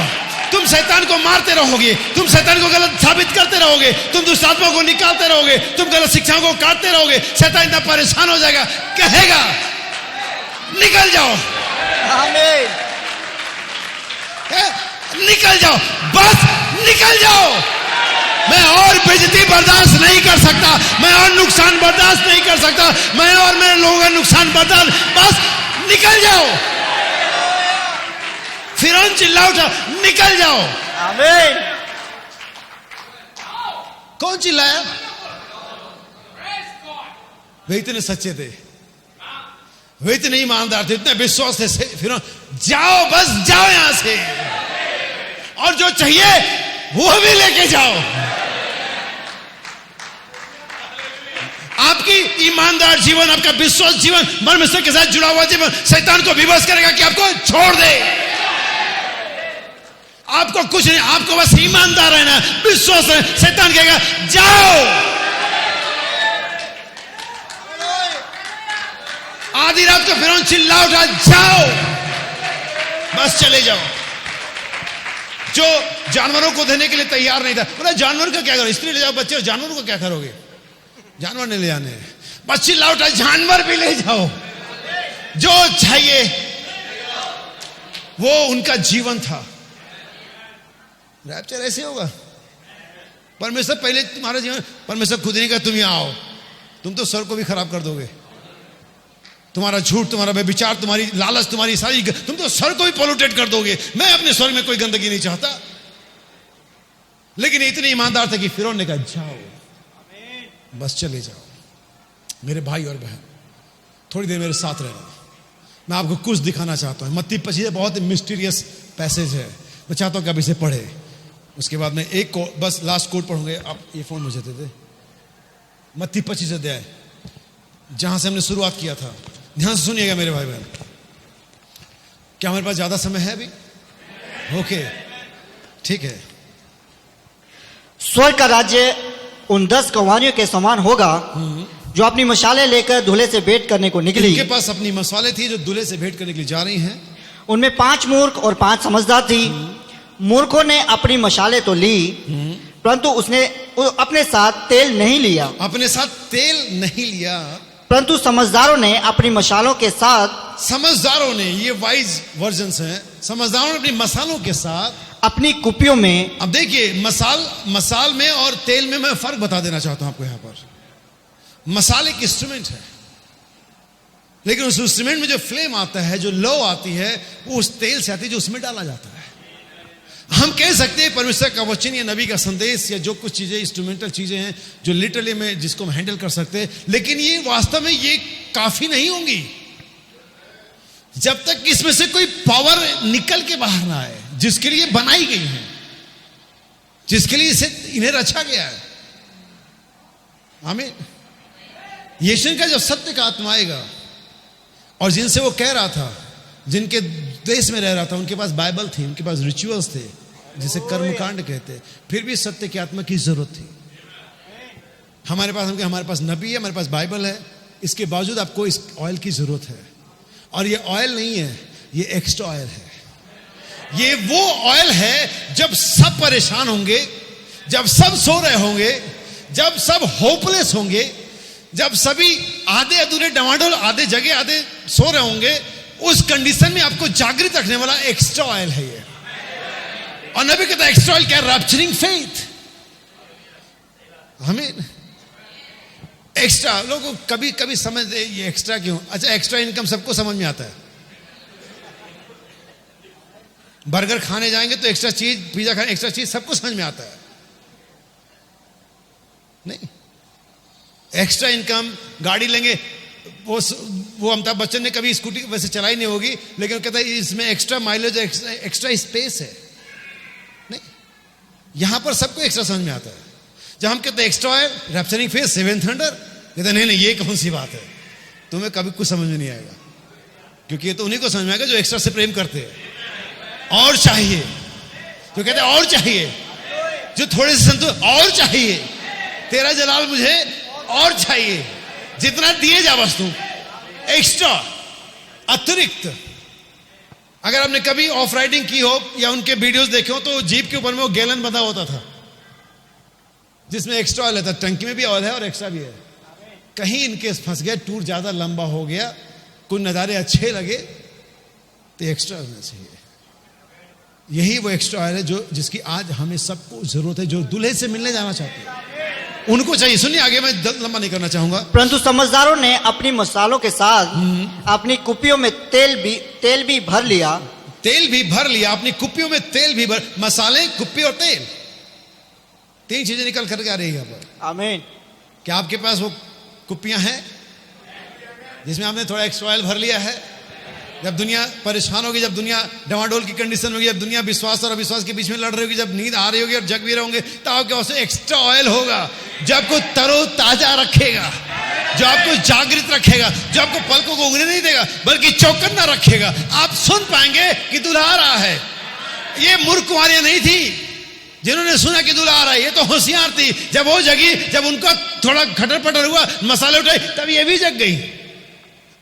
तुम शैतान को मारते रहोगे, तुम शैतान को गलत साबित करते रहोगे, तुम दुष्ट आत्मा को निकालते रहोगे, तुम गलत शिक्षाओं को काटते रहोगे, शैतान इतना परेशान हो जाएगा, कहेगा निकल जाओ। आमीन। निकल जाओ, बस निकल जाओ। मैं और बेइज्जती बर्दाश्त नहीं कर सकता, मैं और नुकसान बर्दाश्त नहीं कर सकता, मैं और मेरे लोगों का नुकसान बर्दाश्त, बस निकल जाओ। फिरौन चिल्ला उठा, निकल जाओ। आमीन। कौन चिल्लाया? वे इतने सच्चे थे, वे इतने ईमानदार थे, इतने विश्वास थे। फिर जाओ, बस जाओ यहां से, और जो चाहिए वो भी लेके जाओ। आपकी ईमानदार जीवन, आपका विश्वास जीवन, परमेश्वर के साथ जुड़ा हुआ जीवन शैतान को विवश करेगा कि आपको छोड़ दे। आपको कुछ नहीं, आपको बस ईमानदार रहना, विश्वास है। शैतान कहेगा जाओ। आधी रात को फिरौन चिल्ला उठा, जाओ, बस चले जाओ। जो जानवरों को देने के लिए तैयार नहीं था, बोला जानवर का क्या करो, स्त्री ले जाओ बच्चे, जानवरों को क्या करोगे? जानवर नहीं ले जाने, बस चिल्ला उठा, जानवर भी ले जाओ, जो चाहिए। वो उनका जीवन था। रैप्चर ऐसे होगा। परमेश्वर पहले तुम्हारा जीवन, परमेश्वर खुद नहीं कहा तुम यहां आओ, तुम तो स्वर को भी खराब कर दोगे। तुम्हारा झूठ, तुम्हारा व्यभिचार, तुम्हारी लालच, तुम्हारी सारी, तुम तो स्वर को भी पोल्यूटेड कर दोगे। मैं अपने स्वर में कोई गंदगी नहीं चाहता। लेकिन इतने ईमानदार थे कि फिरौन ने कहा जाओ, बस चले जाओ। मेरे भाई और बहन, थोड़ी देर मेरे साथ रहना, मैं आपको कुछ दिखाना चाहता हूं। मत्ती 25 बहुत मिस्टीरियस पैसेज है, मैं चाहता हूं कि आप इसे पढ़े। उसके बाद मैं एक को बस लास्ट कोट पढ़ूंगे। आप ये फोन मुझे दे दे। मत्ती 25 अध्याय, जहां से हमने शुरुआत किया था। ध्यान से सुनिएगा मेरे भाई बहन। क्या हमारे पास ज्यादा समय है अभी? ओके, ठीक है। स्वर्ग का राज्य उन 10 कुंवारियों के समान होगा जो अपनी मशालें लेकर दूल्हे से भेंट करने को निकली। उनके पास अपनी मसाले थी जो दूल्हे से भेंट करने के लिए जा रही हैं। उनमें 5 मूर्ख और 5 समझदार थी। मूर्खों ने अपनी मशालें तो ली, परंतु उसने अपने साथ तेल नहीं लिया। अपने साथ तेल नहीं लिया। परंतु समझदारों ने अपनी मशालों के साथ, समझदारों ने, ये वाइज वर्जन्स हैं, समझदारों ने अपनी मसालों के साथ अपनी कुपियों में। अब देखिए, मसाल में और तेल में मैं फर्क बता देना चाहता हूं आपको। यहां पर मसाल एक इंस्ट्रूमेंट है, लेकिन उस इंस्ट्रूमेंट में जो फ्लेम आता है, जो लो आती है, वो उस तेल से आती है जो उसमें डाला जाता है। हम कह सकते हैं परमेश्वर का वचन या नबी का संदेश या जो कुछ चीजें इंस्ट्रूमेंटल चीजें हैं जो लिटरली में जिसको हम हैंडल कर सकते हैं, लेकिन ये वास्तव में ये काफी नहीं होंगी जब तक इसमें से कोई पावर निकल के बाहर ना आए, जिसके लिए बनाई गई है, जिसके लिए इन्हें रचा गया है। आमीन। यीशु का जब सत्य का आत्मा आएगा, और जिनसे वो कह रहा था, जिनके देश में रह रहा था, उनके पास बाइबल थी, उनके पास रिचुअल्स थे जिसे कर्मकांड कहते, फिर भी सत्य की आत्मा की जरूरत थी। हमारे पास नबी है, हमारे पास बाइबल है, इसके बावजूद आपको इस ऑयल की जरूरत है। और ये ऑयल नहीं है, ये एक्स्ट्रा ऑयल है। ये वो ऑयल है जब सब परेशान होंगे, जब सब सो रहे होंगे, जब सब होपलेस होंगे, जब सभी आधे अधूरे डवाडोल, आधे जगह आधे सो रहे होंगे, उस कंडीशन में आपको जागृत रखने वाला एक्स्ट्रा ऑयल है ये। और नबी कहता है एक्स्ट्रा ऑयल क्या? Rapturing faith. हमें एक्स्ट्रा लोगों कभी कभी समझते ये एक्स्ट्रा क्यों? अच्छा, एक्स्ट्रा इनकम सबको समझ में आता है। बर्गर खाने जाएंगे तो एक्स्ट्रा चीज, पिज्जा खाने एक्स्ट्रा चीज, सबको समझ में आता है। नहीं, एक्स्ट्रा इनकम, गाड़ी लेंगे, वो अमिताभ बच्चन ने कभी स्कूटी वैसे चलाई नहीं होगी, लेकिन कहता है इसमें एक्स्ट्रा माइलेज, एक्स्ट्रा स्पेस है। नहीं, यहां पर सबको एक्स्ट्रा समझ में आता है। जब हम कहते हैं extra oil, rapturing faith, seventh thunder, कहते नहीं ये कौन सी बात है, तुम्हें कभी कुछ समझ में नहीं आएगा, क्योंकि ये तो उन्हीं को समझ में आएगा जो एक्स्ट्रा से प्रेम करते हैं। और चाहिए, जो कहते हैं और चाहिए, जो थोड़े से संतोष, और चाहिए, तेरा जलाल मुझे और चाहिए, जितना दिए जा वस्तु एक्स्ट्रा, अतिरिक्त। अगर आपने कभी ऑफ राइडिंग की हो या उनके वीडियोस देखे हो, तो जीप के ऊपर में वो गैलन बंधा होता था जिसमें एक्स्ट्रा ऑयल था। टंकी में भी ऑयल है और एक्स्ट्रा भी है। कहीं इनकेस फंस गया, टूर ज्यादा लंबा हो गया, कुछ नजारे अच्छे लगे, तो एक्स्ट्रा होना चाहिए। यही वो एक्स्ट्रा ऑयल है जो जिसकी आज हमें सबको जरूरत है, जो दूल्हे से मिलने जाना चाहते हैं, उनको चाहिए। सुनिए आगे, मैं लंबा नहीं करना चाहूंगा। परंतु समझदारों ने अपनी मसालों के साथ अपनी कुपियों में तेल भी भर लिया। तेल भी भर लिया, अपनी कुपियों में तेल भी भर। मसाले, कुप्पी और तेल। तीन चीजें निकल करके आ रही है यहाँ पर। आमीन। क्या आपके पास वो कुप्पियां हैं जिसमें आपने थोड़ा एक्स्ट्रा ऑयल भर लिया है? जब दुनिया परेशान होगी, जब दुनिया डवाडोल की कंडीशन होगी, जब दुनिया विश्वास और अविश्वास के बीच में लड़ रही होगी, जब नींद आ रही होगी और जग भी रहोगे, तो आपके पास एक्स्ट्रा ऑयल होगा जो आपको तरोताजा रखेगा, जो आपको जागृत रखेगा, जो आपको पलकों को उगने नहीं देगा बल्कि चौकन्ना रखेगा। आप सुन पाएंगे कि दूल्हा आ रहा है। ये मूर्ख कुंवारियां नहीं थी जिन्होंने सुना कि दूल्हा आ रहा है, ये तो होशियार थी। जब वो जगी, जब उनका थोड़ा खटर पटर हुआ, मसाले उठाए, तब ये भी जग गई।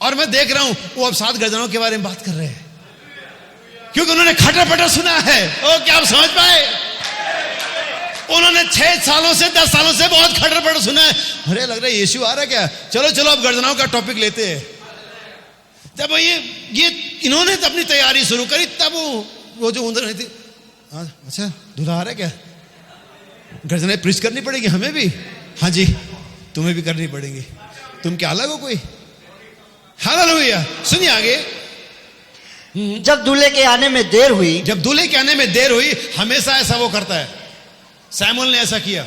और मैं देख रहा हूं वो अब 7 गर्दनों के बारे में बात कर रहे हैं क्योंकि उन्होंने खटर पटर सुना है। ओ, क्या आप समझ पाए? उन्होंने 6 सालों से 10 सालों से बहुत खटर पटर सुना है। अरे लग रहा है यीशु आ रहा है क्या? चलो चलो अब गर्दनों का टॉपिक लेते हैं। जब ये इन्होंने तो अपनी तैयारी शुरू करी, तब वो जो उधर रही थी, अच्छा दूल्हा आ रहा है क्या? गर्दनें प्रीच करनी पड़ेगी हमें भी? हाँ जी, तुम्हें भी करनी पड़ेगी। तुम क्या अलग हो कोई? हालेलुया। सुनिए आगे। जब दूल्हे के आने में देर हुई, जब दूल्हे के आने में देर हुई, हमेशा ऐसा वो करता है। सैमुअल ने ऐसा किया,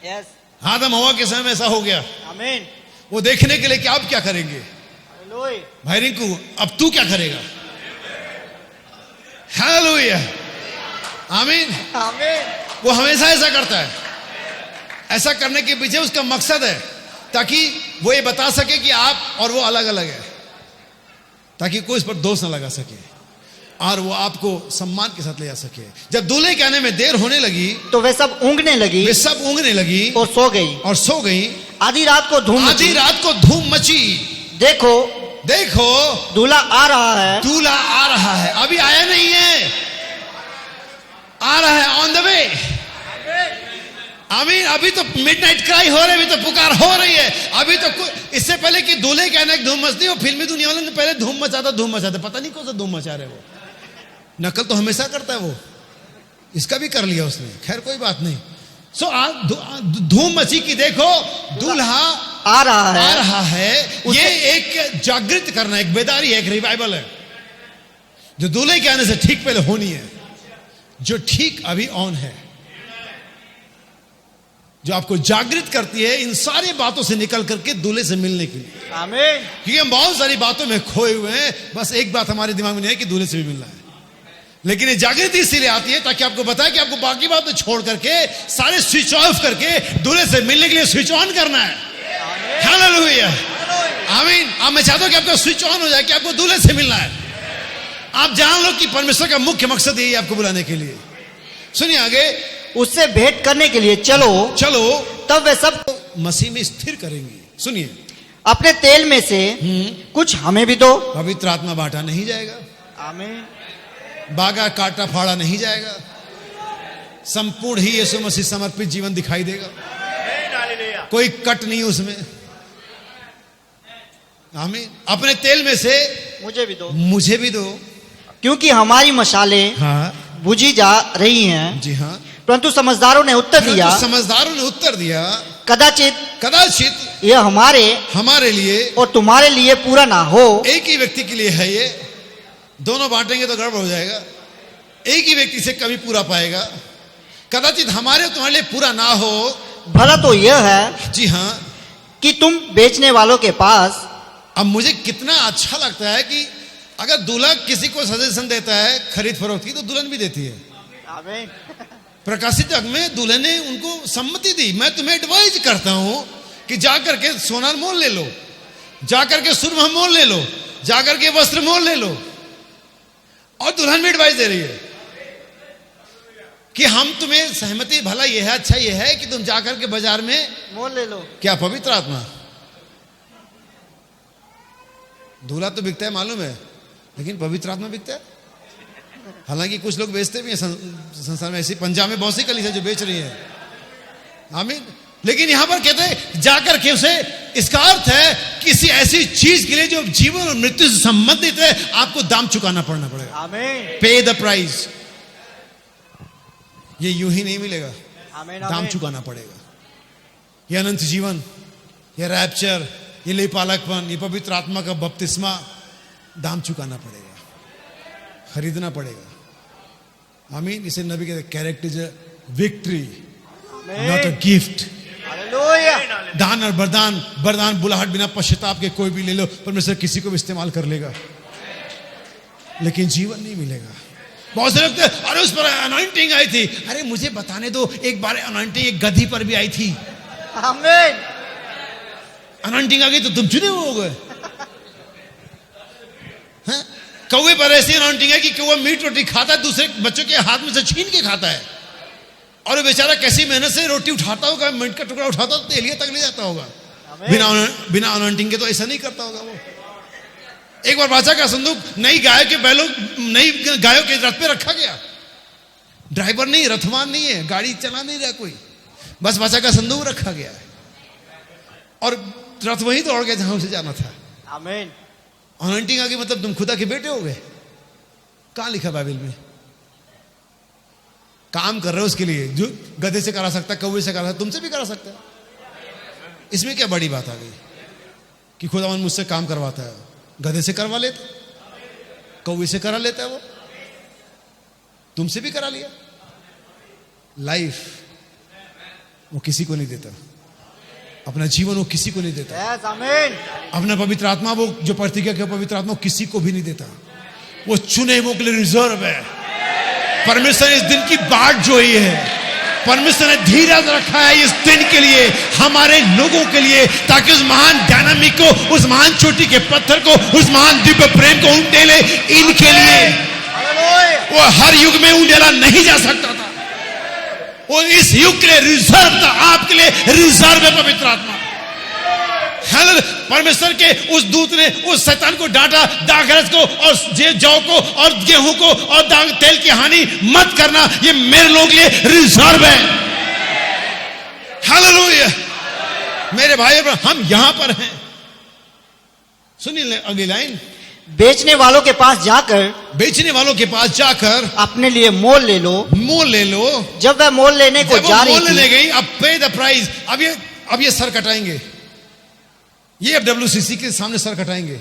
यस, आदम हवा के समय में ऐसा हो गया। आमीन। वो देखने के लिए कि आप क्या करेंगे। हालेलुया। भाई रिंकू, अब तू क्या करेगा? हालेलुया, आमीन। आमीन। वो हमेशा ऐसा करता है। ऐसा करने के पीछे उसका मकसद है ताकि वो ये बता सके कि आप और वो अलग अलग है, ताकि कोई इस पर दोष ना लगा सके और वो आपको सम्मान के साथ ले जा सके। जब दूल्हे के आने में देर होने लगी तो वे सब ऊँघने लगी, वे सब ऊँघने लगी और सो गई। और सो गई। आधी रात को धूम आधी मची। रात को धूम मची। देखो देखो दूल्हा आ रहा है। दूल्हा आ रहा है। अभी आया नहीं है, आ रहा है, ऑन द वे। आमीन। अभी तो मिडनाइट क्राई हो रही है, अभी तो पुकार हो रही है। अभी तो इससे पहले कि दूल्हे के आने की धूम मचती हो, फिल्मी दुनिया वाले ने पहले धूम मचाते, पता नहीं कौन सा धूम मचा रहे वो। नकल तो हमेशा करता है वो, इसका भी कर लिया उसने। खैर कोई बात नहीं। सो धूम मची की देखो दूल्हा आ रहा है। ये एक जागृत करना, एक बेदारी है, एक रिवाइवल है जो दूल्हे के आने से ठीक पहले होनी है, जो ठीक अभी ऑन है, जो आपको जागृत करती है इन सारी बातों से निकल करके दूल्हे से मिलने के लिए। आमीन। क्योंकि हम बहुत सारी बातों में खोए हुए हैं, बस एक बात हमारे दिमाग में नहीं है कि दूल्हे से भी मिलना है। लेकिन ये जागृति इसीलिए आती है ताकि आपको बताए कि आपको बाकी बातें छोड़ करके, सारे स्विच ऑफ करके दूल्हे से मिलने के लिए स्विच ऑन करना है। हालेलुया, आमीन। अब मैं चाहता हूं कि आपका स्विच ऑन हो जाए, कि आपको दूल्हे से मिलना है। आप जान लो कि परमेश्वर का मुख्य मकसद यही है, आपको बुलाने के लिए। सुनिए आगे। उससे भेंट करने के लिए चलो। तब वे सब मसीह में स्थिर करेंगे। सुनिए, अपने तेल में से कुछ हमें भी दो। पवित्र आत्मा बांटा नहीं जाएगा, आमीन। बागा काटा फाड़ा नहीं जाएगा, संपूर्ण ही यीशु मसीह समर्पित जीवन दिखाई देगा, कोई कट नहीं उसमें। आमीन। अपने तेल में से मुझे भी दो, क्योंकि हमारी मशालें हाँ बुझी जा रही हैं। जी हाँ। परंतु समझदारों ने उत्तर दिया, कदाचित यह हमारे लिए और तुम्हारे लिए पूरा ना हो। एक ही व्यक्ति के लिए है ये, दोनों बांटेंगे तो गड़बड़ हो जाएगा। एक ही व्यक्ति से कभी पूरा पाएगा। कदाचित हमारे और तुम्हारे लिए पूरा ना हो। भला तो यह है, जी हाँ, कि तुम बेचने वालों के पास। अब मुझे कितना अच्छा लगता है कि अगर दूल्हा किसी को सजेशन देता है खरीद फरोख्त की, तो दुल्हन भी देती है। आमीन। प्रकाशित अग में दूल्हे ने उनको सम्मति दी, मैं तुम्हें एडवाइज करता हूं कि जाकर के सोना मोल ले लो, जाकर के सुरमा मोल ले लो, जाकर के वस्त्र मोल ले लो। और दुल्हन भी एडवाइस दे रही है कि हम तुम्हें सहमति, भला यह है, अच्छा यह है कि तुम जाकर के बाजार में मोल ले लो। क्या पवित्र आत्मा? दूल्हा तो बिकता है मालूम है, लेकिन पवित्र आत्मा बिकता है। हालांकि कुछ लोग बेचते भी हैं संसार में, ऐसी पंजाब में बहुत सी कलीसिया जो बेच रही है। आमीन। लेकिन यहां पर कहते हैं जाकर के उसे, इसका अर्थ है किसी ऐसी चीज के लिए जो जीवन और मृत्यु से संबंधित है, आपको दाम चुकाना पड़ना पड़ेगा। आमीन। पे द प्राइस। ये यूं ही नहीं मिलेगा, आमीन। दाम चुकाना पड़ेगा। ये अनंत जीवन, ये रैप्चर, ये लेपालकपन, ये पवित्र आत्मा का बपतिस्मा, दाम चुकाना पड़ेगा, खरीदना पड़ेगा। आमीन। इसे नबी कहते हैं character is victory. Not a gift. Hallelujah. दान और वरदान, वरदान बुलाहट बिना पश्चाताप के कोई भी ले लो, परमेश्वर किसी को भी इस्तेमाल कर लेगा, लेकिन जीवन नहीं मिलेगा। बहुत से लोग कहते हैं, अरे उस पर अनॉइंटिंग आई थी। अरे मुझे बताने दो, एक बार अनॉइंटिंग एक गधी पर भी आई थी। आमीन। अनॉइंटिंग आ गई तो तुम चुने हो गए। हाँ? कौवे पर ऐसी अनॉइंटिंग है कि कौवा मीट रोटी खाता है, दूसरे बच्चों के हाथ में से छीन के खाता है, और वो बेचारा कैसी मेहनत से रोटी उठाता होगा, मीट का टुकड़ा उठाता तो तेलिया तक ले जाता होगा। बिना अनॉइंटिंग के तो ऐसा नहीं करता होगा वो। एक बार बादशाह का संदूक नई गायों के रथ पे रखा गया। ड्राइवर नहीं, रथवान नहीं है, गाड़ी चला नहीं रहा कोई, बस बादशाह का संदूक रखा गया है और रथ वहीं दौड़ गया जहां उसे जाना था। आमीन। अनॉइंटिंग आ गई मतलब तुम खुदा के बेटे हो गए। कहां लिखा बाइबल में? काम कर रहे हो उसके लिए, जो गधे से करा सकता, कौवे से करा सकता, तुमसे भी करा सकता है। इसमें क्या बड़ी बात आ गई कि खुदावन मुझसे काम करवाता है? गधे से करवा लेता, कौवे से करा लेता है, वो तुमसे भी करा लिया। लाइफ वो किसी को नहीं देता, अपना जीवन वो किसी को नहीं देता। यस, आमीन। अपना पवित्र आत्मा, वो जो प्रतिज्ञा के पवित्र आत्मा, किसी को भी नहीं देता। वो चुने हुओं के लिए रिजर्व है। परमेश्वर ने इस दिन की बाट जोई है, परमेश्वर ने धीरज रखा है इस दिन के लिए, हमारे लोगों के लिए, ताकि उस महान डायनामिक को, उस महान चोटी के पत्थर को, उस महान दिव्य प्रेम को उंडेले इनके लिए। वो हर युग में उंडेला नहीं जा सकता था, वो इस युग के लिए रिजर्व था, आपके लिए रिजर्व है पवित्र आत्मा। परमेश्वर के उस दूत ने उस शैतान को डांटा, दाखरस को और जौ को और गेहूं को और तेल की हानि मत करना, ये मेरे लोगों के लिए रिजर्व है। हालेलुया। मेरे भाई हम यहां पर हैं। सुनिए अगली लाइन, बेचने वालों के पास जाकर, बेचने वालों के पास जाकर अपने लिए मोल ले लो। मोल ले लो। जब वह मोल लेने को जा रही मोल लेने थी, गई, अब पे द प्राइस। अब ये सर कटाएंगे, ये अब WCC के सामने सर कटाएंगे,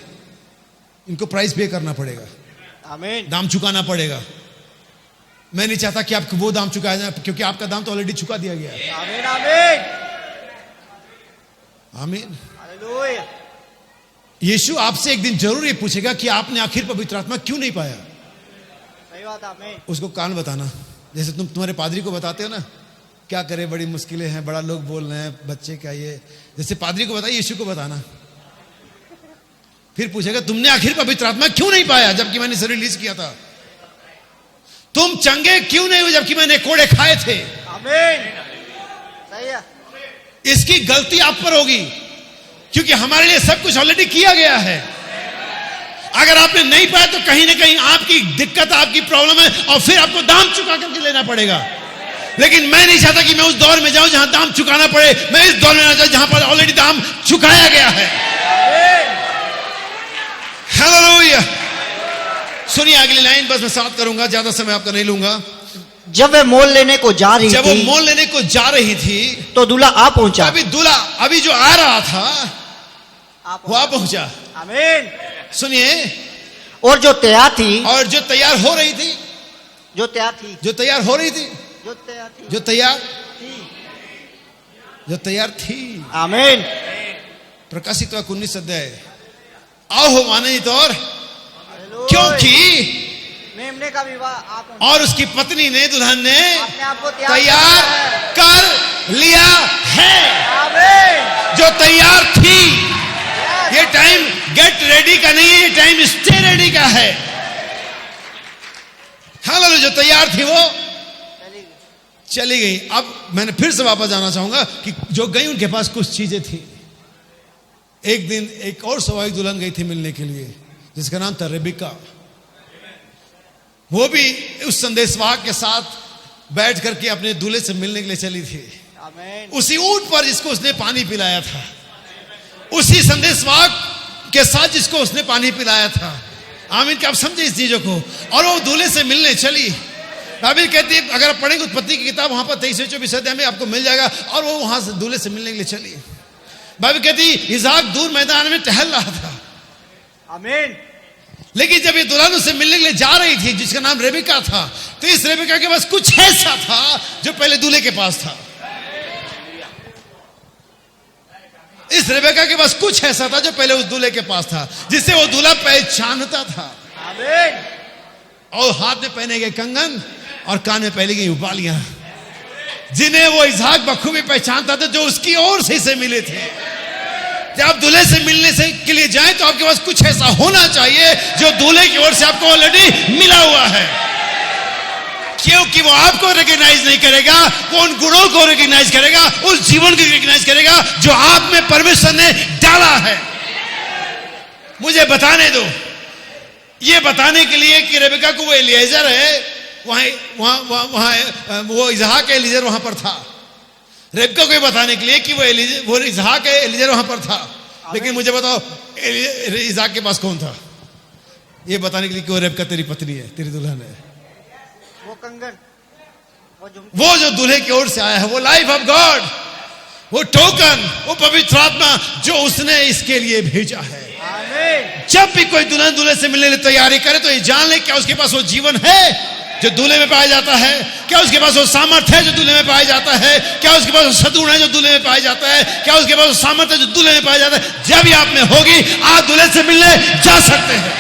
इनको प्राइस पे करना पड़ेगा, आमीन, दाम चुकाना पड़ेगा। मैं नहीं चाहता कि आपको वो दाम चुकाया जाए, क्योंकि आपका दाम तो ऑलरेडी चुका दिया गया है। आमीन, आमीन, आमीन। हालेलुया। यीशु आपसे एक दिन जरूर ये पूछेगा कि आपने आखिर पवित्र आत्मा क्यों नहीं पाया। सही बात, आमीन। उसको कान बताना, जैसे तुम तुम्हारे पादरी को बताते हो ना, क्या करे, बड़ी मुश्किलें हैं, बड़ा लोग बोल रहे हैं, बच्चे क्या ये, जैसे पादरी को बताइए, यीशु को बताना। फिर पूछेगा तुमने आखिर पवित्र आत्मा क्यों नहीं पाया जबकि मैंने इसे रिलीज किया था? तुम चंगे क्यों नहीं हुए जबकि मैंने कोड़े खाए थे? आमीन, सही है। इसकी गलती आप पर होगी, क्योंकि हमारे लिए सब कुछ ऑलरेडी किया गया है। अगर आपने नहीं पाया तो कहीं ना कहीं आपकी दिक्कत, आपकी प्रॉब्लम है, और फिर आपको दाम चुका करके लेना पड़ेगा। लेकिन मैं नहीं चाहता कि मैं उस दौर में जाऊं जहां दाम चुकाना पड़े। मैं इस दौर में ना जाऊं जहां पर ऑलरेडी दाम चुकाया गया है। हालेलुया। सुनिए अगली लाइन, बस मैं साथ करूंगा, ज्यादा समय आपका नहीं लूंगा। जब वह मोल लेने को जा रही जब वो थी, मोल लेने को जा रही थी, तो दूल्हा आ पहुंचा। दूल्हा अभी जो आ रहा था वो आ पहुंचा। आमीन। सुनिए, और जो तैयार थी, और जो तैयार हो रही थी, जो तैयार थी, जो तैयार हो रही थी, जो तैयार थी, जो तैयार थी। आमीन। प्रकाशित 19 अध्याय, आओ हो माने तौर, क्योंकि मेमने का विवाह आप और उसकी पत्नी ने, दुल्हन ने अपने आप को तैयार कर लिया है। आमीन। जो तैयार थी, ये टाइम गेट रेडी का नहीं है, ये टाइम स्टे रेडी का है। हालेलुया। जो तैयार थी वो चली गई। अब मैंने फिर से वापस जाना चाहूंगा कि जो गई उनके पास कुछ चीजें थी। एक दिन एक और स्वाभाविक दुल्हन गई थी मिलने के लिए, जिसका नाम था रेबिका। वो भी उस संदेशवाहक के साथ बैठ करके अपने दूल्हे से मिलने के लिए चली थी। आमीन। उसी ऊंट पर जिसको उसने पानी पिलाया था, उसी संदेशवाहक के साथ जिसको उसने पानी पिलाया था। आमीन। क्या आप समझे इस चीजों को? और वो दूल्हे से मिलने चली। बाइबल कहती है, अगर आप पढ़ेंगे उत्पत्ति की किताब, वहां पर 23-24 अध्याय में आपको मिल जाएगा। और वो वहां से दूल्हे से मिलने के लिए चली। बाइबल कहती है इसहाक दूर मैदान में टहल रहा था। आमीन। लेकिन जब ये दुल्हन से मिलने के लिए जा रही थी, जिसका नाम रेबिका था, तो इस रेबिका के पास कुछ ऐसा था जो पहले दूल्हे के पास था। इस रेबेका के पास कुछ ऐसा था जो पहले उस दूल्हे के पास था, जिससे वो दूल्हा पहचानता था। और हाथ में पहने गए कंगन और कान में पहनी गई उबालियां, जिन्हें वो इसहाक बखूबी पहचानता था, जो उसकी ओर से मिले थे। जब आप दूल्हे से मिलने से के लिए जाएं तो आपके पास कुछ ऐसा होना चाहिए जो दूल्हे की ओर से आपको ऑलरेडी मिला हुआ है, क्योंकि वो आपको रिकॉग्नाइज नहीं करेगा, वो उन गुणों को रिकॉग्नाइज करेगा, उस जीवन को रिकॉग्नाइज करेगा जो आप में परमेश्वर ने डाला है। मुझे बताने दो, ये बताने के लिए कि रेबेका को वो एलिएजर है, वहां वो इसहाक एलिएजर वहां पर था। रेबेका को बताने के लिए कि वो इसहाक एलिएजर वहां पर था, लेकिन मुझे बताओ इसहाक के पास कौन था? ये बताने के लिए कि वो रेबेका तेरी पत्नी है, तेरी दुल्हन है। वो कंगन, वो जो दूल्हे की ओर से आया है, वो लाइफ ऑफ गॉड, वो टोकन, वो पवित्र आत्मा जो उसने इसके लिए भेजा है। जब भी कोई दुल्हन दूल्हे से मिलने की तैयारी करे तो ये जान ले क्या उसके पास वो जीवन है जो दूल्हे में पाया जाता है, क्या उसके पास वो सामर्थ्य है जो दूल्हे में पाया जाता है, क्या उसके पास वो सद्गुण है जो दूल्हे में पाया जाता है, क्या उसके पास वो सामर्थ्य है जो दूल्हे में पाया जाता है। जब ये आप में होगी, आप दूल्हे से मिलने जा सकते हैं।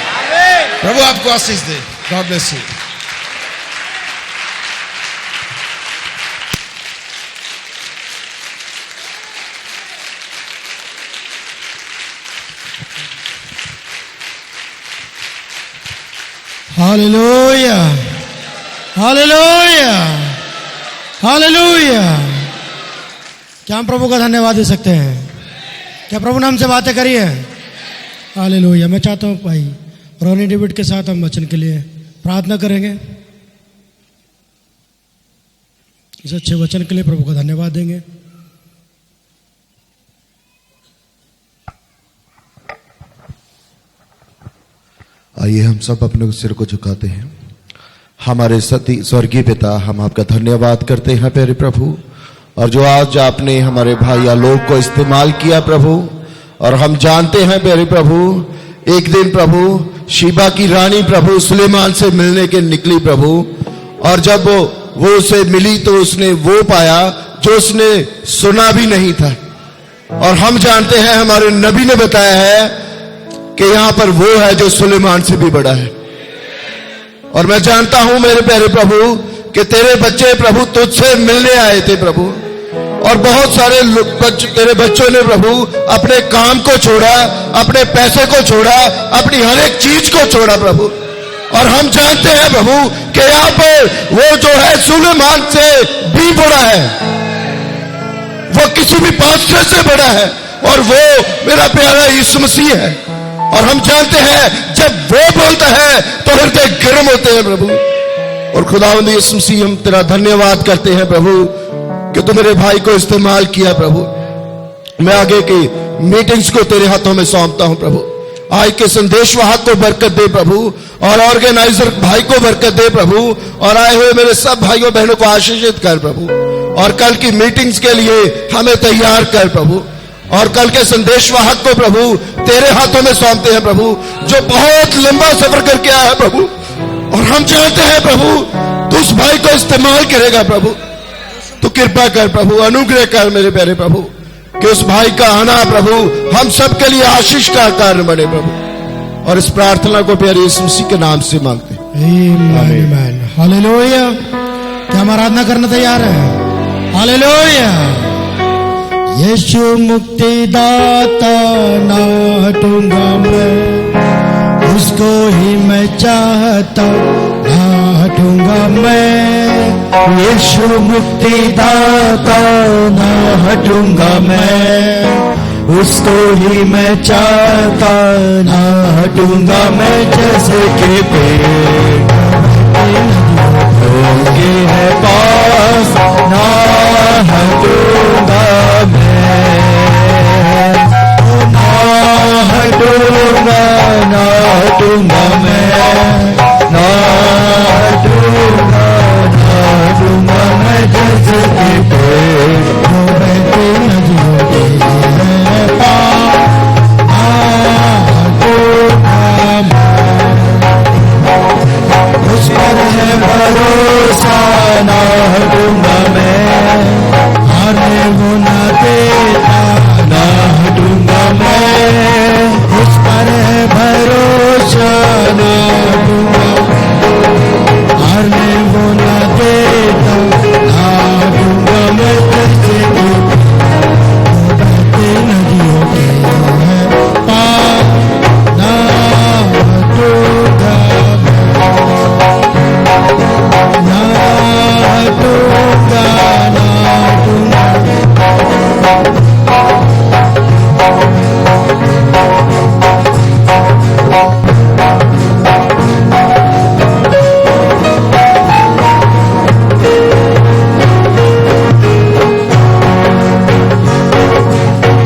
प्रभु आपको आशीष दे। God bless you. Hallelujah, hallelujah, hallelujah. क्या हम प्रभु का धन्यवाद दे सकते हैं? क्या प्रभु नाम से बातें करिए? हालेलुया। मैं चाहता हूँ भाई रोनी डेविड के साथ हम वचन के लिए प्रार्थना करेंगे। इस अच्छे वचन के लिए प्रभु का धन्यवाद देंगे। आइए हम सब अपने सिर को झुकाते हैं। हमारे सती स्वर्गीय पिता, हम आपका धन्यवाद करते हैं प्यारे प्रभु, और जो आज आपने हमारे भाई आलोक को इस्तेमाल किया प्रभु, और हम जानते हैं प्यारे प्रभु, एक दिन प्रभु शीबा की रानी प्रभु सुलेमान से मिलने के निकली प्रभु, और जब वो उसे मिली तो उसने वो पाया जो उसने सुना भी नहीं था। और हम जानते हैं, हमारे नबी ने बताया है कि यहां पर वो है जो सुलेमान से भी बड़ा है। और मैं जानता हूं मेरे प्यारे प्रभु कि तेरे बच्चे प्रभु तुझसे मिलने आए थे प्रभु, और बहुत सारे तेरे बच्चों ने प्रभु अपने काम को छोड़ा, अपने पैसे को छोड़ा, अपनी हर एक चीज को छोड़ा प्रभु। और हम जानते हैं प्रभु कि यहां पर वो जो है सुलेमान से भी बड़ा है, वो किसी भी पास्टर से बड़ा है, और वो मेरा प्यारा यीशु मसीह है। और हम जानते हैं जब वो बोलता है तो हृदय गर्म होते हैं प्रभु। और खुदावंद यीशु मसीह, हम तेरा धन्यवाद करते हैं प्रभु कि तू मेरे भाई को इस्तेमाल किया प्रभु। मैं आगे की मीटिंग्स को तेरे हाथों में सौंपता हूं प्रभु। आज के संदेशवाहक को बरकत दे प्रभु, और ऑर्गेनाइजर भाई को बरकत दे प्रभु, और आए हुए मेरे सब भाइयों बहनों को आशीषित कर प्रभु। और कल की मीटिंग्स के लिए हमें तैयार कर प्रभु। और कल के संदेशवाहक को प्रभु तेरे हाथों में सौंपते हैं प्रभु, जो बहुत लंबा सफर करके आया है प्रभु। और हम चाहते हैं प्रभु तू उस भाई को इस्तेमाल करेगा प्रभु। तू कृपा कर प्रभु, अनुग्रह कर मेरे प्यारे प्रभु, कि उस भाई का आना प्रभु हम सबके लिए आशीष का कारण बने प्रभु। और इस प्रार्थना को प्यारे यीशु मसीह के नाम से मांगते हैं, आमीन। हालेलुया। क्या हम आराधना करने तैयार है? हालेलुया। यीशु मुक्तिदाता ना हटूंगा मैं, उसको ही मैं चाहता ना हटूंगा मैं। यीशु मुक्तिदाता ना हटूंगा मैं, उसको ही मैं चाहता ना हटूंगा मैं। जैसे के पेड़ के है पास ना हटूंगा मैं, ना हटूंगा, ना हटूंगा मैं, ना हटूंगा, ना हटूंगा मैं। जैसे कि पेड़ बहते नदियों के पास ना हटूंगा मैं, उस पर है भरोसा ना हटूंगा मैं, हारने को ना देता ना हटूंगा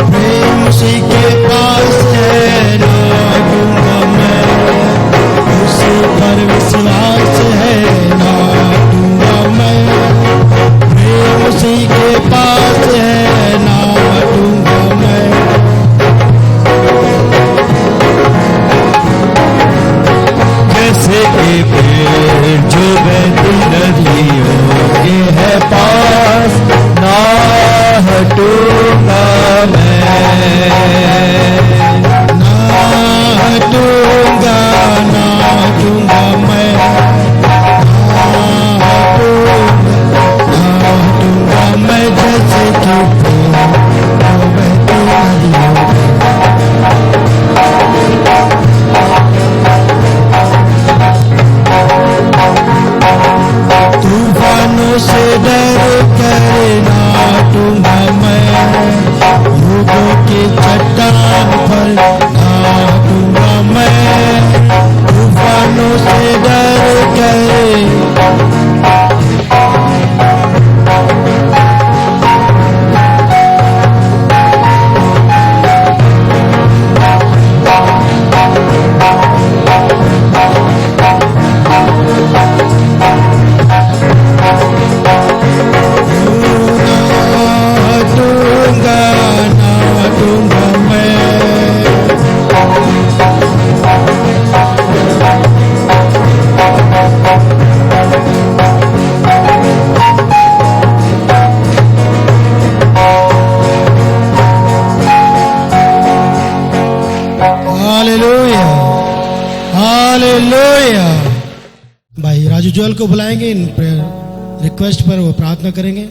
प्रेम उसी के पास है, ना दूंगा मैं, उसी पर विश्वास है, ना दूंगा मैं। प्रेम उसी के पास है, ना दूंगा मैं। जैसे कि पेड़ जो बहती नदियों के है पास, ना हटूंगा मैं, ना हटूंगा, ना हटूंगा मैं, ना हटूंगा मैं। जैसे कि पेड़ जो बहती नदियों के तूफानों से डर कर ना हटूंगा मैं, युगों की चट्टान पर ना हटूंगा मैं। तूफानों से डर कर हटूंगा, ना हटूंगा मैं। Hallelujah, hallelujah. भाई राजू जोल को बुलाएंगे, इन रिक्वेस्ट पर वो प्रार्थना करेंगे।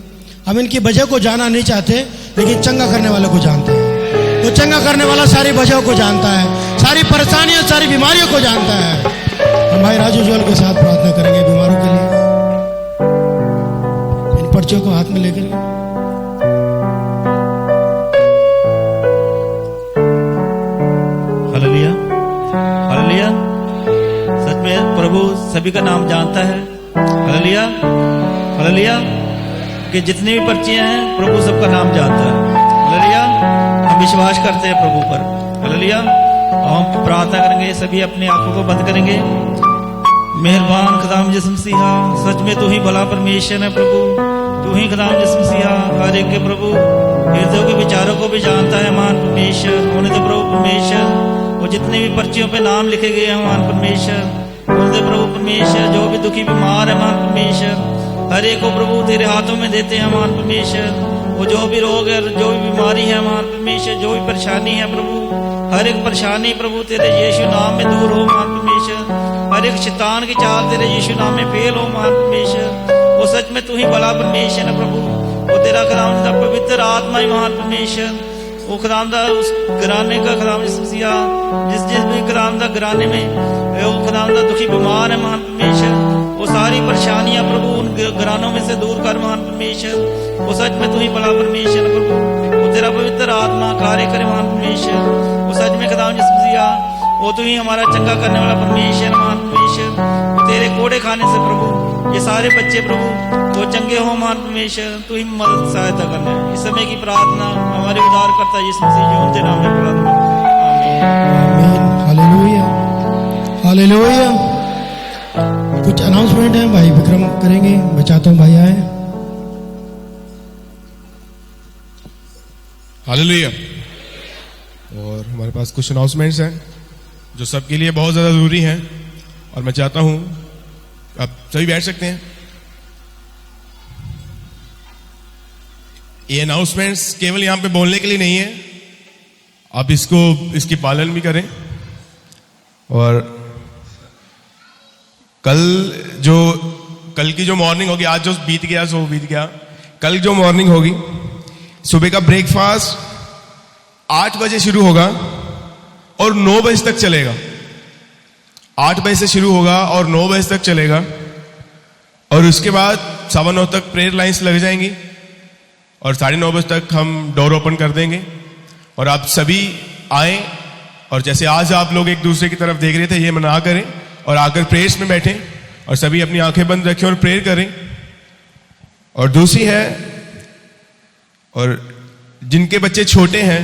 हम इनकी वजह को जाना नहीं चाहते, लेकिन चंगा करने वाले को जानते हैं। तो चंगा करने वाला सारी वजहों को जानता है, सारी परेशानियों, सारी बीमारियों को जानता है। हम भाई राजू जोल के साथ प्रार्थना करेंगे बीमारों के लिए। इन पर्चियों को हाथ में लेकर हालेलुया, हालेलुया। सच में प्रभु सभी का नाम जानता है। Hallelujah, hallelujah. कि जितनी भी पर्चियां हैं प्रभु सबका नाम जानता है। हालेलुया। हम विश्वास करते हैं प्रभु पर। हालेलुया। हम प्रार्थना करेंगे, सभी अपने आंखों को बंद करेंगे। मेहरबान खुदाम यीशु मसीहा, सच में तू ही भला परमेश्वर है प्रभु। तू ही खुदाम यीशु मसीहा हर एक के प्रभु हृदयों के विचारों को भी जानता है मान परमेश्वर। होने तो प्रभु परमेश्वर वो जितने भी पर्चियों पे नाम लिखे गए हैं मान परमेश्वर, होने तो प्रभु परमेश्वर जो भी दुखी बीमार है मान परमेश्वर, हर एक को प्रभु तेरे हाथों में देते हैं मान परमेश्वर। वो जो भी रोग है, जो भी बीमारी है मान परमेश्वर, जो भी परेशानी है प्रभु, हर एक परेशानी प्रभु तेरे यीशु नाम में दूर हो मान परमेश्वर। हर एक शैतान की चाल तेरे यीशु नाम में फेल हो मान परमेश्वर। वो सच में तू ही भला परमेश्वर है प्रभु। वो तेरा खुदावंद पवित्र आत्मा ही महान परमेश्वर, वो खुदावंद उस घराने का खुदावंद जिस भी खुदावंद घराने में वो खुदावंद दुखी बीमार है महान परमेश्वर, वो सारी परेशानियां प्रभु उन घरानों में से दूर कर महान परमेश्वर। वो सच में तू ही भला परमेश्वर प्रभु। वो तेरा पवित्र आत्मा कार्य करे महान परमेश्वर। वो सच में खुदावंद वो तू ही हमारा चंगा करने वाला परमेश्वर महान परमेश्वर। वो तेरे कोड़े खाने से प्रभु ये सारे बच्चे प्रभु वो चंगे हो महान परमेश्वर। तू ही मदद सहायता करना। इस समय की प्रार्थना हमारे उद्धारकर्ता यीशु मसीह जी उनके नाम में प्रार्थना। आमीन। Hallelujah, hallelujah. कुछ अनाउंसमेंट है भाई विक्रम करेंगे, मैं चाहता हूँ भाई आए। हालेलुया। और हमारे पास कुछ अनाउंसमेंट्स हैं जो सबके लिए बहुत ज्यादा जरूरी हैं, और मैं चाहता हूं आप सभी बैठ सकते हैं। ये अनाउंसमेंट्स केवल यहां पे बोलने के लिए नहीं है, आप इसकी पालन भी करें। और कल की जो मॉर्निंग होगी, आज जो बीत गया सो बीत गया, कल जो मॉर्निंग होगी सुबह का ब्रेकफास्ट 8 बजे शुरू होगा और 9 बजे तक चलेगा। 8 बजे से शुरू होगा और 9 बजे तक चलेगा, और उसके बाद 9:15 तक प्रेयर लाइन्स लग जाएंगी और 9:30 बजे तक हम डोर ओपन कर देंगे। और आप सभी आए, और जैसे आज आप लोग एक दूसरे की तरफ देख रहे थे, ये ना करें, और आकर प्रेयर्स में बैठें और सभी अपनी आंखें बंद रखें और प्रेयर करें। और दूसरी है, और जिनके बच्चे छोटे हैं,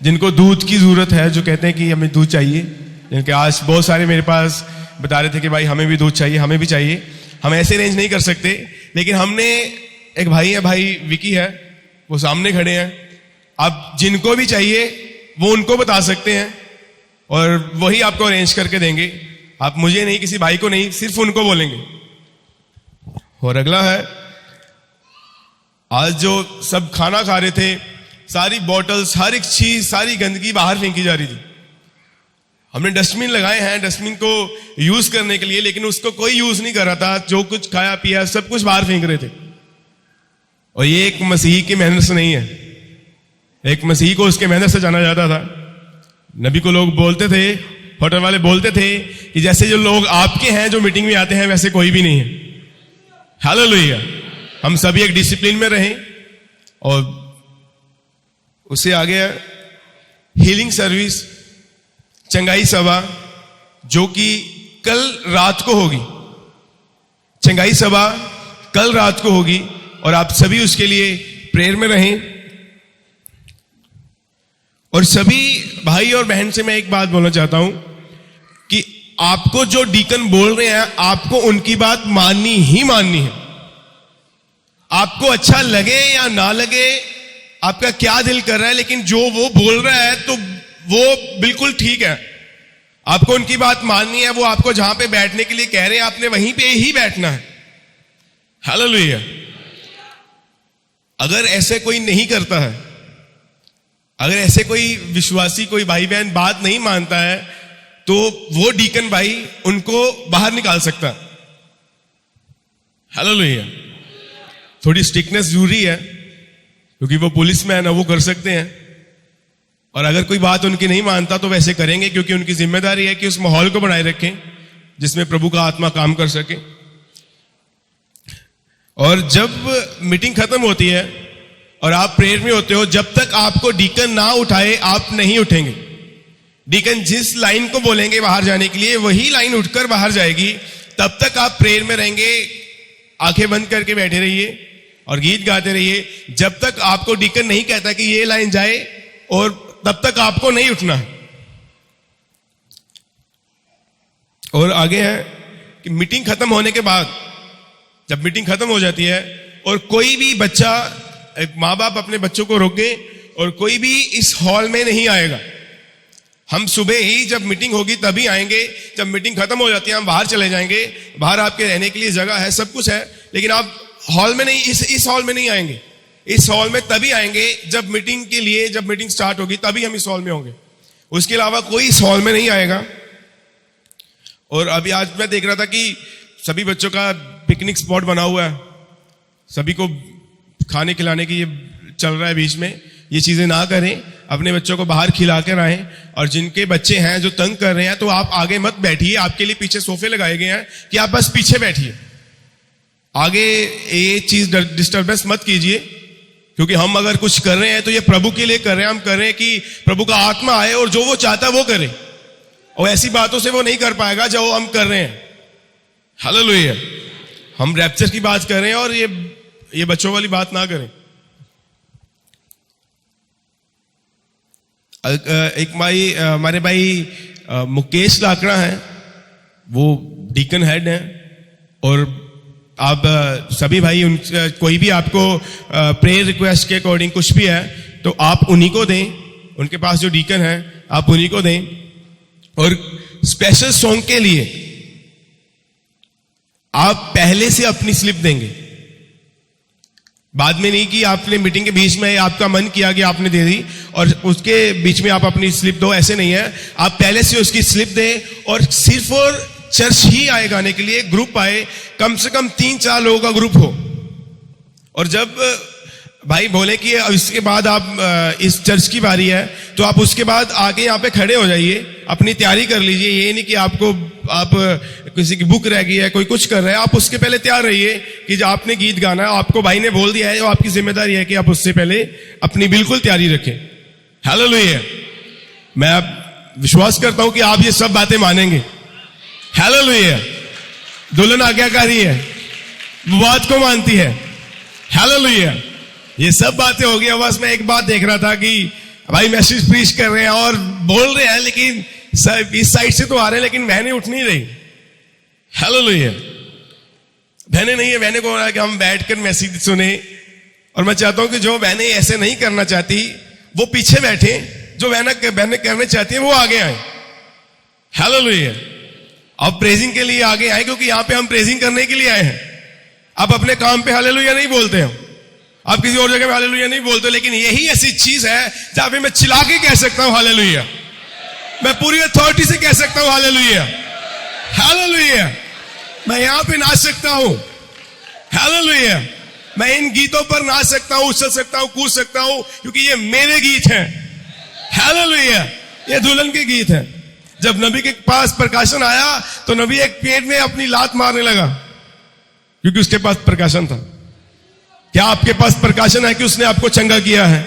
जिनको दूध की जरूरत है, जो कहते हैं कि हमें दूध चाहिए, जिनके आज बहुत सारे मेरे पास बता रहे थे कि भाई हमें भी दूध चाहिए, हमें भी चाहिए। हम ऐसे अरेंज नहीं कर सकते, लेकिन हमने एक भाई है, भाई विकी है, वो सामने खड़े हैं। आप जिनको भी चाहिए वो उनको बता सकते हैं और वही आपको अरेंज करके देंगे। आप मुझे नहीं, किसी भाई को नहीं, सिर्फ उनको बोलेंगे। और अगला है, आज जो सब खाना खा रहे थे, सारी बॉटल्स, हर एक चीज, सारी गंदगी बाहर फेंकी जा रही थी। हमने डस्टबिन लगाए हैं डस्टबिन को यूज करने के लिए, लेकिन उसको कोई यूज नहीं कर रहा था। जो कुछ खाया पिया सब कुछ बाहर फेंक रहे थे। और ये एक मसीही की मेहनत से नहीं है। एक मसीही को उसके मेहनत से जाना जाता था। नबी को लोग बोलते थे, होटल वाले बोलते थे कि जैसे जो लोग आपके हैं जो मीटिंग में आते हैं, वैसे कोई भी नहीं है। हालेलुया। हम सभी एक डिसिप्लिन में रहें। और उससे आगे हीलिंग सर्विस, चंगाई सभा, जो कि कल रात को होगी। चंगाई सभा कल रात को होगी और आप सभी उसके लिए प्रेयर में रहें। और सभी भाई और बहन से मैं एक बात बोलना चाहता हूं कि आपको जो डीकन बोल रहे हैं, आपको उनकी बात माननी ही माननी है। आपको अच्छा लगे या ना लगे, आपका क्या दिल कर रहा है, लेकिन जो वो बोल रहा है तो वो बिल्कुल ठीक है। आपको उनकी बात माननी है। वो आपको जहां पे बैठने के लिए कह रहे हैं, आपने वहीं पे ही बैठना है। हालेलुया। अगर ऐसे कोई नहीं करता है, अगर ऐसे कोई विश्वासी, कोई भाई बहन बात नहीं मानता है, तो वो डीकन भाई उनको बाहर निकाल सकता है। हालेलुया। थोड़ी स्ट्रिक्टनेस जरूरी है, क्योंकि वो पुलिस में है ना, वो कर सकते हैं। और अगर कोई बात उनकी नहीं मानता तो वैसे करेंगे, क्योंकि उनकी जिम्मेदारी है कि उस माहौल को बनाए रखें जिसमें प्रभु का आत्मा काम कर सके। और जब मीटिंग खत्म होती है और आप प्रेयर में होते हो, जब तक आपको डीकन ना उठाए आप नहीं उठेंगे। डीकन जिस लाइन को बोलेंगे बाहर जाने के लिए, वही लाइन उठकर बाहर जाएगी। तब तक आप प्रेयर में रहेंगे, आंखें बंद करके बैठे रहिए और गीत गाते रहिए, जब तक आपको डीकन नहीं कहता कि ये लाइन जाए, और तब तक आपको नहीं उठना है। और आगे है कि मीटिंग खत्म होने के बाद, जब मीटिंग खत्म हो जाती है और कोई भी बच्चा, एक माँ बाप अपने बच्चों को रोके और कोई भी इस हॉल में नहीं आएगा। हम सुबह ही जब मीटिंग होगी तभी आएंगे। जब मीटिंग खत्म हो जाती है हम बाहर चले जाएंगे। बाहर आपके रहने के लिए जगह है, सब कुछ है, लेकिन आप हॉल में नहीं, इस हॉल में नहीं आएंगे। इस हॉल में तभी आएंगे जब मीटिंग के लिए, जब मीटिंग स्टार्ट होगी तभी हम इस हॉल में होंगे। उसके अलावा कोई इस हॉल में नहीं आएगा। और अभी आज मैं देख रहा था कि सभी बच्चों का पिकनिक स्पॉट बना हुआ है, सभी को खाने खिलाने की ये चल रहा है बीच में। ये चीजें ना करें, अपने बच्चों को बाहर खिला कर आएं। और जिनके बच्चे हैं जो तंग कर रहे हैं, तो आप आगे मत बैठिए। आपके लिए पीछे सोफे लगाए गए हैं कि आप बस पीछे बैठिए, आगे ये चीज डिस्टर्बेंस मत कीजिए। क्योंकि हम अगर कुछ कर रहे हैं तो ये प्रभु के लिए कर रहे हैं। हम कर रहे हैं कि प्रभु का आत्मा आए और जो वो चाहता है वो करे, और ऐसी बातों से वो नहीं कर पाएगा जो हम कर रहे हैं। हालेलुया। हम रैप्चर की बात कर रहे हैं और ये बच्चों वाली बात ना करें। एक हमारे भाई मुकेश लाकड़ा हैं, वो डीकन हेड हैं। और आप सभी भाई, कोई भी आपको प्रेयर रिक्वेस्ट के अकॉर्डिंग कुछ भी है तो आप उन्हीं को दें। उनके पास जो डीकन है आप उन्हीं को दें। और स्पेशल सॉन्ग के लिए आप पहले से अपनी स्लिप देंगे, बाद में नहीं कि आपने मीटिंग के बीच में आपका मन किया कि आपने दे दी और उसके बीच में आप अपनी स्लिप दो, ऐसे नहीं है। आप पहले से उसकी स्लिप दें। और सिर्फ और चर्च ही आए गाने के लिए, ग्रुप आए, कम से कम 3-4 लोगों का ग्रुप हो। और जब भाई बोले कि इसके बाद आप इस चर्च की बारी है, तो आप उसके बाद आके यहाँ पे खड़े हो जाइए, अपनी तैयारी कर लीजिए। ये नहीं कि आप किसी की बुक रह गई है, कोई कुछ कर रहा है, आप उसके पहले तैयार रहिए कि जो आपने गीत गाना है, आपको भाई ने बोल दिया है, और आपकी जिम्मेदारी है कि आप उससे पहले अपनी बिल्कुल तैयारी रखें। हालेलुया। मैं विश्वास करता हूं कि आप ये सब बातें मानेंगे। हालेलुया। दुल्हन आज्ञाकारी है, वो बात को मानती है। हालेलुया। ये सब बातें हो गई। बस मैं एक बात देख रहा था कि भाई मैसेज प्रीच कर रहे हैं और बोल रहे हैं, लेकिन इस साइड से तो आ रहे हैं, लेकिन बहनें उठ नहीं रही। हालेलुया। बहनें नहीं है, बहनें को हो रहा है कि हम बैठकर मैसेज सुने। और मैं चाहता हूं कि जो बहनें ऐसे नहीं करना चाहती वो पीछे बैठे, जो बहनें करना चाहती हैं वो आगे आए। हालेलुया। अब प्रेजिंग के लिए आगे आए, क्योंकि यहां पे हम प्रेजिंग करने के लिए आए हैं। आप अपने काम पे हालेलुया नहीं बोलते हो, आप किसी और जगह में हालेलुया नहीं बोलते, लेकिन यही ऐसी चीज है जहां पे मैं चिल्ला के कह सकता हूं हालेलुया। मैं पूरी अथॉरिटी से कह सकता हूं हालेलुया। हालेलुया। मैं यहां पे नाच सकता हूं। हालेलुया। मैं इन गीतों पर नाच सकता हूं, उछल सकता हूं, कूद सकता हूं, क्योंकि ये मेरे गीत हैं। हालेलुया। ये दुल्हन के गीत हैं। जब नबी के पास प्रकाशन आया तो नबी एक पेड़ में अपनी लात मारने लगा, क्योंकि उसके पास प्रकाशन था। क्या आपके पास प्रकाशन है कि उसने आपको चंगा किया है?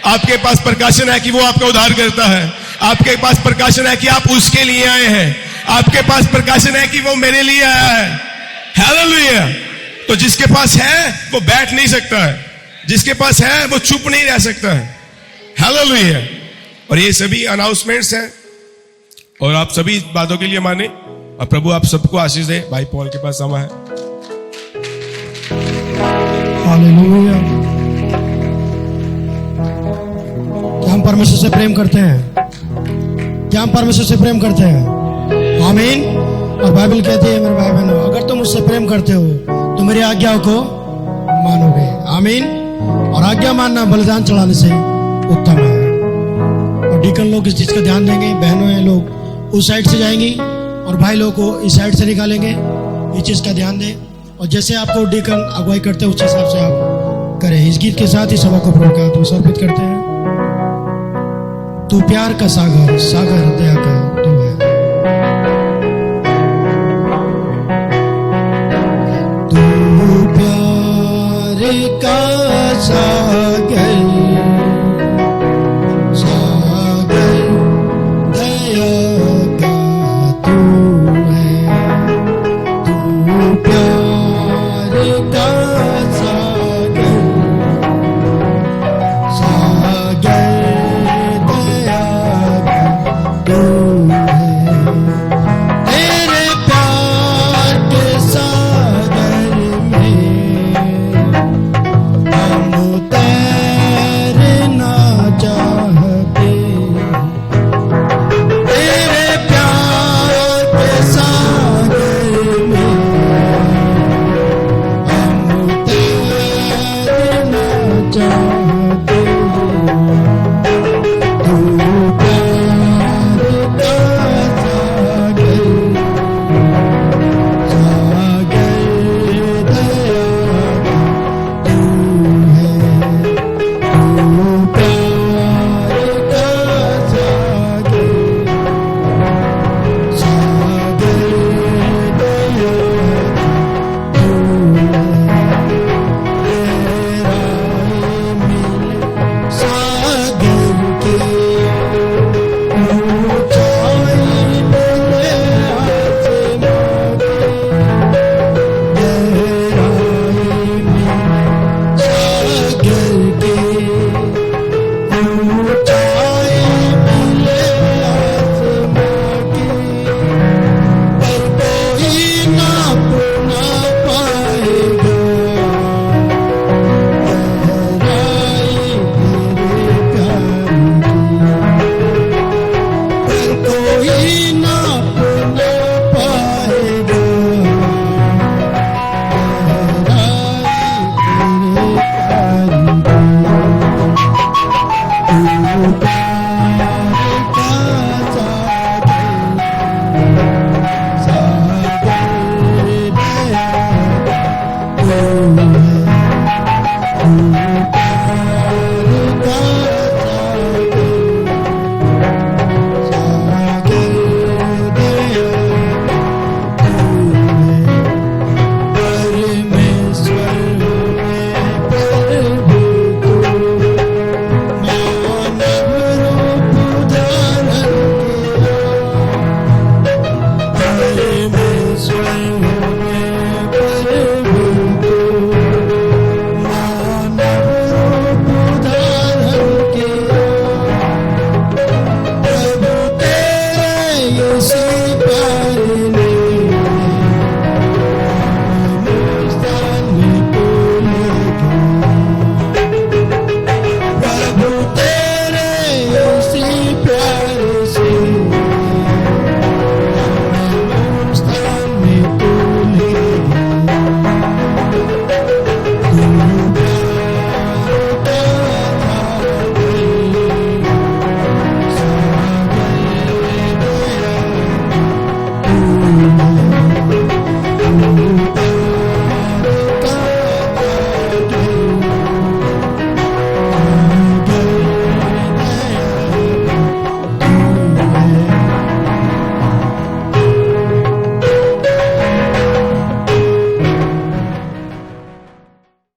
आपके पास प्रकाशन है कि वो आपका उद्धार करता है? आपके पास प्रकाशन है कि आप उसके लिए आए हैं? आपके पास प्रकाशन है कि वो मेरे लिए आया है? हालेलुया। तो जिसके पास है वो बैठ नहीं सकता है, जिसके पास है वो चुप नहीं रह सकता है। हालेलुया। और ये सभी अनाउंसमेंट्स हैं और आप सभी इस बातों के लिए माने, और प्रभु आप सबको आशीष दे। भाई पॉल के पास समय है। हालेलुया। क्या हम परमेश्वर से प्रेम करते हैं? क्या हम परमेश्वर से प्रेम करते हैं? आमीन। और बाइबल कहती है मेरे भाई बहनों, अगर तुम मुझसे प्रेम करते हो तो मेरी आज्ञाओं को मानोगे। आमीन। और आज्ञा मानना बलिदान चढ़ाने से उत्तम है। और डीकन लोग इस चीज का ध्यान देंगे, बहनों हैं लोग उस साइड से जाएंगी और भाई लोग को इस साइड से निकालेंगे। इस चीज का ध्यान दें, और जैसे आपको डीकन अगुवाई करते हैं उस हिसाब से आप करें। इस गीत के साथ ही सभा को प्रभु के हाथ में समर्पित करते हैं। तू प्यार का सागर, सागर दया का